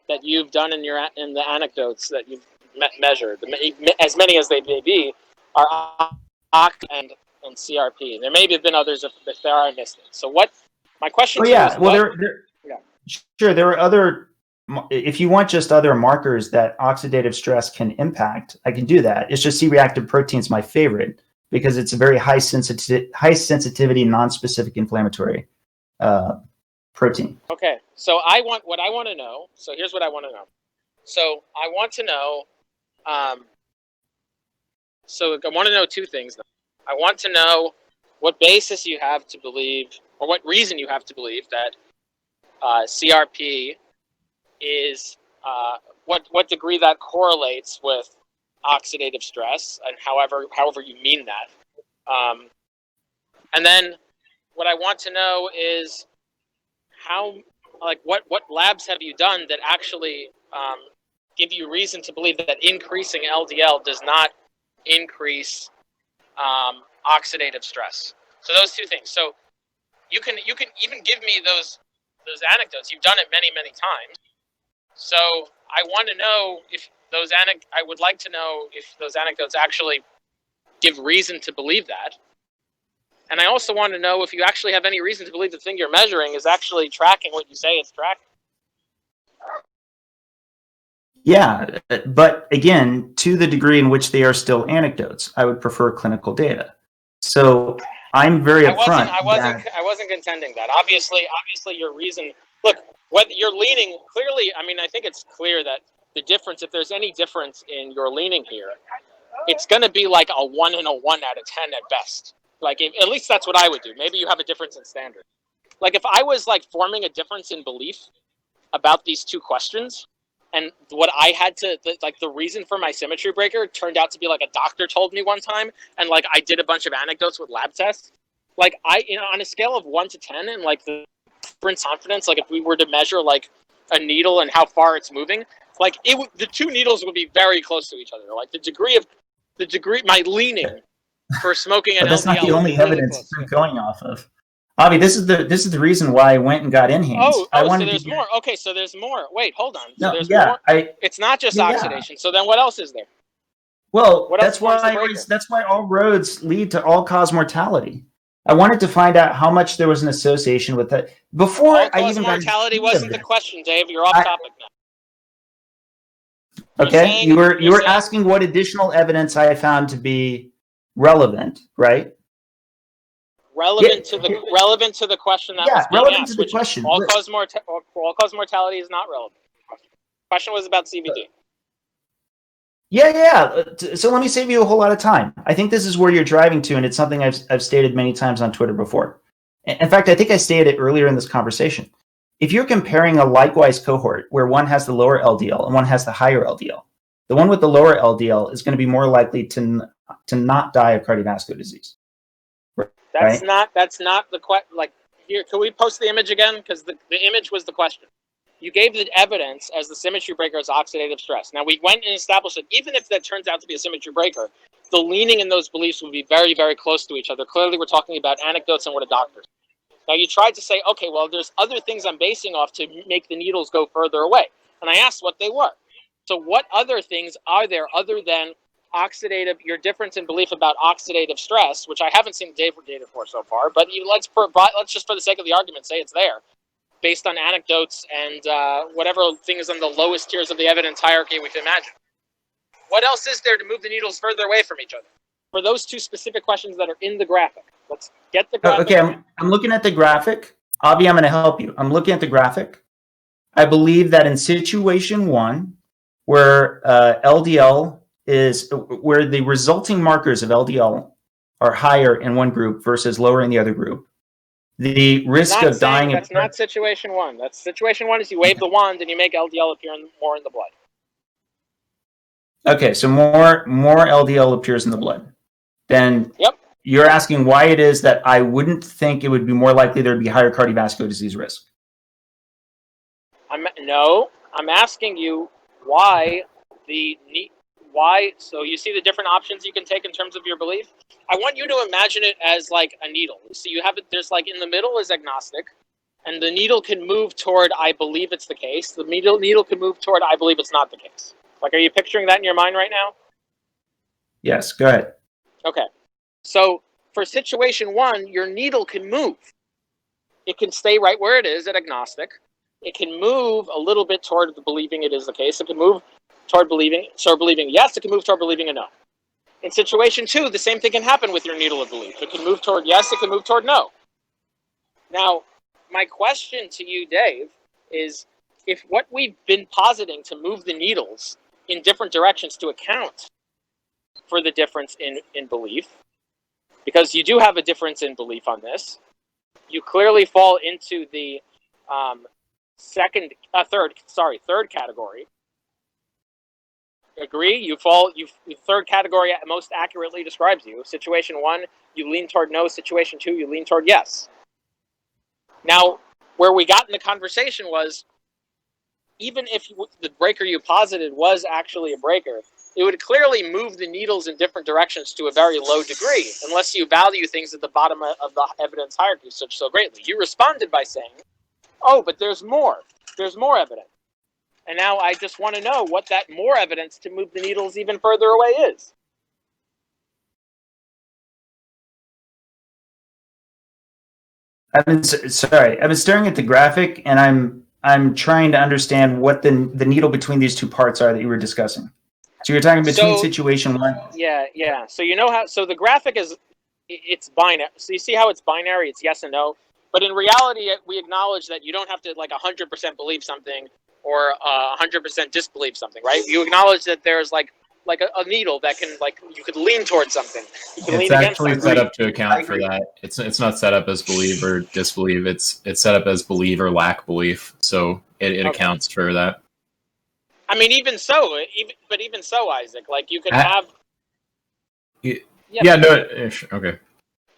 that you've done in the anecdotes that you've measured, as many as they may be, are Ox and CRP. There may have been others if there are, I missed it. So what? My question. Sure. There are other. If you want just other markers that oxidative stress can impact, I can do that. It's just C-reactive protein is my favorite because it's a very high sensitivity, non-specific inflammatory protein. Okay, so what I want to know. So here's what I want to know. So I want to know. So I want to know two things. I want to know what basis you have to believe, or what reason you have to believe that CRP is what degree that correlates with oxidative stress, and however you mean that. And then what I want to know is what labs have you done that actually give you reason to believe that increasing LDL does not increase oxidative stress. So those two things. So you can even give me those anecdotes. You've done it many times. So I want to know if I would like to know if those anecdotes actually give reason to believe that. And I also want to know if you actually have any reason to believe the thing you're measuring is actually tracking what you say it's tracking. Yeah, but again, to the degree in which they are still anecdotes, I would prefer clinical data. So I'm very upfront. I wasn't contending that. Obviously, your reason. Look, whether you're leaning clearly. I mean, I think it's clear that the difference, if there's any difference in your leaning here, it's going to be like a 1 and a 1 out of 10 at best. Like, at least that's what I would do. Maybe you have a difference in standard. Like, if I was like forming a difference in belief about these two questions, and what I had to, like, the reason for my symmetry breaker turned out to be like a doctor told me one time, and like I did a bunch of anecdotes with lab tests. Like, on a scale of 1 to 10, and like the difference confidence, like if we were to measure like a needle and how far it's moving, like the two needles would be very close to each other. Like the degree, my leaning for smoking an LDL. But that's not the only evidence you're going off of. Avi, this is the reason why I went and got NHANES. So there's more. Okay, so there's more. Wait, hold on. So there's more. It's not just oxidation. So then what else is there? Well, that's why all roads lead to all-cause mortality. I wanted to find out how much there was an association with that. Before I even got mortality wasn't the question, Dave. You're off topic now. Okay, you were asking what additional evidence I had found to be relevant, right? Relevant to the question that was being relevant asked, to the question. All-cause mortality is not relevant. The question was about CVD. Yeah. So let me save you a whole lot of time. I think this is where you're driving to, and it's something I've stated many times on Twitter before. In fact, I think I stated it earlier in this conversation. If you're comparing a likewise cohort where one has the lower LDL and one has the higher LDL, the one with the lower LDL is going to be more likely to not die of cardiovascular disease. That's not the question. Like, here, can we post the image again? Because the image was the question. You gave the evidence as the symmetry breaker is oxidative stress. Now, we went and established that even if that turns out to be a symmetry breaker, the leaning in those beliefs would be very, very close to each other. Clearly, we're talking about anecdotes and what a doctor. Now, you tried to say, okay, well, there's other things I'm basing off to make the needles go further away. And I asked what they were. So what other things are there other than oxidative, your difference in belief about oxidative stress, which I haven't seen data for so far, but let's just, for the sake of the argument, say it's there, based on anecdotes and whatever thing is on the lowest tiers of the evidence hierarchy we can imagine. What else is there to move the needles further away from each other? For those two specific questions that are in the graphic. Let's get the graphic. Okay, I'm looking at the graphic. Avi, I'm going to help you. I'm looking at the graphic. I believe that in situation 1, where LDL is where the resulting markers of LDL are higher in one group versus lower in the other group, the risk of dying. That's not situation 1. That's situation 1 is you wave the wand and you make LDL appear more in the blood. Okay, so more LDL appears in the blood. Then you're asking why it is that I wouldn't think it would be more likely there'd be higher cardiovascular disease risk. I'm asking you why so you see the different options you can take in terms of your belief. I want you to imagine it as like a needle. So you have it, there's like in the middle is agnostic, and the needle can move toward I believe it's the case. The needle can move toward I believe it's not the case. Like, are you picturing that in your mind right now? Yes, go ahead. Okay. So for situation 1, your needle can move. It can stay right where it is at agnostic. It can move a little bit toward the believing it is the case. It can move toward believing yes, it can move toward believing a no. In situation 2, the same thing can happen with your needle of belief. It can move toward yes, it can move toward no. Now, my question to you, Dave, is if what we've been positing to move the needles in different directions to account for the difference in belief, because you do have a difference in belief on this, you clearly fall into the third category. Agree? Third category most accurately describes you. Situation 1, you lean toward no. Situation 2, you lean toward yes. Now, where we got in the conversation was, even if the breaker you posited was actually a breaker, it would clearly move the needles in different directions to a very low degree, unless you value things at the bottom of the evidence hierarchy so greatly. You responded by saying, oh, but there's more. There's more evidence. And now I just want to know what that more evidence to move the needles even further away is. I've been staring at the graphic, and I'm trying to understand what the needle between these two parts are that you were discussing. So you're talking between situation one. Yeah. So you know how? So the graphic it's binary. So you see how it's binary? It's yes and no. But in reality, we acknowledge that you don't have to 100% believe something or 100% disbelieve something, right? You acknowledge that there's like a needle that can you could lean towards something. You can lean against something. It's actually set up to account for that. It's not set up as believe or disbelieve. It's set up as believe or lack belief. So it accounts for that. I mean, even so, Isaac, you could have. Okay.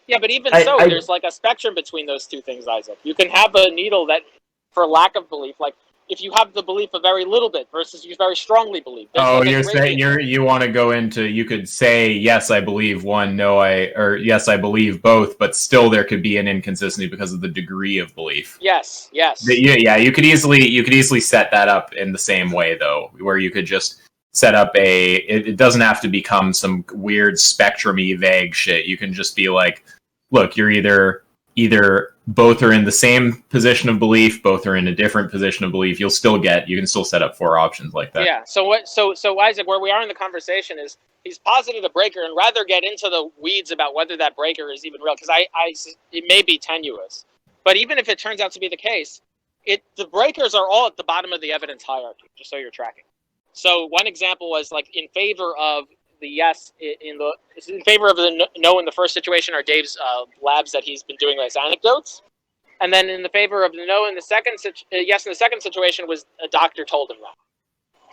Yeah, but even there's a spectrum between those two things, Isaac. You can have a needle that, for lack of belief, if you have the belief a very little bit versus you very strongly believe. You're saying you want to go into, you could say, yes, I believe one, or yes, I believe both, but still there could be an inconsistency because of the degree of belief. Yes. Yeah, you could easily set that up in the same way, though, where you could just set up it doesn't have to become some weird spectrum-y vague shit. You can just be like, look, you're either both are in the same position of belief, both are in a different position of belief. You can still set up 4 options like that. Yeah. So Isaac, where we are in the conversation is he's posited a breaker, and rather get into the weeds about whether that breaker is even real, because it may be tenuous. But even if it turns out to be the case, the breakers are all at the bottom of the evidence hierarchy, just so you're tracking. So one example was in favor of the yes in favor of the no in the first situation are Dave's labs that he's been doing as anecdotes, and then in the favor of the no in the second yes in the second situation was a doctor told him that.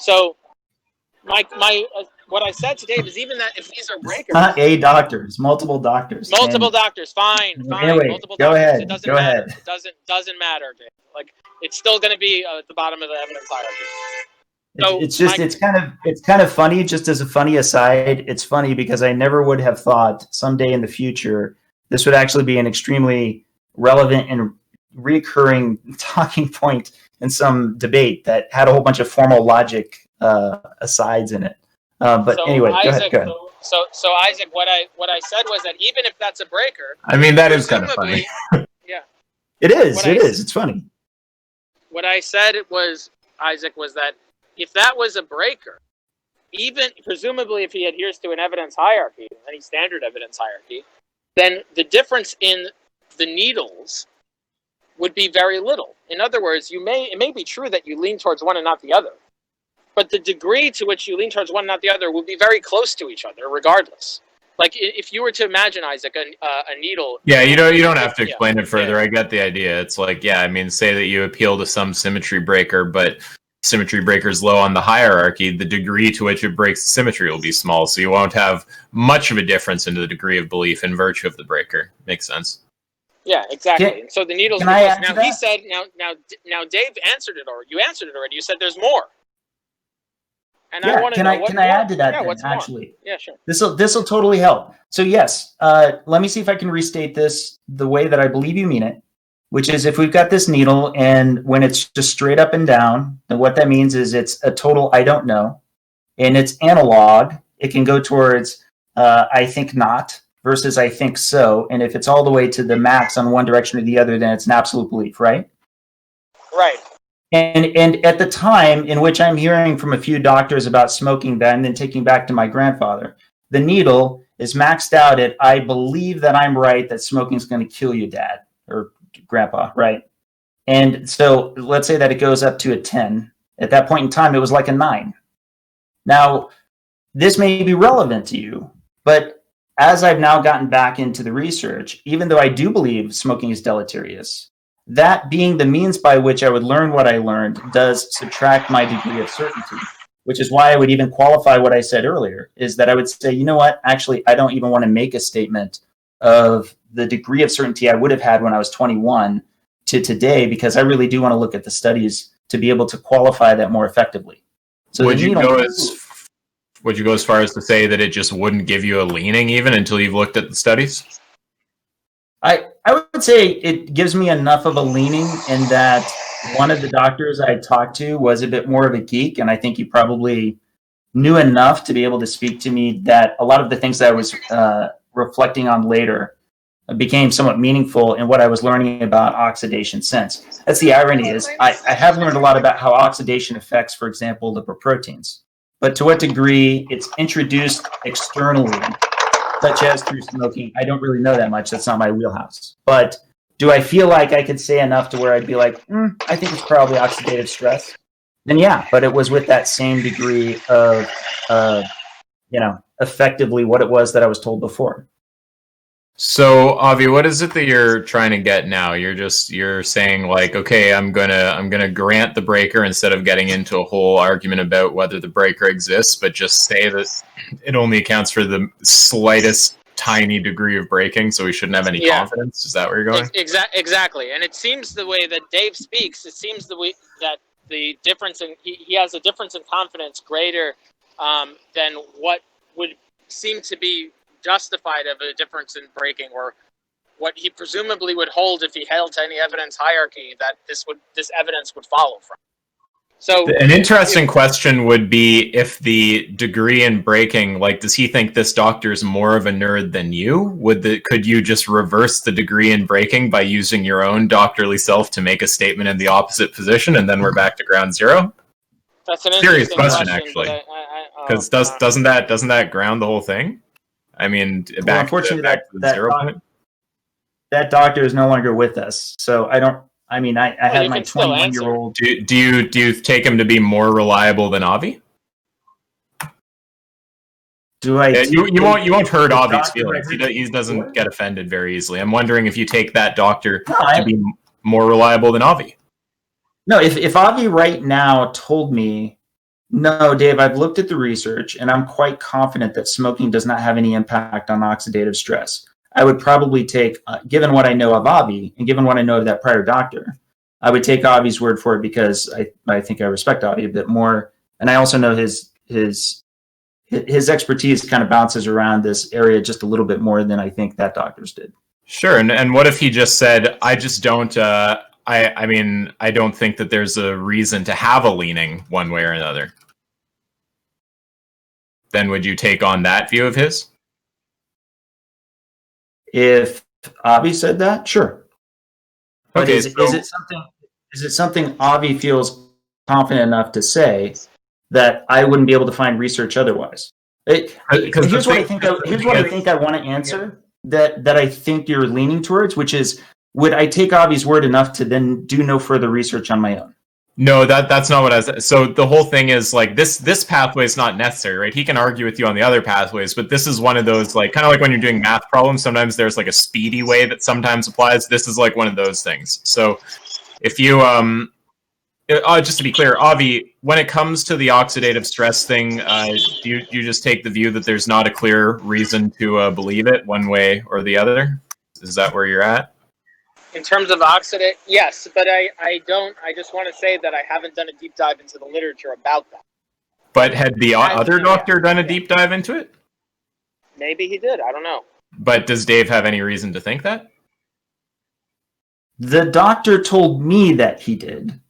So my what I said to Dave is, even that if these are breakers, not a doctors, multiple doctors, fine. Anyway, multiple go doctors. ahead. It doesn't go matter. ahead. It doesn't matter, Dave. It's still going to be at the bottom of the evidence hierarchy. So it's kind of funny. Just as a funny aside, it's funny because I never would have thought someday in the future this would actually be an extremely relevant and recurring talking point in some debate that had a whole bunch of formal logic asides in it. Anyway, Isaac, go ahead. So Isaac, what I said was that even if that's a breaker, I mean, that is kind of funny. Yeah, it is. It's funny. What I said was, Isaac, was that if that was a breaker, even presumably if he adheres to an evidence hierarchy, any standard evidence hierarchy, then the difference in the needles would be very little. In other words, it may be true that you lean towards one and not the other, but the degree to which you lean towards one and not the other will be very close to each other, regardless. If you were to imagine, Isaac, a needle. Yeah, you don't have to explain it further. Yeah. I get the idea. It's say that you appeal to some symmetry breaker, but symmetry breaker's low on the hierarchy, the degree to which it breaks the symmetry will be small, so you won't have much of a difference in the degree of belief in virtue of the breaker. Makes sense. Yeah, exactly. So the needles. He said. Now, Dave answered it already. You answered it already. You said there's more. And yeah, I want to know can I add to that? What's actually? More? Yeah, sure. This will totally help. So yes, let me see if I can restate this the way that I believe you mean it. Which is, if we've got this needle and when it's just straight up and down, then what that means is it's a total I don't know. And it's analog. It can go towards I think not versus I think so. And if it's all the way to the max on one direction or the other, then it's an absolute belief, right? Right. And at the time in which I'm hearing from a few doctors about smoking that and then taking back to my grandfather, the needle is maxed out at I believe that I'm right that smoking is going to kill you, Dad, or Grandpa, right? And so let's say that it goes up to a 10. At that point in time, it was like a 9. Now, this may be relevant to you, but as I've now gotten back into the research, even though I do believe smoking is deleterious, that being the means by which I would learn what I learned does subtract my degree of certainty, which is why I would even qualify what I said earlier, is that I would say, you know what, actually, I don't even want to make a statement of the degree of certainty I would have had when I was 21 to today, because I really do want to look at the studies to be able to qualify that more effectively. So would you go as far as to say that it just wouldn't give you a leaning even until you've looked at the studies? I would say it gives me enough of a leaning in that one of the doctors I talked to was a bit more of a geek, and I think he probably knew enough to be able to speak to me that a lot of the things that I was reflecting on later became somewhat meaningful in what I was learning about oxidation since. That's the irony is I have learned a lot about how oxidation affects, for example, lipoproteins. But to what degree it's introduced externally, such as through smoking, I don't really know that much. That's not my wheelhouse. But do I feel like I could say enough to where I'd be like, I think it's probably oxidative stress? Then yeah, but it was with that same degree of, effectively what it was that I was told before. So, Avi, what is it that you're trying to get now? You're saying like, okay, I'm gonna grant the breaker instead of getting into a whole argument about whether the breaker exists, but just say that it only accounts for the slightest tiny degree of breaking, so we shouldn't have any confidence. Is that where you're going? Exactly. And it seems the way that Dave speaks, it seems the way that the difference in he has a difference in confidence greater than what would seem to be justified of a difference in breaking, or what he presumably would hold if he held to any evidence hierarchy that this evidence would follow from. So an interesting question would be if the degree in breaking, like, does he think this doctor's more of a nerd than you? Could you just reverse the degree in breaking by using your own doctorly self to make a statement in the opposite position, and then we're back to ground zero? That's an serious question actually, because doesn't that ground the whole thing? I mean, unfortunately, that doctor is no longer with us, so I don't. I mean, I had my 21-year-old. Do you take him to be more reliable than Avi? Do I? Yeah, you won't hurt Avi's feelings. He doesn't get offended very easily. I'm wondering if you take that doctor to be more reliable than Avi. No, if Avi right now told me, no, Dave, I've looked at the research and I'm quite confident that smoking does not have any impact on oxidative stress, I would probably take, given what I know of Avi and given what I know of that prior doctor, I would take Avi's word for it because I think I respect Avi a bit more. And I also know his expertise kind of bounces around this area just a little bit more than I think that doctor's did. Sure. And what if he just said, I just don't, I mean, I don't think that there's a reason to have a leaning one way or another. Then would you take on that view of his? If Avi said that, sure. But okay, is it something Avi feels confident enough to say that I wouldn't be able to find research otherwise? Here's what I think I want to answer that I think you're leaning towards, which is, would I take Avi's word enough to then do no further research on my own? No, that's not what I said. So the whole thing is like this pathway is not necessary, right? He can argue with you on the other pathways, but this is one of those, like, kind of like when you're doing math problems, sometimes there's like a speedy way that sometimes applies. This is like one of those things. So if you just to be clear, Avi, when it comes to the oxidative stress thing, do you just take the view that there's not a clear reason to believe it one way or the other? Is that where you're at? In terms of oxidative, yes, but I don't. I just want to say that I haven't done a deep dive into the literature about that. But had the other doctor done a deep dive into it? Maybe he did. I don't know. But does Dave have any reason to think that? The doctor told me that he did.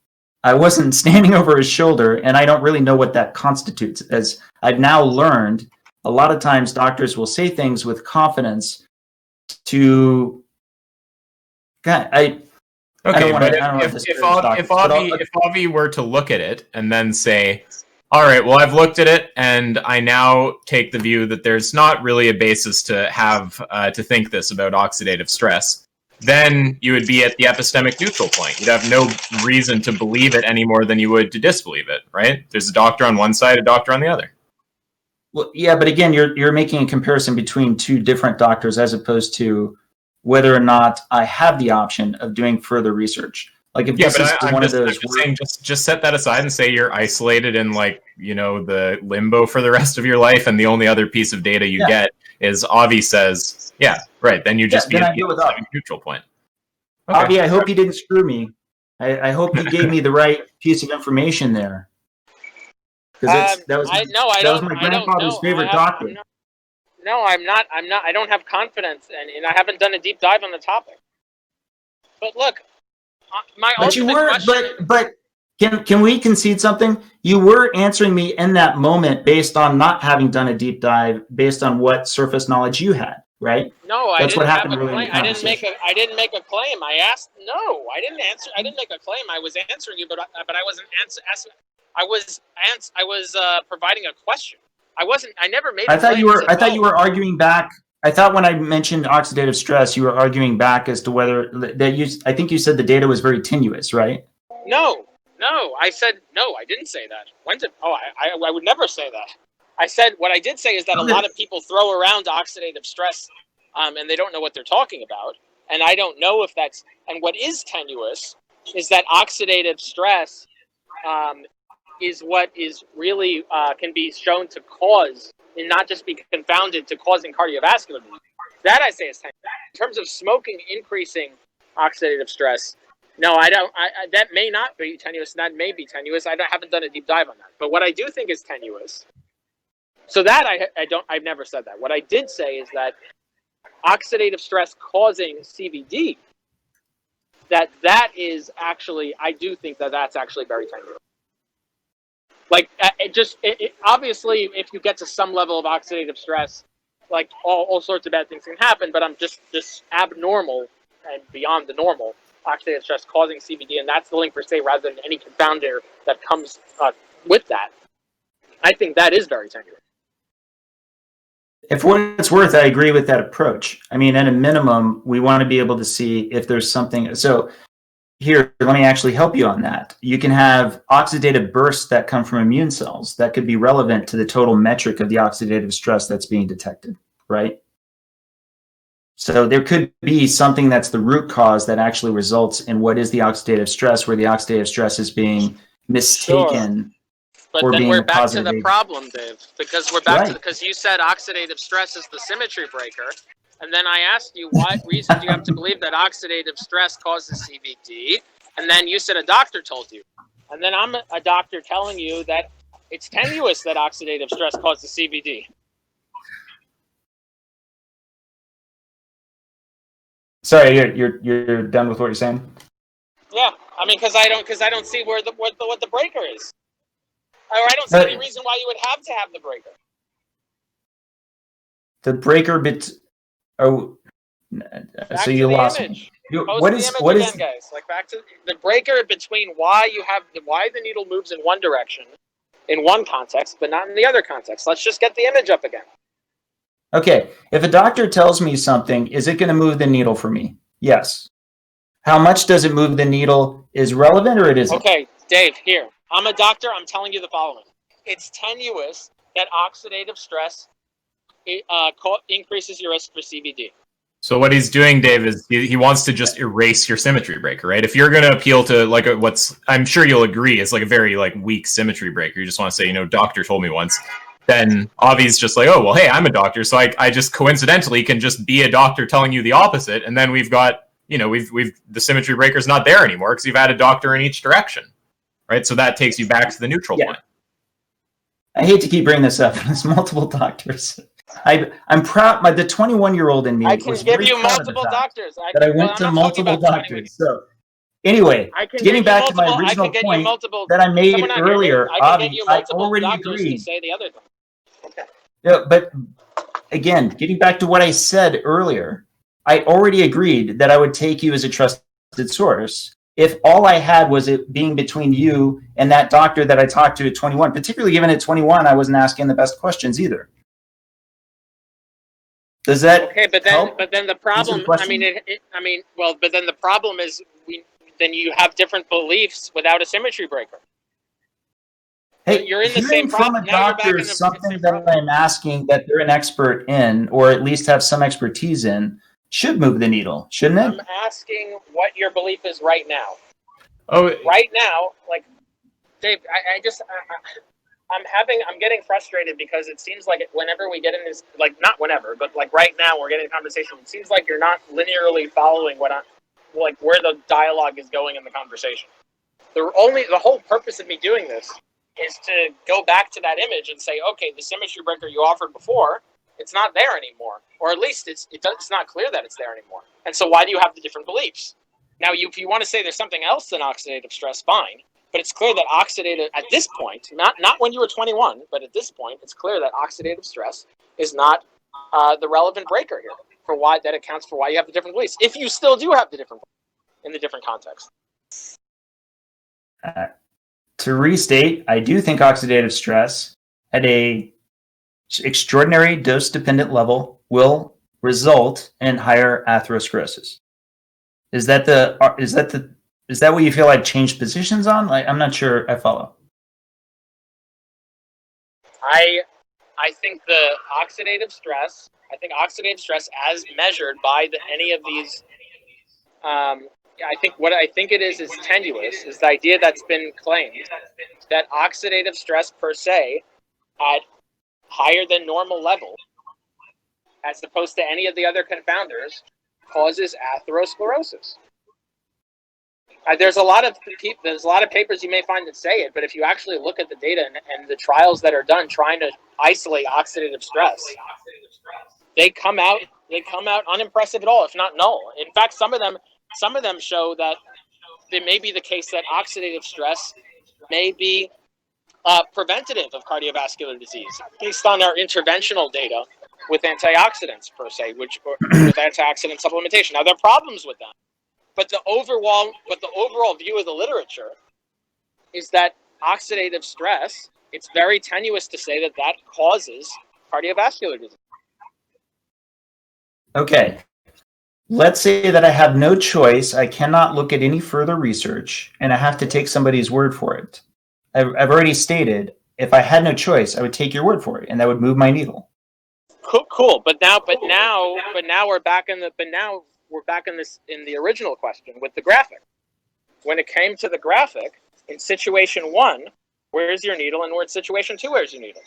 I wasn't standing over his shoulder, and I don't really know what that constitutes. As I've now learned, a lot of times doctors will say things with confidence to... If Avi were to look at it and then say, all right, well, I've looked at it and I now take the view that there's not really a basis to have to think this about oxidative stress, then you would be at the epistemic neutral point. You'd have no reason to believe it any more than you would to disbelieve it, right? There's a doctor on one side, a doctor on the other. Well, yeah, but again, you're making a comparison between two different doctors as opposed to whether or not I have the option of doing further research. Like if this is one of those, just set that aside and say you're isolated in, like, you know, the limbo for the rest of your life, and the only other piece of data you get is Avi says, yeah, right. Then you just be at the neutral point. Okay. Avi, I hope you didn't screw me. I hope you gave me the right piece of information there. Because that was my grandfather's favorite doctor. No, I'm not. I don't have confidence, and I haven't done a deep dive on the topic. But look, But can we concede something? You were answering me in that moment based on not having done a deep dive, based on what surface knowledge you had. right? No, I That's didn't what have happened a earlier in claim. the I didn't make conversation. a claim. I asked. No, I didn't answer. I didn't make a claim. I was answering you, but I wasn't answering. I was providing a question. I never made a I thought claim. you were. Said, I thought you were arguing back. I thought when I mentioned oxidative stress, you were arguing back as to whether that you. I think you said the data was very tenuous, right? No. I said no. I didn't say that. When did? Oh, I would never say that. I said what I did say is that a lot of people throw around oxidative stress, and they don't know what they're talking about. And I don't know if that's. And what is tenuous is that oxidative stress is what is really can be shown to cause, and not just be confounded to causing cardiovascular disease. That I say is tenuous. In terms of smoking increasing oxidative stress, no, I don't. That may not be tenuous. That may be tenuous. Haven't done a deep dive on that. But what I do think is tenuous. So that I've never said that. What I did say is that oxidative stress causing CVD. That is actually, I do think that's actually very tenuous. Like obviously, if you get to some level of oxidative stress, like all sorts of bad things can happen. But I'm just abnormal and beyond the normal oxidative stress causing CVD, and that's the link per se, rather than any confounder that comes with that. I think that is very tenuous. If what it's worth, I agree with that approach. I mean, at a minimum, we want to be able to see if there's something. So here, let me actually help you on that. You can have oxidative bursts that come from immune cells that could be relevant to the total metric of the oxidative stress that's being detected, right? So there could be something that's the root cause that actually results in what is the oxidative stress, where the oxidative stress is being mistaken. Sure. But then we're back to the problem, Dave, because because you said oxidative stress is the symmetry breaker, and then I asked you what reason do you have to believe that oxidative stress causes CVD, and then you said a doctor told you, and then I'm a doctor telling you that it's tenuous that oxidative stress causes CVD. Sorry, you're done with what you're saying? Yeah, I mean, because I don't see what the breaker is. Or I don't see any reason why you would have to have the breaker. The breaker so you lost me. What is again, guys? Like back to the breaker between why the needle moves in one direction in one context, but not in the other context. Let's just get the image up again. Okay, if a doctor tells me something, is it going to move the needle for me? Yes. How much does it move the needle is relevant, or it isn't? Okay, Dave, here. I'm a doctor. I'm telling you the following. It's tenuous that oxidative stress increases your risk for CVD. So what he's doing, Dave, is he wants to just erase your symmetry breaker, right? If you're going to appeal to like what's, I'm sure you'll agree, is like a very like weak symmetry breaker. You just want to say, doctor told me once. Then Avi's just like, oh, well, hey, I'm a doctor, so I just coincidentally can just be a doctor telling you the opposite, and then we've got, we've the symmetry breaker's not there anymore because you've had a doctor in each direction, right? So that takes you back to the neutral point. I hate to keep bringing this up. There's multiple doctors. I'm proud. The 21-year-old in me I can was give very you proud multiple of doctors. I went to multiple doctors. So anyway, getting back to my original point that I made earlier, Avi, I already agreed. To say the other thing. Okay. Yeah, but again, getting back to what I said earlier, I already agreed that I would take you as a trusted source if all I had was it being between you and that doctor that I talked to at 21, particularly given at 21, I wasn't asking the best questions either. Does that help? But then the problem, but then the problem is then you have different beliefs without a symmetry breaker. Hey, you're in the same problem. From a doctor is something that I'm asking that they're an expert in, or at least have some expertise in, should move the needle, shouldn't it? I'm asking what your belief is right now. Oh, right now, like Dave, I'm getting frustrated because it seems like whenever we get in this, like not whenever, but like right now we're getting a conversation. It seems like you're not linearly following where the dialogue is going in the conversation. The whole purpose of me doing this is to go back to that image and say, okay, the symmetry breaker you offered before, it's not there anymore, or at least it's not clear that it's there anymore. And so why do you have the different beliefs? Now, if you want to say there's something else than oxidative stress, fine. But it's clear that oxidative, at this point, not when you were 21, but at this point, it's clear that oxidative stress is not the relevant breaker here. for why that accounts for why you have the different beliefs. If you still do have the different in the different context. To restate, I do think oxidative stress at a extraordinary dose-dependent level will result in higher atherosclerosis. Is that what you feel I've changed positions on? Like, I'm not sure I follow. I think the oxidative stress. I think oxidative stress, as measured by any of these. I think it is tenuous. Is the idea that's been claimed that oxidative stress per se, at higher than normal level, as opposed to any of the other confounders, causes atherosclerosis. There's a lot of papers you may find that say it, but if you actually look at the data and the trials that are done trying to isolate oxidative stress, they come out unimpressive at all, if not null. In fact, some of them show that it may be the case that oxidative stress may be preventative of cardiovascular disease based on our interventional data with antioxidants per se, with antioxidant supplementation. Now, there are problems with that. But the overall view of the literature is that oxidative stress, it's very tenuous to say that causes cardiovascular disease. Okay. Let's say that I have no choice. I cannot look at any further research, and I have to take somebody's word for it. I've already stated, if I had no choice, I would take your word for it, and that would move my needle. Cool. But now we're back in the original question with the graphic. When it came to the graphic, in situation 1, where's your needle, and in situation 2, where's your needle?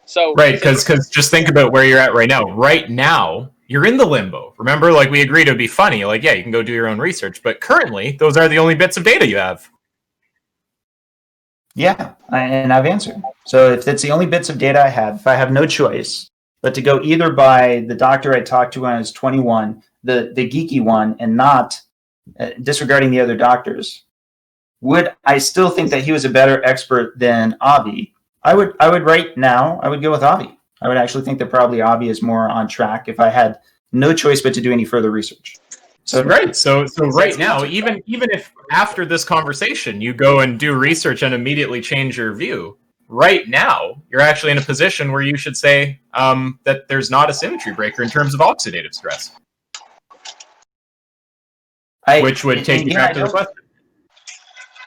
So right, because just think about where you're at right now. Right now, you're in the limbo. Remember, like we agreed it would be funny. Like, yeah, you can go do your own research, but currently, those are the only bits of data you have. Yeah, and I've answered. So if it's the only bits of data I have, if I have no choice but to go either by the doctor I talked to when I was 21, the geeky one, and not disregarding the other doctors, would I still think that he was a better expert than Avi? I would right now, I would go with Avi. I would actually think that probably Avi is more on track if I had no choice but to do any further research. So right. So right now, even if after this conversation you go and do research and immediately change your view, right now you're actually in a position where you should say that there's not a symmetry breaker in terms of oxidative stress, which would take you back to the question.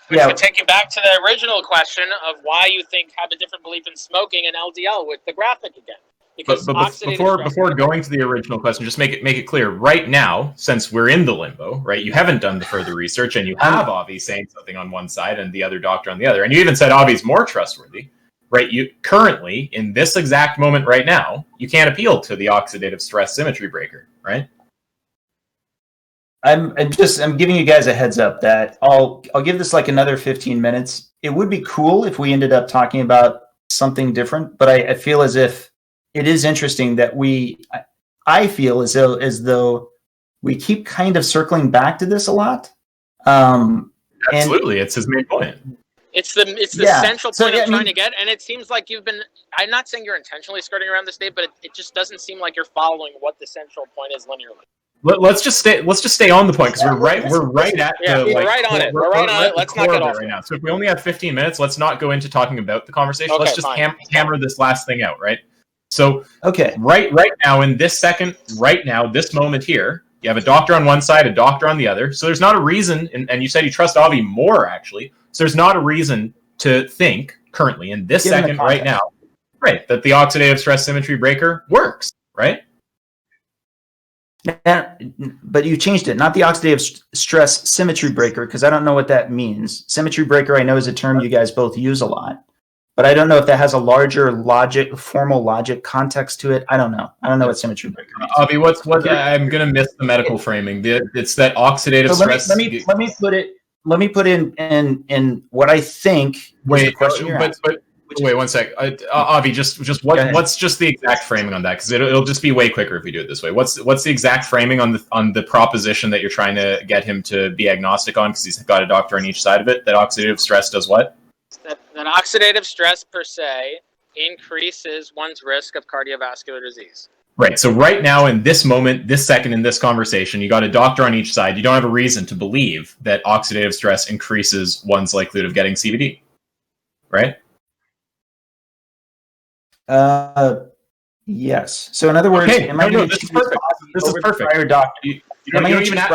Which would take you back to the original question of why you have a different belief in smoking and LDL with the graphic again. Because but before going to the original question, just make it clear right now, since we're in the limbo, right? You haven't done the further research, and you have Avi saying something on one side and the other doctor on the other, and you even said Avi's more trustworthy, right? You currently, in this exact moment right now, you can't appeal to the oxidative stress symmetry breaker, right? I'm giving you guys a heads up that I'll give this like another 15 minutes. It would be cool if we ended up talking about something different, but I feel as if it is interesting that I feel as though we keep kind of circling back to this a lot. Absolutely, it's his main point. It's the central point I'm trying to get, and it seems like you've been. I'm not saying you're intentionally skirting around this, Dave, but it just doesn't seem like you're following what the central point is linearly. Let's just stay on the point because we're right at we're right on it. We're right on it. Let's not get off right now. So if we only have 15 minutes, let's not go into talking about the conversation. Okay, let's just hammer this last thing out, right? So right now in this second, right now, this moment here, you have a doctor on one side, a doctor on the other. So there's not a reason, and you said you trust Avi more actually. So there's not a reason to think currently in this second right now, right, that the oxidative stress symmetry breaker works, right? But you changed it, not the oxidative stress symmetry breaker, because I don't know what that means. Symmetry breaker, I know, is a term you guys both use a lot, but I don't know if that has a larger formal logic context to it. I don't know. I don't know what symmetry breaker means. Avi, I'm gonna miss the medical framing. It's that oxidative stress. Let me put in what I think. Wait, wait 1 sec. Avi, what's just the exact framing on that? Because it'll just be way quicker if we do it this way. What's the exact framing on the proposition that you're trying to get him to be agnostic on? Because he's got a doctor on each side of it. That oxidative stress does what? That oxidative stress per se increases one's risk of cardiovascular disease. Right. So right now, in this moment, this second, in this conversation, you got a doctor on each side. You don't have a reason to believe that oxidative stress increases one's likelihood of getting CVD. Right? Yes. So in other words, Okay. am I going to this is perfect. This is perfect. Prior doctor? You don't even have,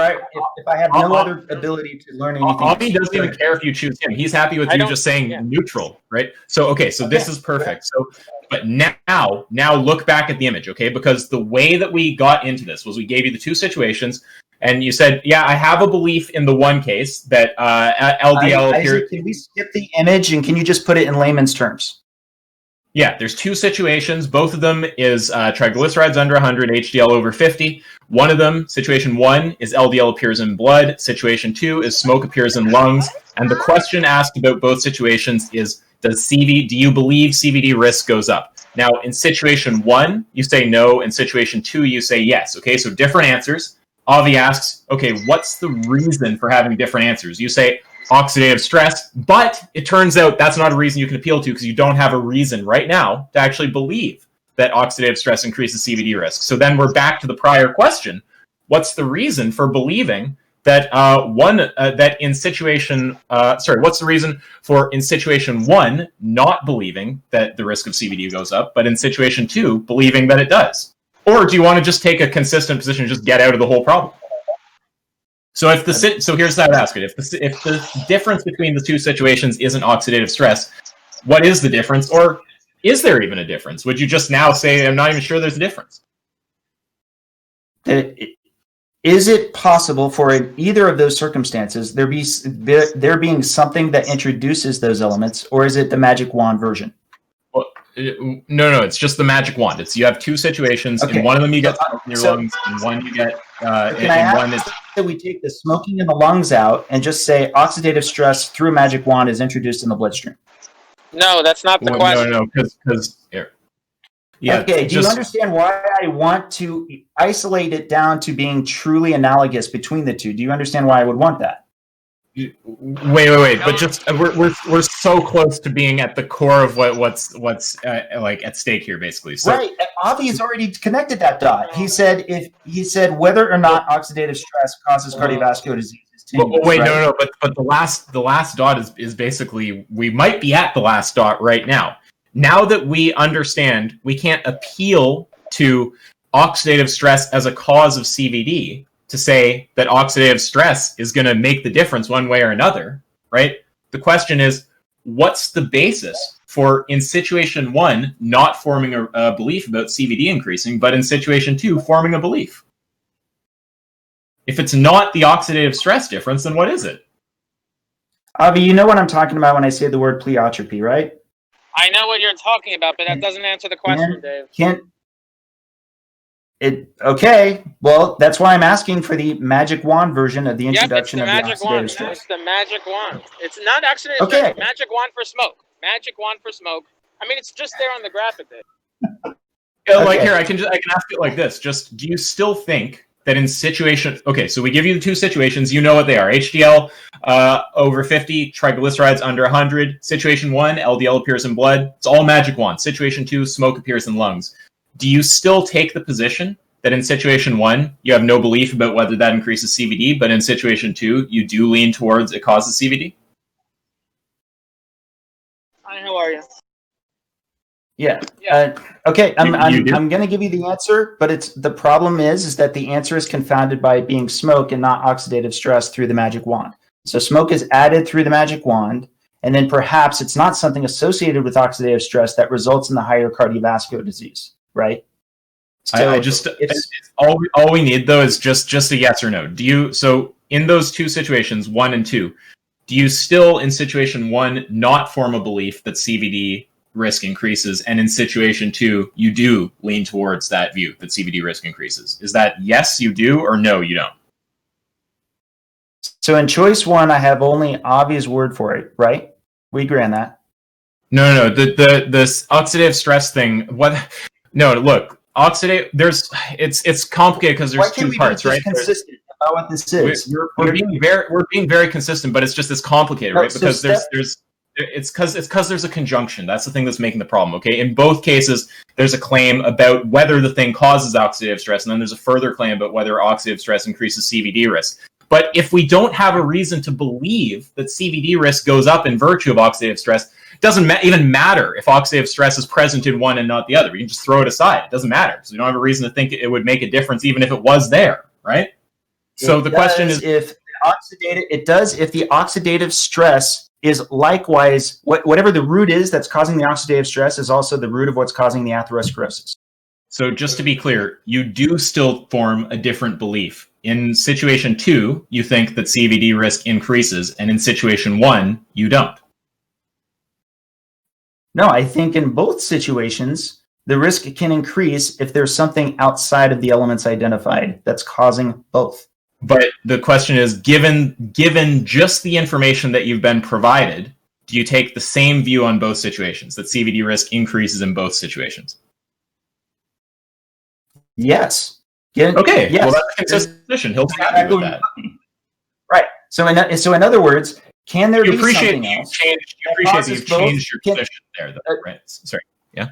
if I have no other ability to learn anything? Avi doesn't even care if you choose him. He's happy with you just saying neutral, right? So, okay, so this is perfect. So, but now look back at the image, okay? Because the way that we got into this was we gave you the two situations, and you said, yeah, I have a belief in the one case that LDL appears... Can we skip the image, and can you just put it in layman's terms? Yeah, there's two situations. Both of them is triglycerides under 100, HDL over 50. One of them, situation 1, is LDL appears in blood. Situation 2 is smoke appears in lungs. And the question asked about both situations is, do you believe CVD risk goes up? Now, in situation 1, you say no. In situation 2, you say yes. Okay, so different answers. Avi asks, okay, what's the reason for having different answers? You say oxidative stress, but it turns out that's not a reason you can appeal to because you don't have a reason right now to actually believe that oxidative stress increases CVD risk. So then we're back to the prior question. What's the reason for believing that what's the reason for in situation 1 not believing that the risk of CVD goes up, but in situation 2 believing that it does? Or do you want to just take a consistent position and just get out of the whole problem? So here's how I ask it. If the difference between the two situations isn't oxidative stress, what is the difference? Or is there even a difference? Would you just now say, I'm not even sure there's a difference? Is it possible for in either of those circumstances there being something that introduces those elements, or is it the magic wand version? Well, no, it's just the magic wand. You have two situations. Okay. In one of them you get smoke in your lungs, and one you get that we take the smoking in the lungs out and just say oxidative stress through a magic wand is introduced in the bloodstream? No, that's not the question. No, because yeah. Okay, do you understand why I want to isolate it down to being truly analogous between the two? Do you understand why I would want that? Wait! But just we're so close to being at the core of what's like at stake here, basically. So, right, Avi has already connected that dot. He said whether or not oxidative stress causes cardiovascular disease. Wait, right? No, but the last dot is basically we might be at the last dot right now. Now that we understand we can't appeal to oxidative stress as a cause of CVD to say that oxidative stress is going to make the difference one way or another, right? The question is, what's the basis for, in situation 1, not forming a belief about CVD increasing, but in situation 2, forming a belief? If it's not the oxidative stress difference, then what is it? Avi, you know what I'm talking about when I say the word pleiotropy, right? I know what you're talking about, but that doesn't answer the question, Dave. Okay, well, that's why I'm asking for the magic wand version of the introduction of the oxidative stress. It's the magic wand. It's not oxidative stress. Magic wand for smoke. Magic wand for smoke. I mean, it's just there on the graphic, Dave. Like here, I can ask it like this. Just, do you still think that in situation... Okay, so we give you the two situations. You know what they are. HDL over 50, triglycerides under 100. Situation 1, LDL appears in blood. It's all magic wand. Situation 2, smoke appears in lungs. Do you still take the position that in situation 1, you have no belief about whether that increases CVD, but in situation 2, you do lean towards it causes CVD? Hi, how are you? Yeah. Okay. I'm going to give you the answer, but the problem is that the answer is confounded by it being smoke and not oxidative stress through the magic wand. So smoke is added through the magic wand, and then perhaps it's not something associated with oxidative stress that results in the higher cardiovascular disease, right? So all we need though is just a yes or no. So in those two situations, 1 and 2, do you still in situation 1 not form a belief that CVD risk increases, and in situation 2 you do lean towards that view that CVD risk increases? Is that yes you do, or no you don't? So in choice 1, I have only Avi's word for it, right? We agree on that. No. The oxidative stress thing. No, look. Oxidative. It's complicated because there's two parts, right? Consistent about what this is. We're being very consistent, but it's just as complicated, right? Because there's it's because there's a conjunction. That's the thing that's making the problem. Okay, in both cases, there's a claim about whether the thing causes oxidative stress, and then there's a further claim about whether oxidative stress increases CVD risk. But if we don't have a reason to believe that CVD risk goes up in virtue of oxidative stress, it doesn't even matter if oxidative stress is present in one and not the other. We can just throw it aside. It doesn't matter. So we don't have a reason to think it would make a difference, even if it was there, right? So the question is, if the oxidative stress is likewise whatever the root is that's causing the oxidative stress is also the root of what's causing the atherosclerosis. So just to be clear, you do still form a different belief. In situation 2, you think that CVD risk increases, and in situation 1, you don't. No, I think in both situations, the risk can increase if there's something outside of the elements identified that's causing both. But the question is, given just the information that you've been provided, do you take the same view on both situations, that CVD risk increases in both situations? Yes. Okay. Yes. Well, that's a consistent position. He'll be happy with that. Right. So in other words, can there be something else? You appreciate that you've changed your position there, though, right? Sorry. Yeah.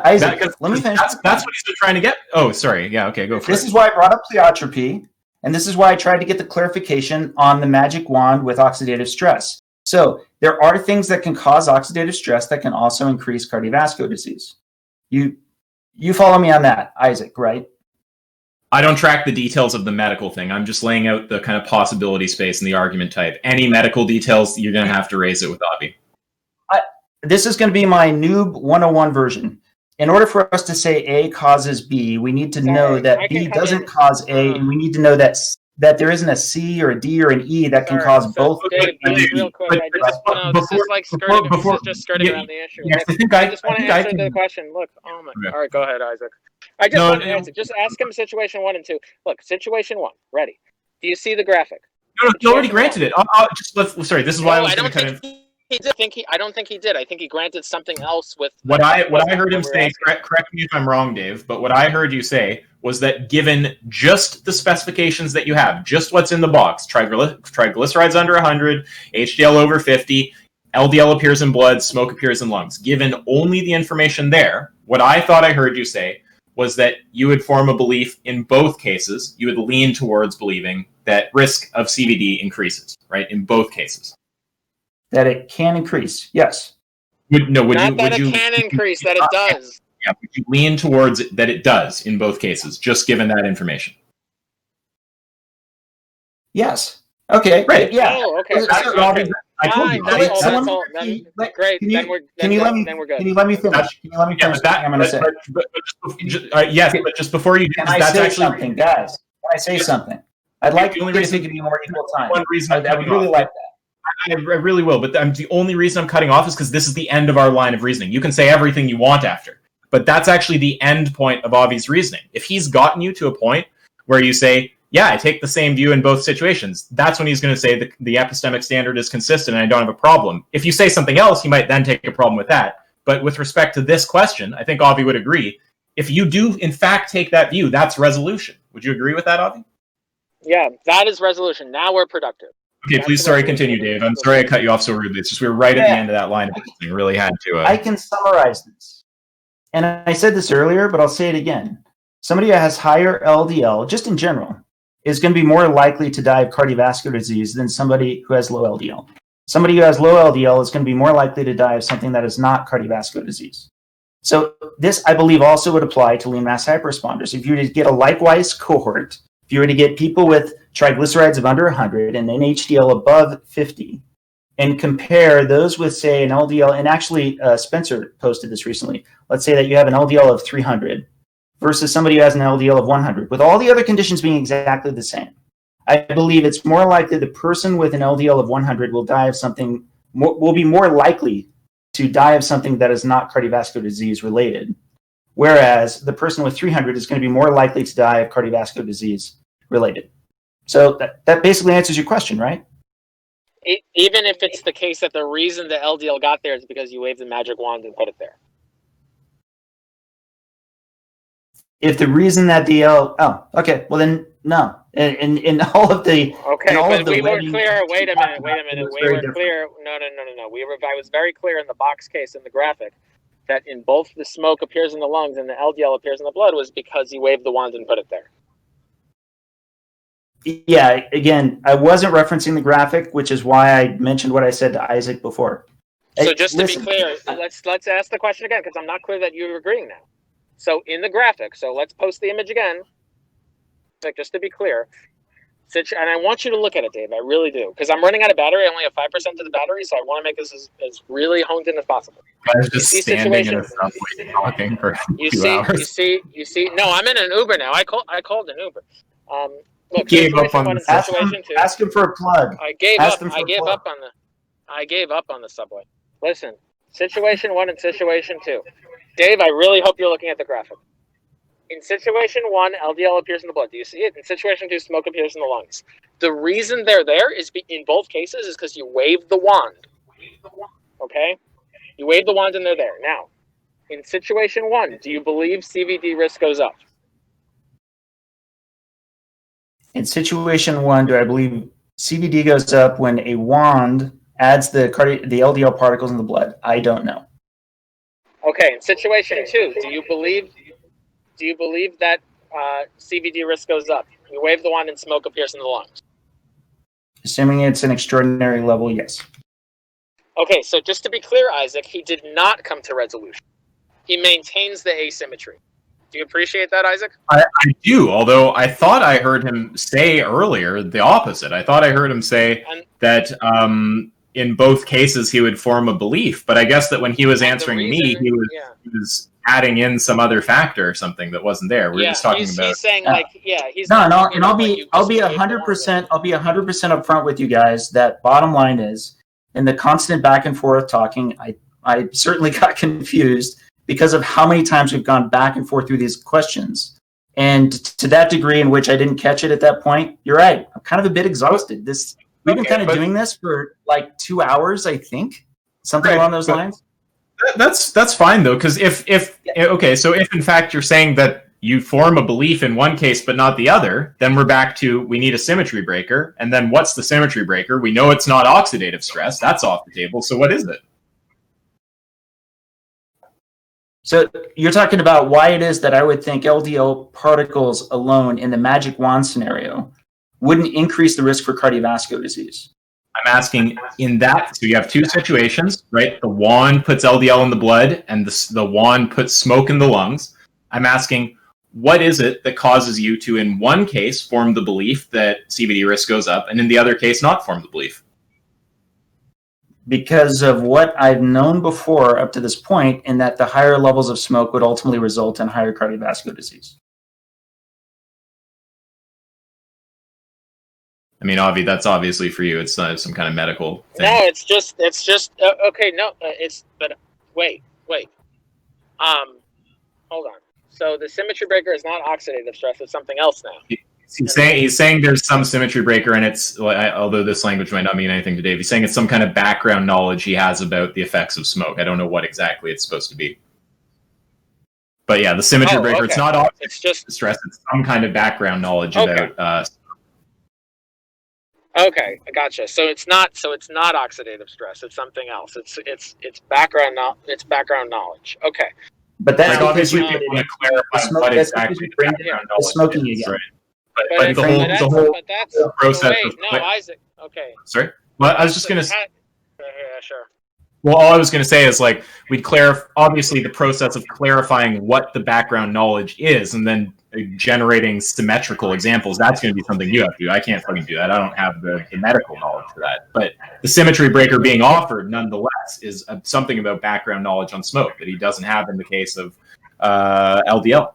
Isaac, let me finish. That's what he's been trying to get. Oh, sorry. Yeah. Okay. Go for it. This is why I brought up pleiotropy, and this is why I tried to get the clarification on the magic wand with oxidative stress. So there are things that can cause oxidative stress that can also increase cardiovascular disease. You follow me on that, Isaac, right? I don't track the details of the medical thing. I'm just laying out the kind of possibility space and the argument type. Any medical details, you're going to have to raise it with Avi. This is going to be my noob 101 version. In order for us to say A causes B, we need to know that B doesn't cause A, and we need to know that there isn't a C or a D or an E that can cause both. Dave, real quick, this is like skirting. This is just skirting around the issue. Yes, I just want to answer the question. Look, oh my. All right, go ahead, Isaac. I just want to answer. Just ask him situation 1 and 2. Look, situation 1. Ready? Do you see the graphic? No, he already granted it. Sorry, this is why I was going to kind of. I don't think he did. I think he granted something else with what I heard him say. Correct me if I'm wrong, Dave. But what I heard you say was that given just the specifications that you have, just what's in the box, triglycerides under 100, HDL over 50, LDL appears in blood, smoke appears in lungs. Given only the information there, what I thought I heard you say was that you would form a belief in both cases. You would lean towards believing that risk of CVD increases, right? In both cases. That it can increase, yes. It can increase, that it does. Yeah, would you lean towards it, that it does in both cases, just given that information? Yes. Okay. Right. Yeah. Oh, okay. I told you. Great. Then we're good. Can you let me finish? I'm going to say. Yes, but just before you do, can I say something, guys? Can I say something? I'd like to if it could be more equal time. One reason I would really like that. I really will, but the only reason I'm cutting off is because this is the end of our line of reasoning. You can say everything you want after, but that's actually the end point of Avi's reasoning. If he's gotten you to a point where you say, yeah, I take the same view in both situations, that's when he's going to say the epistemic standard is consistent and I don't have a problem. If you say something else, he might then take a problem with that. But with respect to this question, I think Avi would agree. If you do, in fact, take that view, that's resolution. Would you agree with that, Avi? Yeah, that is resolution. Now we're productive. Okay, please, continue, Dave. I'm sorry I cut you off so rudely. It's just we were right at the end of that line. We really had to. I can summarize this. And I said this earlier, but I'll say it again. Somebody who has higher LDL, just in general, is going to be more likely to die of cardiovascular disease than somebody who has low LDL. Somebody who has low LDL is going to be more likely to die of something that is not cardiovascular disease. So this, I believe, also would apply to lean mass hyperresponders. If you were to get a likewise cohort, if you were to get people with triglycerides of under 100 and an HDL above 50, and compare those with, say, an LDL, and actually Spencer posted this recently. Let's say that you have an LDL of 300 versus somebody who has an LDL of 100, with all the other conditions being exactly the same. I believe it's more likely the person with an LDL of 100 will die of something, will be more likely to die of something that is not cardiovascular disease related, whereas the person with 300 is going to be more likely to die of cardiovascular disease related. So that basically answers your question, right? Even if it's the case that the reason the LDL got there is because you waved the magic wand and put it there. if the reason that okay, well then no. In all of the but we were clear. Wait a minute. We were clear. No. I was very clear in the box case in the graphic that in both the smoke appears in the lungs and the LDL appears in the blood was because he waved the wand and put it there. Yeah, again, I wasn't referencing the graphic, which is why I mentioned what I said to Isaac before. So just to be clear, let's ask the question again, because I'm not clear that you're agreeing now. So in the graphic, so let's post the image again. Just to be clear, and I want you to look at it, Dave. I really do, because I'm running out of battery. I only have 5% of the battery, so I want to make this as really honed in as possible. I was just standing in a subway talking for 2 hours. You see. No, I'm in an Uber now. I called an Uber. Look, gave up on the situation two. Ask him for a plug. I gave up on the subway. Listen, situation 1 and situation 2. Dave, I really hope you're looking at the graphic. In situation 1, LDL appears in the blood. Do you see it? In situation 2, smoke appears in the lungs. The reason they're there is in both cases is because you waved the wand. Okay? You waved the wand and they're there. Now, in situation 1, do you believe CVD risk goes up? In situation 1, do I believe CVD goes up when a wand adds the LDL particles in the blood? I don't know. Okay, in situation 2, do you believe that CVD risk goes up? You wave the wand and smoke appears in the lungs. Assuming it's an extraordinary level, yes. Okay, so just to be clear, Isaac, he did not come to resolution. He maintains the asymmetry. Do you appreciate that, Isaac? I do, although I thought I heard him say earlier the opposite. I thought I heard him say that in both cases he would form a belief, but I guess that when he was answering me, he was adding in some other factor or something that wasn't there. We're just talking about. He's saying he's no, and I'll be 100%. I'll be 100% upfront with you guys. That bottom line is, in the constant back and forth talking, I certainly got confused because of how many times we've gone back and forth through these questions. And to that degree in which I didn't catch it at that point, you're right. I'm kind of a bit exhausted. We've been kind of doing this for like 2 hours, I think, something along those lines. That's fine though, because if in fact you're saying that you form a belief in one case but not the other, then we're back to we need a symmetry breaker. And then what's the symmetry breaker? We know it's not oxidative stress. That's off the table. So what is it? So you're talking about why it is that I would think LDL particles alone in the magic wand scenario wouldn't increase the risk for cardiovascular disease. I'm asking in that, so you have two situations, right? The wand puts LDL in the blood and the wand puts smoke in the lungs. I'm asking, what is it that causes you to, in one case, form the belief that CVD risk goes up and in the other case, not form the belief? Because of what I've known before up to this point, in that the higher levels of smoke would ultimately result in higher cardiovascular disease. I mean, that's obviously for you. It's not some kind of medical thing. No, it's just okay. No, but wait. Hold on. So the symmetry breaker is not oxidative stress. It's something else now. He's saying there's some symmetry breaker, and it's, although this language might not mean anything to Dave, he's saying it's some kind of background knowledge he has about the effects of smoke. I don't know what exactly it's supposed to be. But yeah, the symmetry breaker, it's not oxidative it's just stress. It's some kind of background knowledge about Okay, I gotcha. So it's not oxidative stress. It's something else. It's background knowledge. Okay. But that's because you want to clarify what exactly background knowledge smoking is, again. right? But the whole process of Isaac. Okay. Sorry. Well, I was just gonna. Yeah, sure. Well, all I was going to say is, we'd clarify, obviously, the process of clarifying what the background knowledge is and then generating symmetrical examples. That's going to be something you have to do. I can't fucking do that. I don't have the medical knowledge for that. But the symmetry breaker being offered, nonetheless, is something about background knowledge on smoke that he doesn't have in the case of LDL.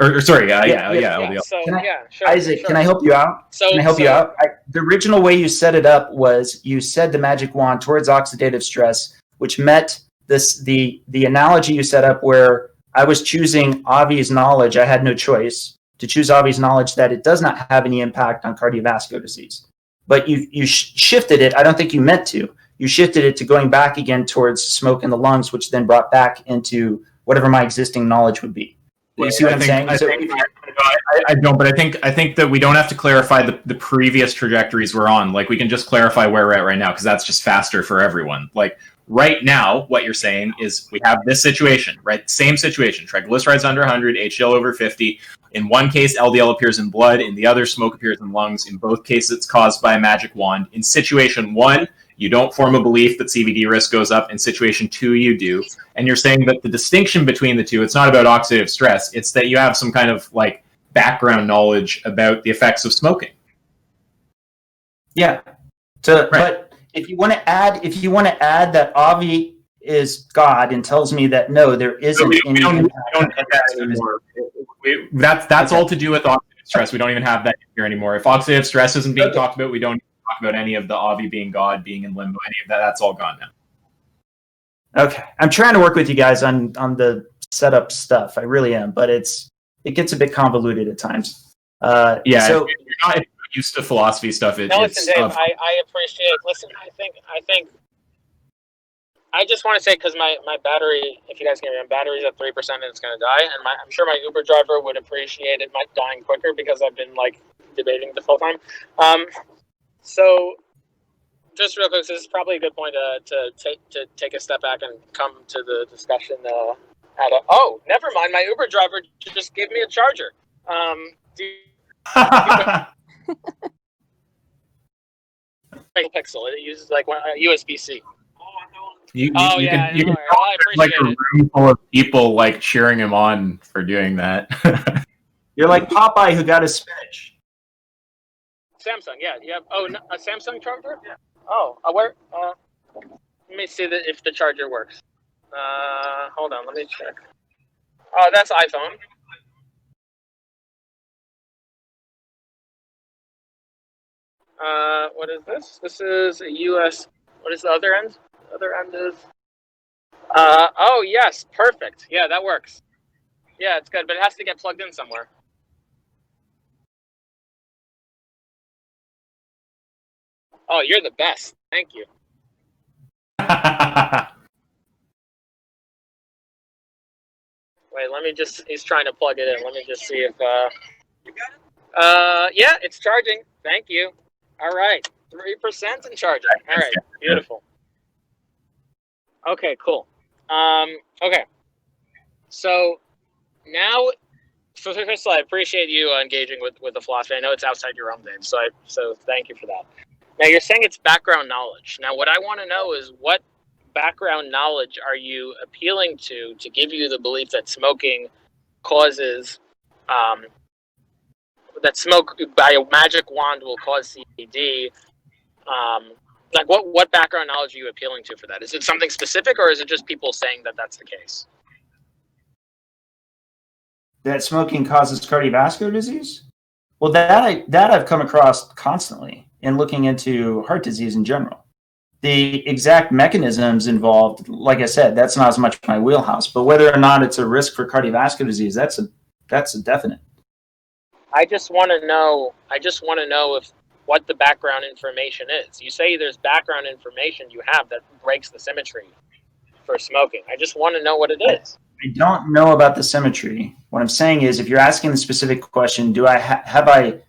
LDL. So, sure. Isaac, sure. Can I help you out? You out? The original way you set it up was you said the magic wand towards oxidative stress, which met the analogy you set up where I was choosing Avi's knowledge. I had no choice to choose Avi's knowledge that it does not have any impact on cardiovascular disease. But you shifted it. I don't think you meant to. You shifted it to going back again towards smoke in the lungs, which then brought back into whatever my existing knowledge would be. You see what I'm saying? I don't, but I think that we don't have to clarify the previous trajectories we're on. Like, we can just clarify where we're at right now, because that's just faster for everyone. Like, right now, what you're saying is we have this situation, right? Same situation. Triglycerides under 100, HDL over 50. In one case, LDL appears in blood. In the other, smoke appears in lungs. In both cases, it's caused by a magic wand. In situation one, you don't form a belief that CVD risk goes up. In situation two, you do. And you're saying that the distinction between the two, it's not about oxidative stress. It's that you have some kind of like background knowledge about the effects of smoking. Yeah. So, right. But if you want to add that Avi is God and tells me that no, there isn't any impact. That's all to do with oxidative stress. We don't even have that here anymore. If oxidative stress isn't being talked about, we don't talk about any of the Avi being God, being in limbo, any of that. That's all gone now. Okay. I'm trying to work with you guys on the setup stuff. I really am, but it gets a bit convoluted at times. Yeah. So if you're not used to philosophy stuff, listen, Dave, I appreciate. Listen, I think. I just want to say, because my battery, if you guys can hear me, my battery's at 3% and it's going to die, and I'm sure my Uber driver would appreciate it dying quicker, because I've been like debating the whole time. So, just real quick, this is probably a good point to take a step back and come to the discussion. Oh, never mind, my Uber driver just gave me a charger. Pixel. It uses like USB-C. You can like a room full of people like cheering him on for doing that. You're like Popeye who got his spinach. Samsung, yeah. Oh, no, a Samsung charger? Yeah. Oh, where? Let me see if the charger works. Hold on, let me check. Oh, that's iPhone. What is this? This is a US. What is the other end? The other end is. Oh yes, perfect. Yeah, that works. Yeah, it's good, but it has to get plugged in somewhere. Oh, you're the best. Thank you. Wait, let me just. He's trying to plug it in. Let me just see if. You got it? Yeah, it's charging. Thank you. All right, 3% and charging. All right, beautiful. Okay, cool. Okay, so now, first of all, I appreciate you engaging with the philosophy. I know it's outside your realm, Dave. So thank you for that. Now you're saying it's background knowledge. Now, what I want to know is what background knowledge are you appealing to give you the belief that smoking causes that smoke by a magic wand will cause CVD. Like what background knowledge are you appealing to for that? Is it something specific, or is it just people saying that that's the case? That smoking causes cardiovascular disease? Well, that I've come across constantly in looking into heart disease in general. The exact mechanisms involved, like I said, that's not as much my wheelhouse. But whether or not it's a risk for cardiovascular disease, that's a definite. I just want to know if what the background information is. You say there's background information you have that breaks the symmetry for smoking. I just want to know what it is. I don't know about the symmetry. What I'm saying is, if you're asking the specific question, do I have I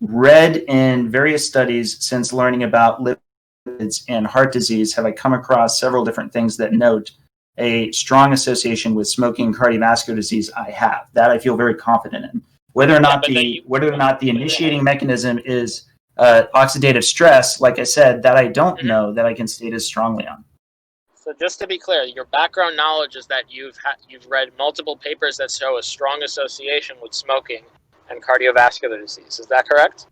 read in various studies since learning about lipids and heart disease, have I come across several different things that note a strong association with smoking and cardiovascular disease? I have. That I feel very confident in. Whether or not the initiating mechanism is oxidative stress, like I said, that I don't know that I can state as strongly on. So just to be clear, your background knowledge is that you've read multiple papers that show a strong association with smoking and cardiovascular disease. Is that correct?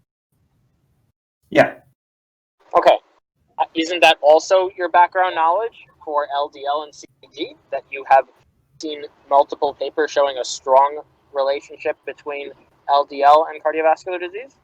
Yeah. Okay. Isn't that also your background knowledge for LDL and CVD, that you have seen multiple papers showing a strong relationship between LDL and cardiovascular disease?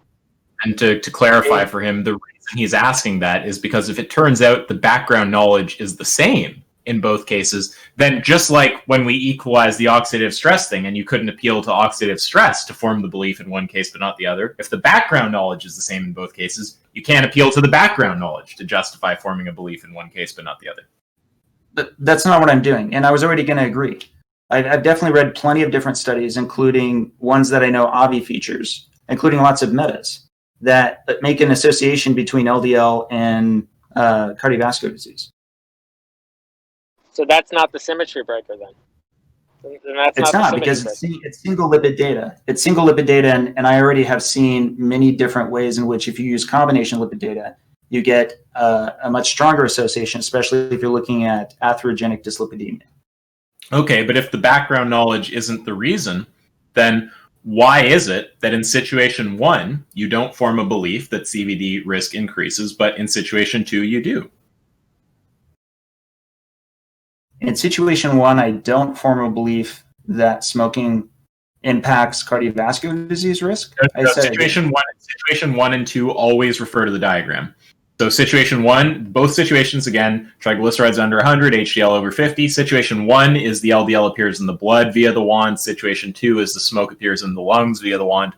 And to clarify for him, the reason he's asking that is because if it turns out the background knowledge is the same in both cases, then just like when we equalize the oxidative stress thing and you couldn't appeal to oxidative stress to form the belief in one case but not the other, if the background knowledge is the same in both cases, you can't appeal to the background knowledge to justify forming a belief in one case but not the other. But that's not what I'm doing, and I was already going to agree. I've definitely read plenty of different studies, including ones that I know Avi features, including lots of metas that make an association between LDL and cardiovascular disease. So that's not the symmetry breaker then. Then that's It's not because it's single lipid data. It's single lipid data, and I already have seen many different ways in which if you use combination lipid data, you get a much stronger association, especially if you're looking at atherogenic dyslipidemia. Okay, but if the background knowledge isn't the reason, then why is it that in situation 1, you don't form a belief that CVD risk increases, but in situation 2, you do? In situation 1, I don't form a belief that smoking impacts cardiovascular disease risk. Situation 1 and 2 always refer to the diagram. So situation 1, both situations, again, triglycerides under 100, HDL over 50. Situation 1 is the LDL appears in the blood via the wand. Situation 2 is the smoke appears in the lungs via the wand.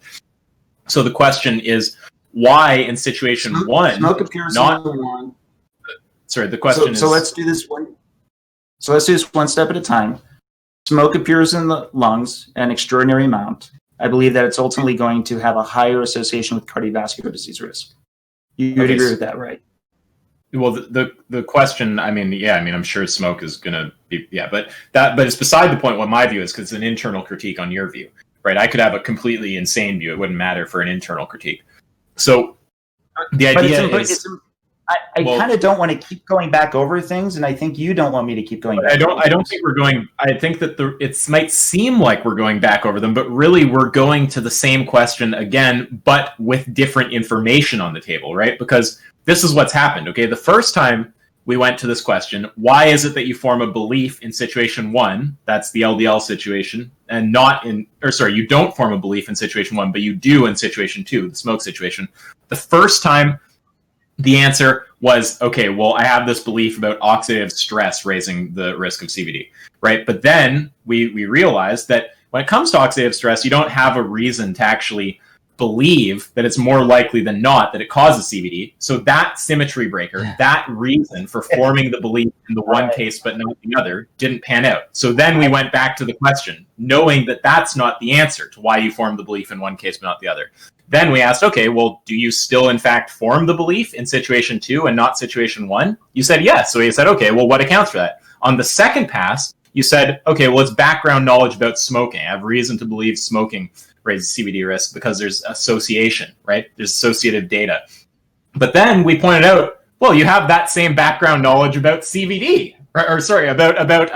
So the question is, why in situation 1... Smoke appears in the wand. Sorry, the question is... So let's do this one. So let's do this one step at a time. Smoke appears in the lungs an extraordinary amount. I believe that it's ultimately going to have a higher association with cardiovascular disease risk. You would agree with that, right? Well, the question, I'm sure smoke is going to be, but it's beside the point what my view is, because it's an internal critique on your view, right? I could have a completely insane view. It wouldn't matter for an internal critique. So the idea is... I kind of don't want to keep going back over things, and I think you don't want me to keep going back. I don't think we're going. I think that it might seem like we're going back over them, but really we're going to the same question again, but with different information on the table, right? Because this is what's happened. Okay, the first time we went to this question, why is it that you form a belief in situation 1? That's the LDL situation, and you don't form a belief in situation 1, but you do in situation 2, the smoke situation. The first time, the answer was, okay, well, I have this belief about oxidative stress raising the risk of CVD, right? But then we realized that when it comes to oxidative stress, you don't have a reason to actually believe that it's more likely than not that it causes CVD. So that symmetry breaker, that reason for forming the belief in the one case but not the other, didn't pan out. So then we went back to the question, knowing that that's not the answer to why you formed the belief in one case but not the other. Then we asked, okay, well, do you still in fact form the belief in situation 2 and not situation 1? You said yes. So we said, okay, well, what accounts for that? On the second pass, you said, okay, well, it's background knowledge about smoking. I have reason to believe smoking raises CVD risk because there's association, right? There's associative data. But then we pointed out, well, you have that same background knowledge about CVD, about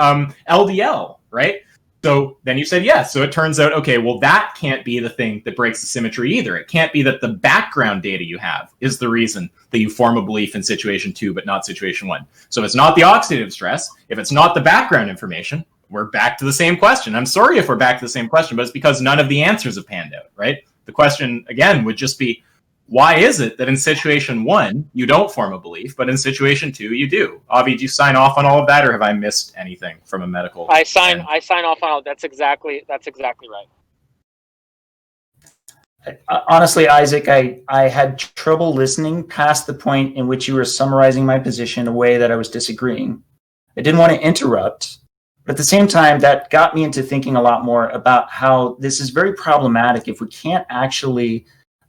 LDL, right? So then you said yes. So it turns out, okay, well, that can't be the thing that breaks the symmetry either. It can't be that the background data you have is the reason that you form a belief in situation 2 but not situation 1. So if it's not the oxidative stress, if it's not the background information, we're back to the same question. I'm sorry if we're back to the same question, but it's because none of the answers have panned out, right? The question, again, would just be, why is it that in situation 1, you don't form a belief, but in situation 2, you do? Avi, do you sign off on all of that, or have I missed anything from a medical... I sign off on all. That's exactly right. Honestly, Isaac, I had trouble listening past the point in which you were summarizing my position in a way that I was disagreeing. I didn't want to interrupt, but at the same time, that got me into thinking a lot more about how this is very problematic if we can't actually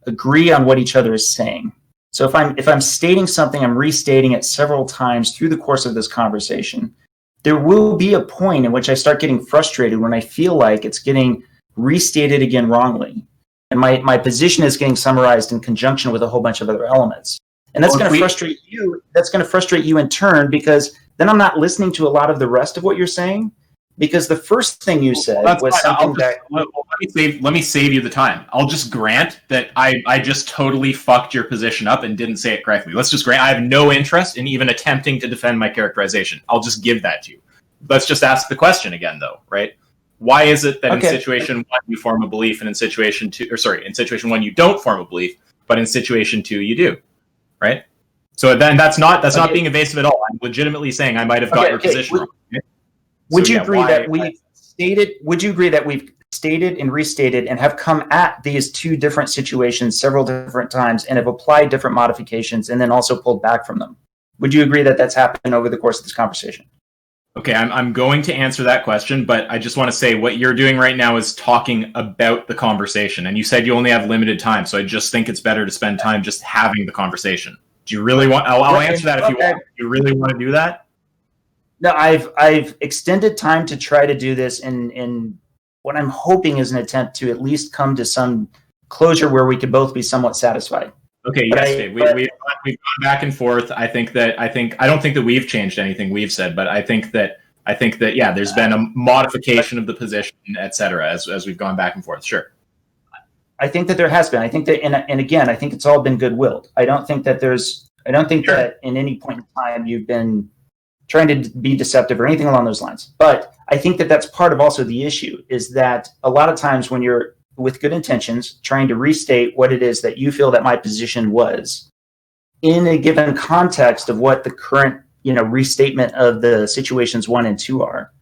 agree on what each other is saying. So if I'm stating something, I'm restating it several times through the course of this conversation. There will be a point in which I start getting frustrated when I feel like it's getting restated again wrongly. And my position is getting summarized in conjunction with a whole bunch of other elements. And that's going to frustrate you. That's going to frustrate you in turn, because then I'm not listening to a lot of the rest of what you're saying. Because the first thing you said was something that... Let me save you the time. I'll just grant that I just totally fucked your position up and didn't say it correctly. Let's just grant I have no interest in even attempting to defend my characterization. I'll just give that to you. Let's just ask the question again, though, right? Why is it that in situation 1 you form a belief, and in situation 1 you don't form a belief, but in situation 2 you do, right? So then that's not being evasive at all. I'm legitimately saying I might have got your position wrong. Okay? Would you agree that we've stated and restated and have come at these two different situations several different times and have applied different modifications and then also pulled back from them? Would you agree that that's happened over the course of this conversation? Okay, I'm going to answer that question, but I just want to say what you're doing right now is talking about the conversation. And you said you only have limited time, so I just think it's better to spend time just having the conversation. Do you really want... I'll answer that if you want. Do you really want to do that? No, I've extended time to try to do this in what I'm hoping is an attempt to at least come to some closure where we could both be somewhat satisfied. Okay, yes, Dave. We've gone back and forth. I don't think that we've changed anything we've said, but I think that yeah, there's been a modification of the position, etc. As we've gone back and forth. Sure. I think that there has been. I think that, and again, I think it's all been goodwill. I don't think that in any point in time you've been trying to be deceptive or anything along those lines. But I think that that's part of also the issue, is that a lot of times when you're with good intentions, trying to restate what it is that you feel that my position was in a given context of what the current, restatement of the situations 1 and 2 are,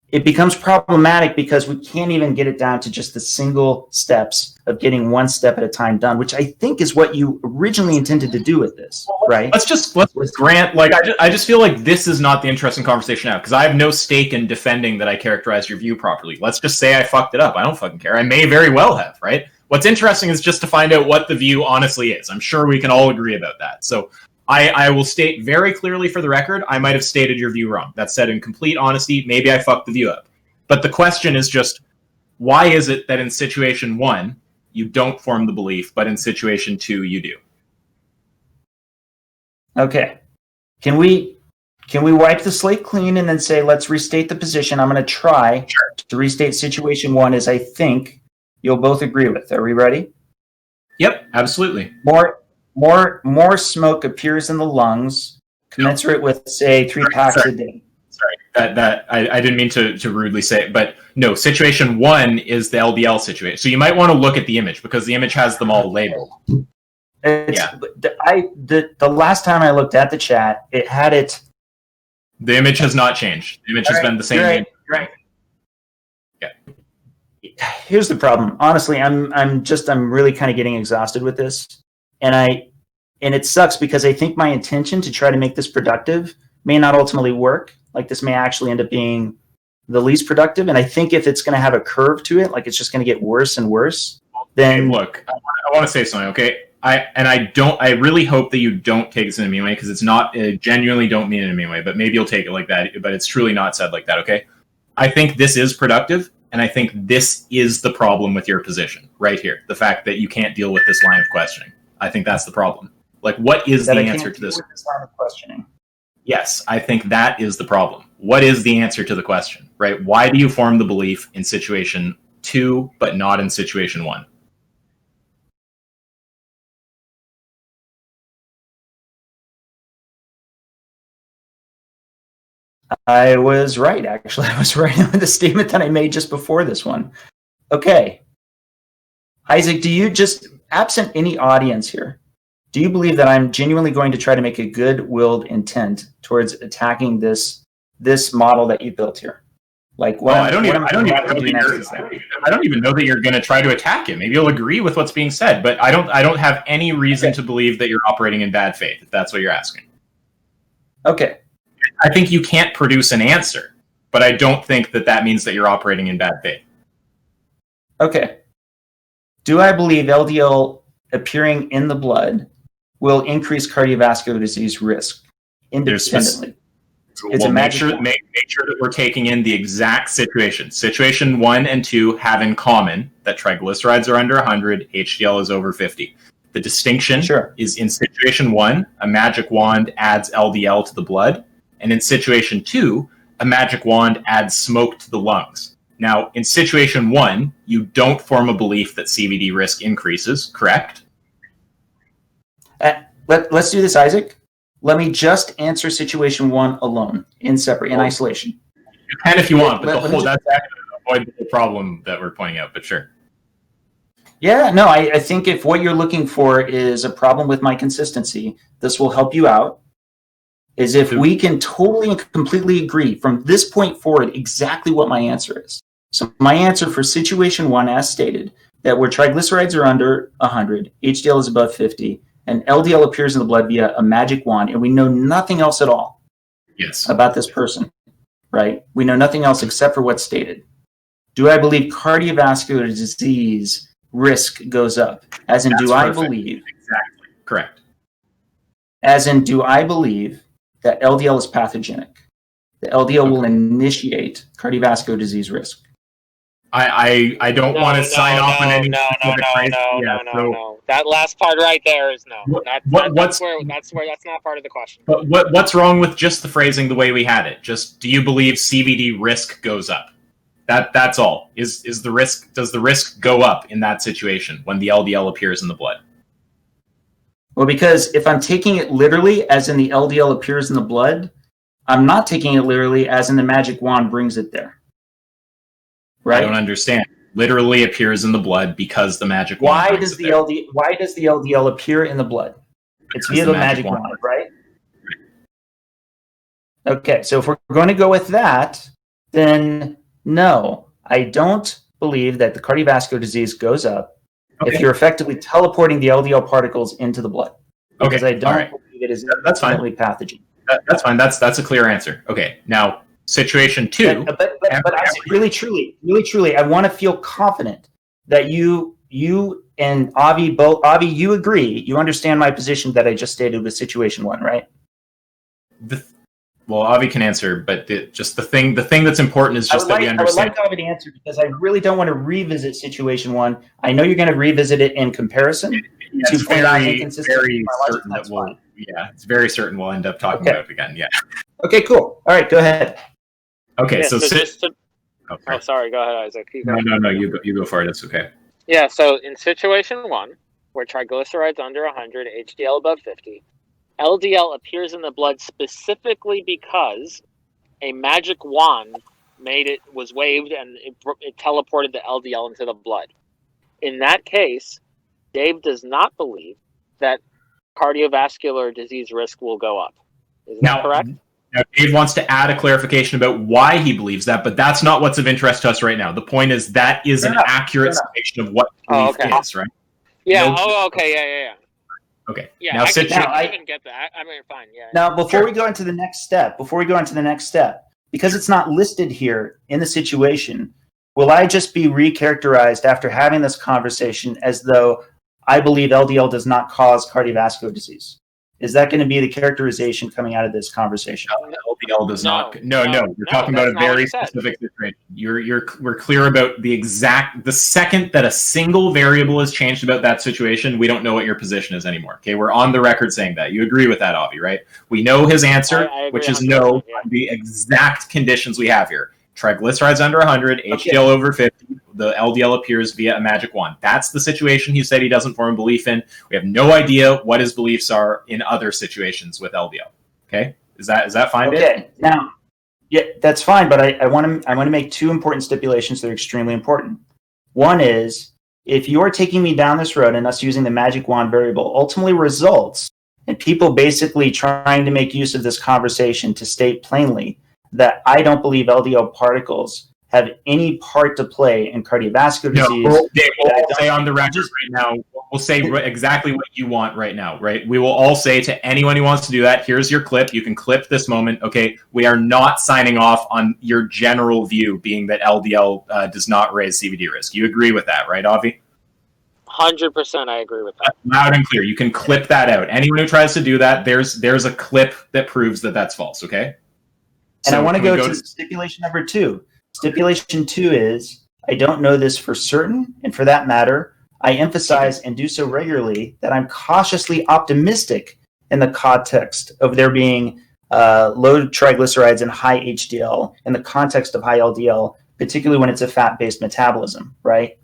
it becomes problematic because we can't even get it down to just the single steps of getting one step at a time done, which I think is what you originally intended to do with this, right? Let's grant, I just feel like this is not the interesting conversation now, because I have no stake in defending that I characterized your view properly. Let's just say I fucked it up. I don't fucking care. I may very well have, right? What's interesting is just to find out what the view honestly is. I'm sure we can all agree about that. So I will state very clearly for the record, I might have stated your view wrong. That said, in complete honesty, maybe I fucked the view up. But the question is just, why is it that in situation 1, you don't form the belief, but in situation 2, you do? Okay. Can we wipe the slate clean and then say, let's restate the position? I'm going to try to restate situation 1 as I think you'll both agree with. Are we ready? Yep, absolutely. More smoke appears in the lungs, commensurate with, say, 3 packs a day. Sorry, that I didn't mean to rudely say it, but no, situation 1 is the LDL situation. So you might want to look at the image, because the image has them all labeled. The last time I looked at the chat, it had it. The image has not changed. The image has been the same. Right. Yeah. Here's the problem. Honestly, I'm really kind of getting exhausted with this. And it sucks because I think my intention to try to make this productive may not ultimately work. Like, this may actually end up being the least productive. And I think if it's going to have a curve to it, like it's just going to get worse and worse, then... Hey, look, I want to say something, okay? I really hope that you don't take this in a mean way, because it's not, genuinely don't mean it in a mean way, but maybe you'll take it like that, but it's truly not said like that, okay? I think this is productive, and I think this is the problem with your position right here. The fact that you can't deal with this line of questioning. I think that's the problem. Like, what is the answer to this? Line of questioning. Yes, I think that is the problem. What is the answer to the question, right? Why do you form the belief in situation 2, but not in situation 1? I was right, actually. I was right with the statement that I made just before this one. Okay. Isaac, do you just, absent any audience here, do you believe that I'm genuinely going to try to make a good-willed intent towards attacking this model that you built here? Like, I don't even know that you're going to try to attack it. Maybe you'll agree with what's being said, but I don't have any reason to believe that you're operating in bad faith, if that's what you're asking. Okay. I think you can't produce an answer, but I don't think that means that you're operating in bad faith. Okay. Do I believe LDL appearing in the blood will increase cardiovascular disease risk independently? Make sure that we're taking in the exact situation. Situation 1 and 2 have in common that triglycerides are under 100, HDL is over 50. The distinction is in situation 1, a magic wand adds LDL to the blood, and in situation 2, a magic wand adds smoke to the lungs. Now, in situation 1, you don't form a belief that CVD risk increases, correct? Let's do this, Isaac. Let me just answer situation 1 alone, in isolation. You can if you want, but that's actually avoid the problem that we're pointing out, but sure. Yeah, no, I think if what you're looking for is a problem with my consistency, this will help you out. Is if we can totally and completely agree from this point forward exactly what my answer is. So my answer for situation 1, as stated, that where triglycerides are under 100, HDL is above 50, and LDL appears in the blood via a magic wand, and we know nothing else at all about this person. right? We know nothing else except for what's stated. Do I believe cardiovascular disease risk goes up? As in, That's do I perfect. believe? Exactly. Correct. As in, do I believe that LDL is pathogenic? The LDL will initiate cardiovascular disease risk. I don't want to sign off on any specific phrase. No. That last part right there is no. That's not part of the question. But what's wrong with just the phrasing the way we had it? Just, do you believe CVD risk goes up? That's all. Does the risk go up in that situation when the LDL appears in the blood? Well, because if I'm taking it literally, as in the LDL appears in the blood, I'm not taking it literally, as in the magic wand brings it there. Right? I don't understand. Literally appears in the blood because the magic wand. Why does the LDL appear in the blood? It's via the magic wand, right? Okay, so if we're going to go with that, then no, I don't believe that the cardiovascular disease goes up if you're effectively teleporting the LDL particles into the blood. Because I don't believe it is definitely pathogen. That's fine. That's a clear answer. Okay, now situation 2. But really truly, I want to feel confident that you and Avi both. Avi, you agree. You understand my position that I just stated with situation 1, right? Well, Avi can answer, but the thing that's important is just that we understand. I would like Avi to answer because I really don't want to revisit situation 1. I know you're going to revisit it in comparison to very certain that it's very certain we'll end up talking about it again. Yeah. Okay, cool. All right, go ahead. Okay, Yeah, sorry, go ahead, Isaac. No, you go for it. It's okay. Yeah, so in situation 1, where triglycerides under 100, HDL above 50, LDL appears in the blood specifically because a magic wand was waved and it teleported the LDL into the blood. In that case, Dave does not believe that cardiovascular disease risk will go up. Is that correct? Now, Dave wants to add a clarification about why he believes that, but that's not what's of interest to us right now. The point is that is an accurate summation of what belief is, right? Yeah. Okay. Yeah. Okay. Yeah. Now, I even get that. I mean, fine. Yeah. Now, before we go into the next step, because it's not listed here in the situation, will I just be recharacterized after having this conversation as though I believe LDL does not cause cardiovascular disease? Is that going to be the characterization coming out of this conversation? LDL does not. No. We're talking about a very specific situation. We're clear about the second that a single variable is changed about that situation, we don't know what your position is anymore. Okay, we're on the record saying that. You agree with that, Avi, right? We know his answer, which is no, the exact conditions we have here. Triglycerides under 100, HDL over 50, the LDL appears via a magic wand. That's the situation he said he doesn't form a belief in. We have no idea what his beliefs are in other situations with LDL. Okay? Is that fine, Dave? Okay. Now, yeah, that's fine, but I want to make 2 important stipulations that are extremely important. One is, if you're taking me down this road and us using the magic wand variable ultimately results in people basically trying to make use of this conversation to state plainly that I don't believe LDL particles have any part to play in cardiovascular disease. We'll say on the record right now, we'll say exactly what you want right now, right? We will all say to anyone who wants to do that, here's your clip. You can clip this moment. Okay, we are not signing off on your general view being that LDL does not raise CVD risk. You agree with that, right, Avi? 100% I agree with that. Loud and clear. You can clip that out. Anyone who tries to do that, there's a clip that proves that that's false, okay? And I want to go to stipulation number 2. Stipulation 2 is, I don't know this for certain, and for that matter, I emphasize and do so regularly that I'm cautiously optimistic in the context of there being low triglycerides and high HDL in the context of high LDL, particularly when it's a fat-based metabolism, right?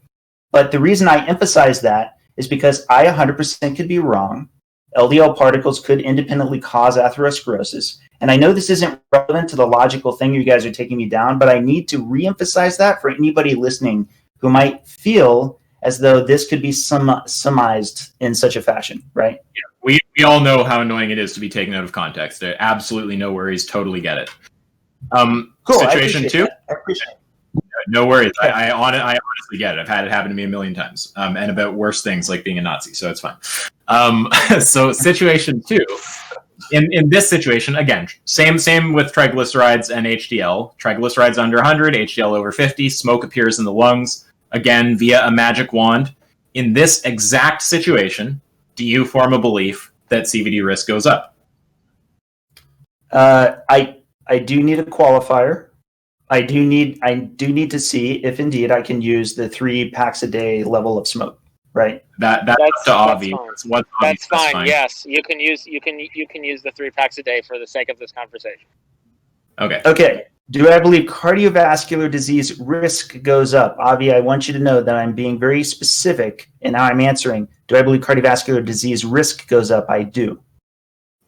But the reason I emphasize that is because I 100% could be wrong. LDL particles could independently cause atherosclerosis. And I know this isn't relevant to the logical thing you guys are taking me down, but I need to reemphasize that for anybody listening who might feel as though this could be summarized in such a fashion, right? Yeah, we all know how annoying it is to be taken out of context. Absolutely no worries. Totally get it. Cool. Situation 2? I appreciate it. No worries. Yeah. I honestly get it. I've had it happen to me a million times, and about worse things like being a Nazi, so it's fine. So situation 2, in this situation, again, same with triglycerides and HDL. Triglycerides under 100, HDL over 50, smoke appears in the lungs, again, via a magic wand. In this exact situation, do you form a belief that CVD risk goes up? I do need a qualifier. I do need to see if indeed I can use the 3 packs a day level of smoke. Right. That's to Avi. That's fine. Yes, you can use the 3 packs a day for the sake of this conversation. Okay. Okay. Do I believe cardiovascular disease risk goes up? Avi, I want you to know that I'm being very specific in how I'm answering. Do I believe cardiovascular disease risk goes up? I do.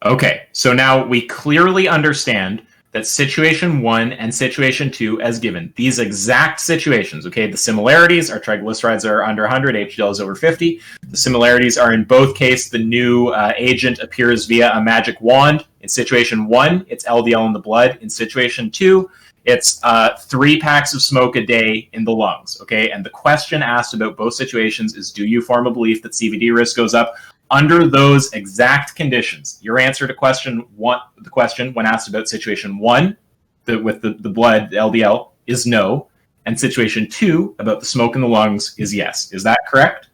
Okay. So now we clearly understand that situation 1 and situation 2 as given. These exact situations, okay? The similarities are triglycerides are under 100, HDL is over 50. The similarities are in both cases the new agent appears via a magic wand. In situation 1, it's LDL in the blood. In situation 2, it's 3 packs of smoke a day in the lungs, okay? And the question asked about both situations is, do you form a belief that CVD risk goes up? Under those exact conditions, your answer to question when asked about situation 1, with the blood, LDL, is no, and situation 2, about the smoke in the lungs, is yes. Is that correct?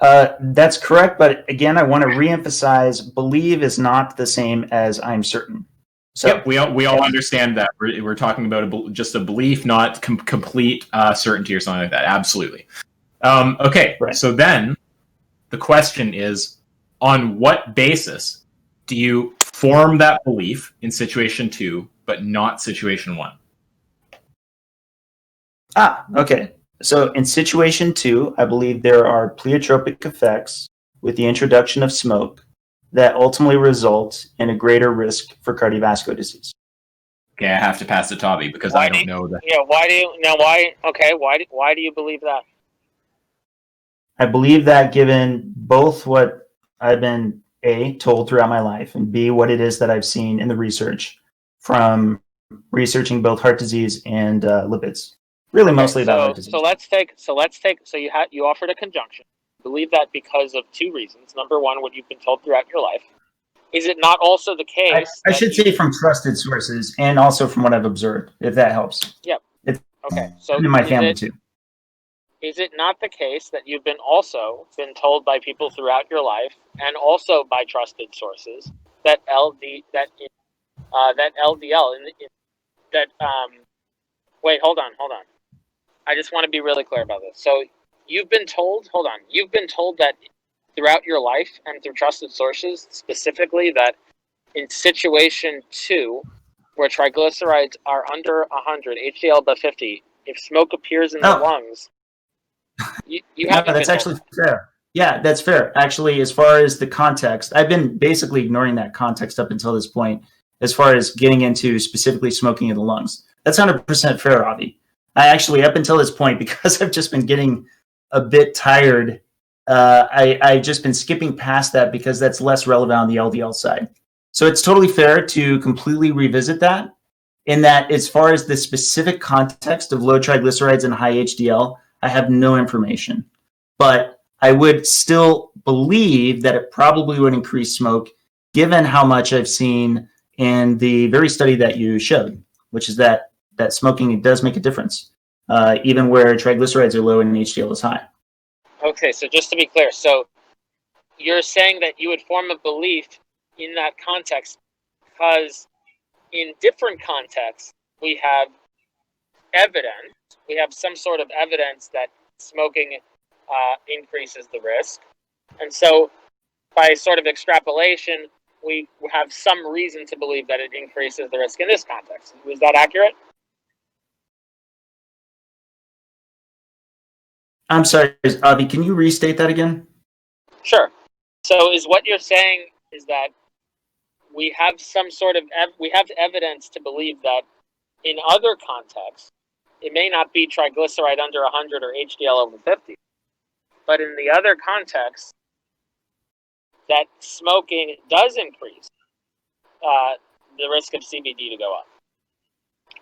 That's correct, but again, I want to reemphasize, believe is not the same as I'm certain. So, yep, we all understand that. We're talking about just a belief, not complete certainty or something like that. Absolutely. Okay, right. So then the question is, on what basis do you form that belief in situation 2, but not situation 1? Okay. So in situation 2, I believe there are pleiotropic effects with the introduction of smoke that ultimately result in a greater risk for cardiovascular disease. Okay, I have to pass to Tavi because I don't know that. Yeah, why do you believe that? I believe that given both what I've been A, told throughout my life, and B, what it is that I've seen in the research from researching both heart disease and lipids. Really mostly about heart disease. So you offered a conjunction. I believe that because of 2 reasons. Number 1, what you've been told throughout your life. Is it not also the case? I should say from trusted sources and also from what I've observed, if that helps. Yep. Okay. So in my family too. Is it not the case that you've been told by people throughout your life and also by trusted sources that wait, hold on. I just want to be really clear about this. So you've been told that throughout your life and through trusted sources, specifically that in situation 2, where triglycerides are under 100, HDL above 50, if smoke appears in the lungs, you haven't. That's actually fair. Yeah, that's fair. Actually, as far as the context, I've been basically ignoring that context up until this point, as far as getting into specifically smoking in the lungs. That's 100% fair, Avi. I actually, up until this point, because I've just been getting a bit tired, I've just been skipping past that because that's less relevant on the LDL side. So it's totally fair to completely revisit that, in that as far as the specific context of low triglycerides and high HDL, I have no information. But I would still believe that it probably would increase smoke, given how much I've seen in the very study that you showed, which is that smoking does make a difference, even where triglycerides are low and HDL is high. Okay, so just to be clear, so you're saying that you would form a belief in that context because in different contexts we have some sort of evidence that smoking increases the risk, and so by sort of extrapolation we have some reason to believe that it increases the risk in this context. Was that accurate? I'm sorry, Avi, can you restate that again? Sure. So is what you're saying is that we have some sort of evidence to believe that in other contexts, it may not be triglyceride under 100 or HDL over 50, but in the other contexts, that smoking does increase the risk of CVD to go up,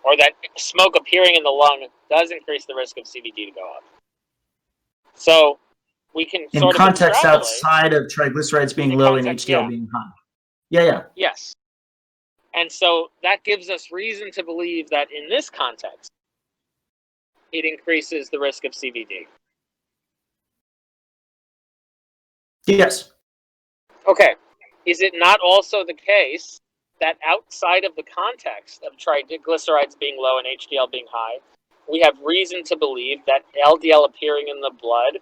or that smoke appearing in the lung does increase the risk of CVD to go up. So we can in context outside of triglycerides being low and HDL being high. Yeah. Yes. And so that gives us reason to believe that in this context, it increases the risk of CVD. Yes. Okay. Is it not also the case that outside of the context of triglycerides being low and HDL being high, we have reason to believe that LDL appearing in the blood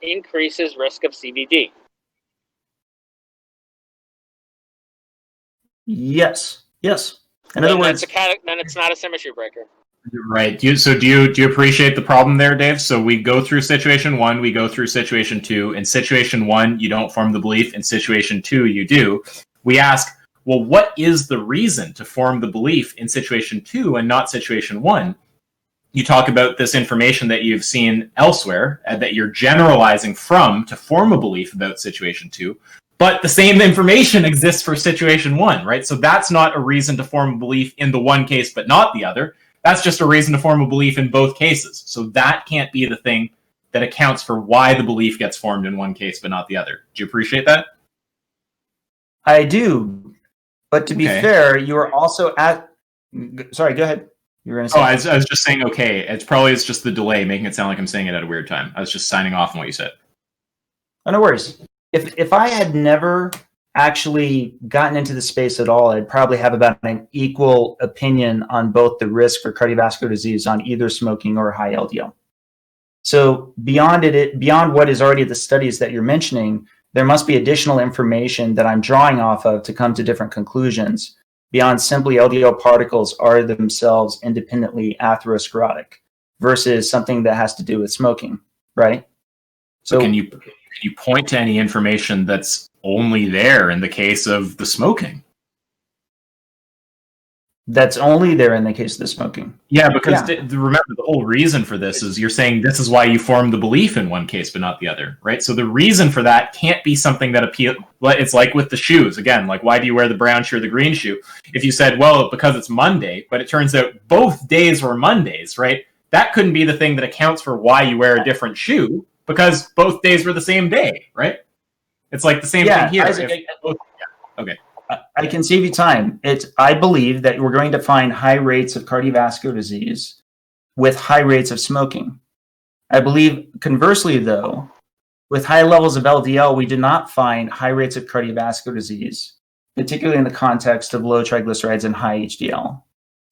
increases risk of CVD? Yes. In Then other words, then it's not a symmetry breaker. Right. Do you appreciate the problem there, Dave? So we go through situation 1, we go through situation 2. In situation 1, you don't form the belief. In situation 2, you do. We ask, well, what is the reason to form the belief in situation 2 and not situation 1? You talk about this information that you've seen elsewhere that you're generalizing from to form a belief about situation 2. But the same information exists for situation 1, right? So that's not a reason to form a belief in the one case but not the other. That's just a reason to form a belief in both cases. So that can't be the thing that accounts for why the belief gets formed in one case but not the other. Do you appreciate that? I do. But to be fair, you are also at... Sorry, go ahead. You were going to say... I was just saying okay. It's just the delay making it sound like I'm saying it at a weird time. I was just signing off on what you said. Oh, no worries. If I had never actually gotten into the space at all, I'd probably have about an equal opinion on both the risk for cardiovascular disease on either smoking or high LDL. So beyond what is already the studies that you're mentioning, there must be additional information that I'm drawing off of to come to different conclusions beyond simply LDL particles are themselves independently atherosclerotic versus something that has to do with smoking, right? So can you point to any information that's only there in the case of the smoking? That's only there in the case of the smoking. Yeah, because remember, the whole reason for this is you're saying this is why you formed the belief in one case but not the other, right? So the reason for that can't be something that it's like with the shoes. Again, like why do you wear the brown shoe or the green shoe? If you said, well, because it's Monday, but it turns out both days were Mondays, right? That couldn't be the thing that accounts for why you wear a different shoe because both days were the same day, right? It's like the same thing here. Isaac, Okay. I can save you time. I believe that we're going to find high rates of cardiovascular disease with high rates of smoking. I believe, conversely, though, with high levels of LDL, we did not find high rates of cardiovascular disease, particularly in the context of low triglycerides and high HDL.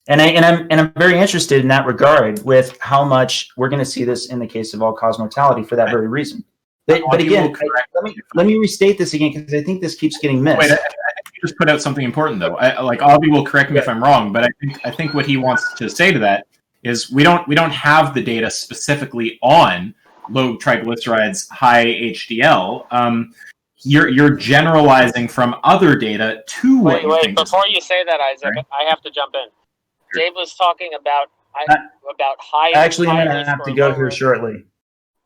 And I'm very interested in that regard with how much we're going to see this in the case of all-cause mortality for that very reason. But again, let me restate this again because I think this keeps getting missed. Wait, I think you just put out something important though. Avi will correct me if I'm wrong, but I think what he wants to say to that is we don't have the data specifically on low triglycerides, high HDL. You're generalizing from other data to what you think. Before you say that, Isaac, right? I have to jump in. Sure. Dave was talking about high. Actually, I'm going to have to go here shortly.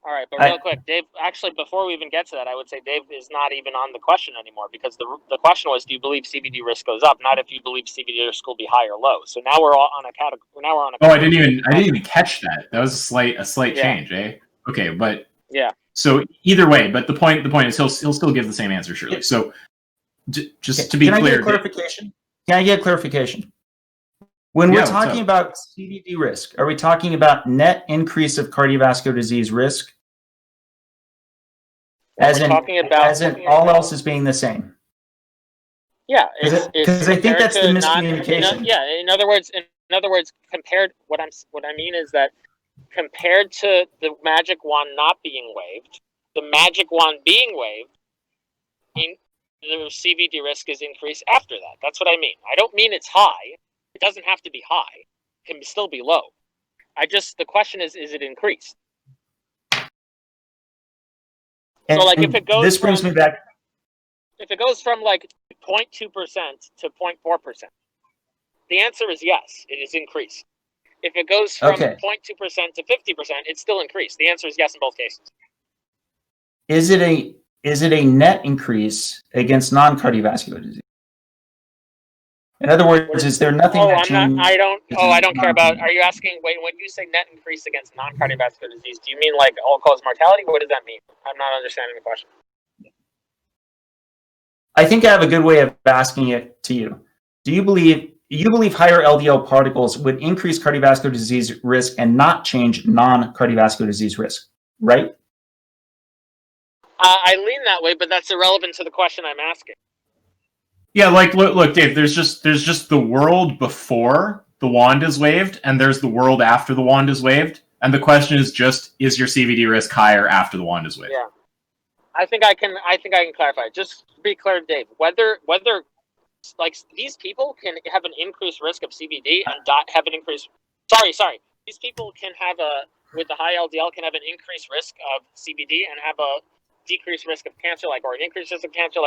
All right, but real quick, Dave, actually, before we even get to that, I would say Dave is not even on the question anymore because the question was, do you believe CVD risk goes up, not if you believe CVD risk will be high or low. So now we're all on a category. Now we're on a. Oh, I didn't even catch that. That was a slight change, eh? Okay, but yeah. So either way, but the point is he'll still give the same answer, surely. So just to be clear, can I get clarification? Can I get clarification? When we're talking about CVD risk, are we talking about net increase of cardiovascular disease risk? As in all else is being the same? Yeah, because I think that's the miscommunication. In other words, compared. What I mean is that compared to the magic wand not being waved, the magic wand being waved, the CVD risk is increased after that. That's what I mean. I don't mean it's high. It doesn't have to be high. It can still be low. The question is it increased? So like if it goes this brings me back. If it goes from like 0.2% to 0.4%, the answer is yes, it is increased. If it goes from 0.2% to 50%, it's still increased. The answer is yes in both cases. Is it a net increase against non-cardiovascular disease? In other words, is there nothing that changes? I don't care about. Are you asking? Wait, when you say net increase against non-cardiovascular disease, do you mean like all-cause mortality? What does that mean? I'm not understanding the question. I think I have a good way of asking it to you. Do you believe higher LDL particles would increase cardiovascular disease risk and not change non-cardiovascular disease risk, right? I lean that way, but that's irrelevant to the question I'm asking. Yeah, like look, Dave. There's just the world before the wand is waved, and there's the world after the wand is waved. And the question is just: is your CVD risk higher after the wand is waved? Yeah, I think I can clarify. Just to be clear, Dave, whether like these people can have an increased risk of CVD and have an increased. Sorry. These people can have with the high LDL can have an increased risk of CVD and have a decreased risk of cancer, or an increased risk of cancer.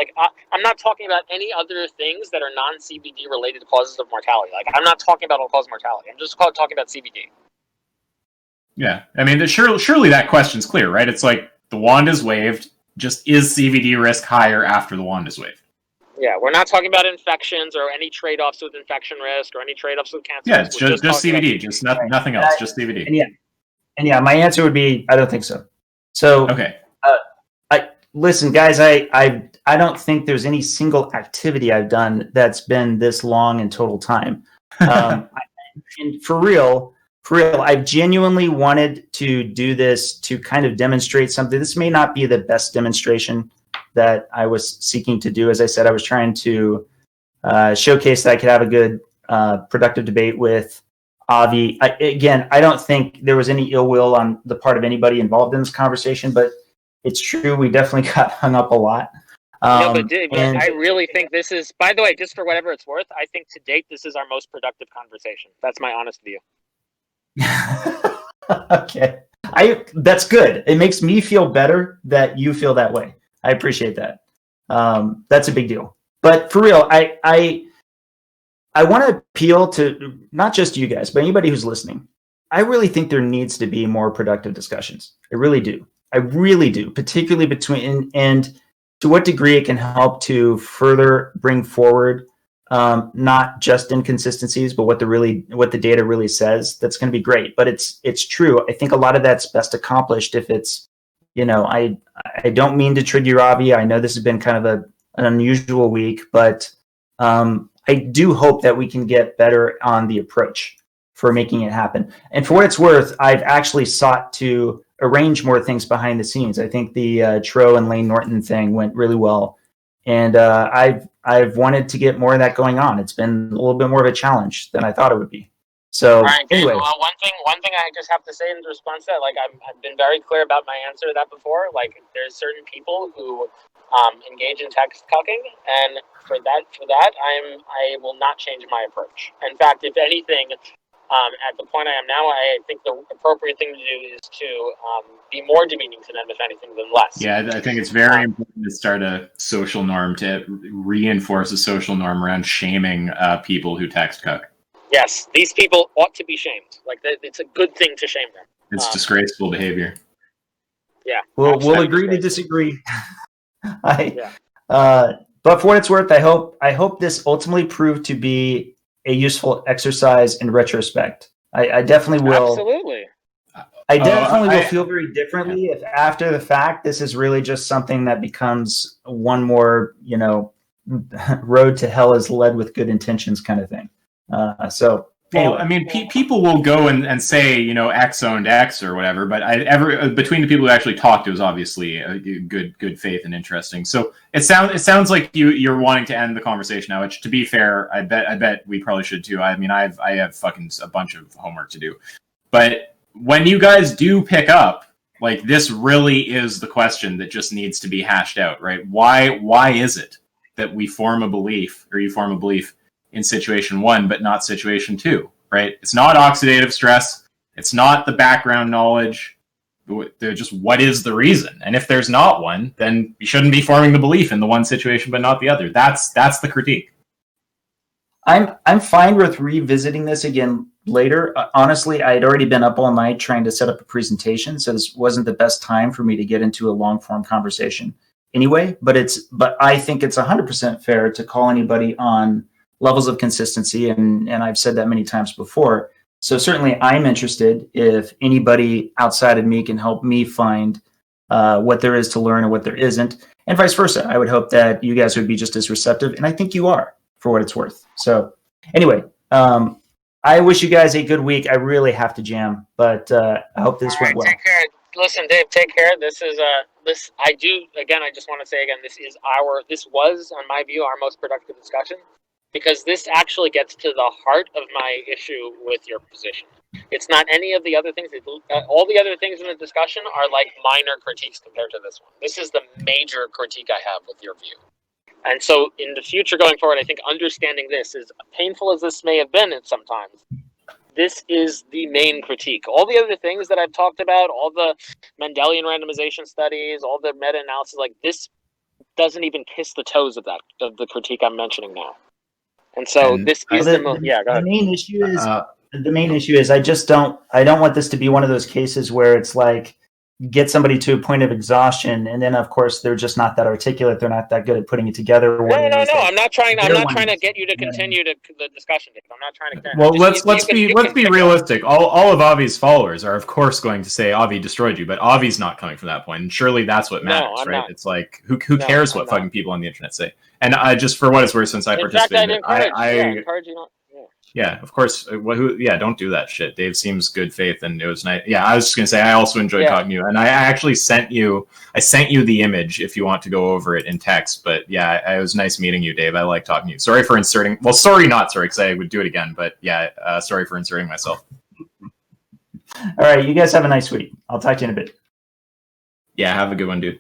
I'm not talking about any other things that are non-CVD related causes of mortality. I'm not talking about all-cause mortality. I'm just talking about CVD. Yeah, I mean, surely that question's clear, right? It's like the wand is waved. Just is CVD risk higher after the wand is waved? Yeah, we're not talking about infections or any trade-offs with infection risk or any trade-offs with cancer. Yeah, it's just CVD, just nothing else, just CVD. And yeah, my answer would be I don't think so. So okay. Listen, guys, I don't think there's any single activity I've done that's been this long in total time. And for real, I've genuinely wanted to do this to kind of demonstrate something. This may not be the best demonstration that I was seeking to do. As I said, I was trying to showcase that I could have a good, productive debate with Avi. I don't think there was any ill will on the part of anybody involved in this conversation, but it's true. We definitely got hung up a lot. But I really think this is, by the way, just for whatever it's worth, I think to date, this is our most productive conversation. That's my honest view. Okay. That's good. It makes me feel better that you feel that way. I appreciate that. That's a big deal. But for real, I want to appeal to not just you guys, but anybody who's listening. I really think there needs to be more productive discussions. I really do, particularly between and to what degree it can help to further bring forward not just inconsistencies, but what the data really says. That's going to be great. But it's true. I think a lot of that's best accomplished if it's, I don't mean to trigger Avi. I know this has been kind of an unusual week, but I do hope that we can get better on the approach for making it happen. And for what it's worth, I've actually sought to arrange more things behind the scenes. I think the Tro and Lane Norton thing went really well. And I've wanted to get more of that going on. It's been a little bit more of a challenge than I thought it would be. So all right, anyway. Well, one thing I just have to say in response to that, I've been very clear about my answer to that before. There's certain people who engage in text cucking, and for that, I will not change my approach. In fact, if anything, at the point I am now, I think the appropriate thing to do is to be more demeaning to them, if anything, than less. Yeah, I think it's very important to start a social norm, to reinforce a social norm around shaming people who text cuck. Yes, these people ought to be shamed. It's a good thing to shame them. It's disgraceful behavior. Yeah. We'll agree to disagree. But for what it's worth, I hope this ultimately proved to be a useful exercise in retrospect. I definitely will. Absolutely. I definitely will feel very differently if after the fact this is really just something that becomes one more, road to hell is led with good intentions kind of thing. So anyway. Well, I mean, people will go and say, X owned X or whatever, but between the people who actually talked, it was obviously a good faith and interesting. So it sounds like you're wanting to end the conversation now, which, to be fair, I bet we probably should too. I mean, I have fucking a bunch of homework to do, but when you guys do pick up, this really is the question that just needs to be hashed out, right? Why is it that we form a belief, or you form a belief in situation 1, but not situation 2, right? It's not oxidative stress. It's not the background knowledge. They're just, what is the reason? And if there's not one, then you shouldn't be forming the belief in the one situation, but not the other. That's the critique. I'm fine with revisiting this again later. Honestly, I had already been up all night trying to set up a presentation, so this wasn't the best time for me to get into a long form conversation anyway, but I think it's 100% fair to call anybody on levels of consistency, and I've said that many times before. So certainly I'm interested if anybody outside of me can help me find what there is to learn and what there isn't. and vice versa. I would hope that you guys would be just as receptive, and I think you are, for what it's worth. So anyway, I wish you guys a good week. I really have to jam, but I hope this went well. Take care. Listen, Dave, take care. This is this. I just want to say again, this was, on my view, our most productive discussion, because this actually gets to the heart of my issue with your position. It's not any of the other things. All the other things in the discussion are like minor critiques compared to this one. This is the major critique I have with your view. And so in the future going forward, I think understanding this, as painful as this may have been at sometimes, this is the main critique. All the other things that I've talked about, all the Mendelian randomization studies, all the meta-analysis, like this doesn't even kiss the toes of the critique I'm mentioning now. And so this is the main issue is I don't want this to be one of those cases where it's like get somebody to a point of exhaustion, and then of course they're just not that articulate. They're not that good at putting it together. No. I'm not trying to get you to continue the discussion. I'm not trying to. Well, let's be realistic. All of Avi's followers are of course going to say Avi destroyed you, but Avi's not coming from that point, and surely that's what matters, right? Not. It's like who cares what fucking people on the internet say? And I just, for what it's worth, since I participated, I encourage you not. Yeah, of course. Don't do that shit. Dave seems good faith, and it was nice. Yeah, I was just gonna say I also enjoyed talking to you, and I actually sent you the image if you want to go over it in text. But yeah, it was nice meeting you, Dave. I like talking to you. Sorry for inserting. Well, sorry, because I would do it again. But yeah, sorry for inserting myself. All right, you guys have a nice week. I'll talk to you in a bit. Yeah, have a good one, dude.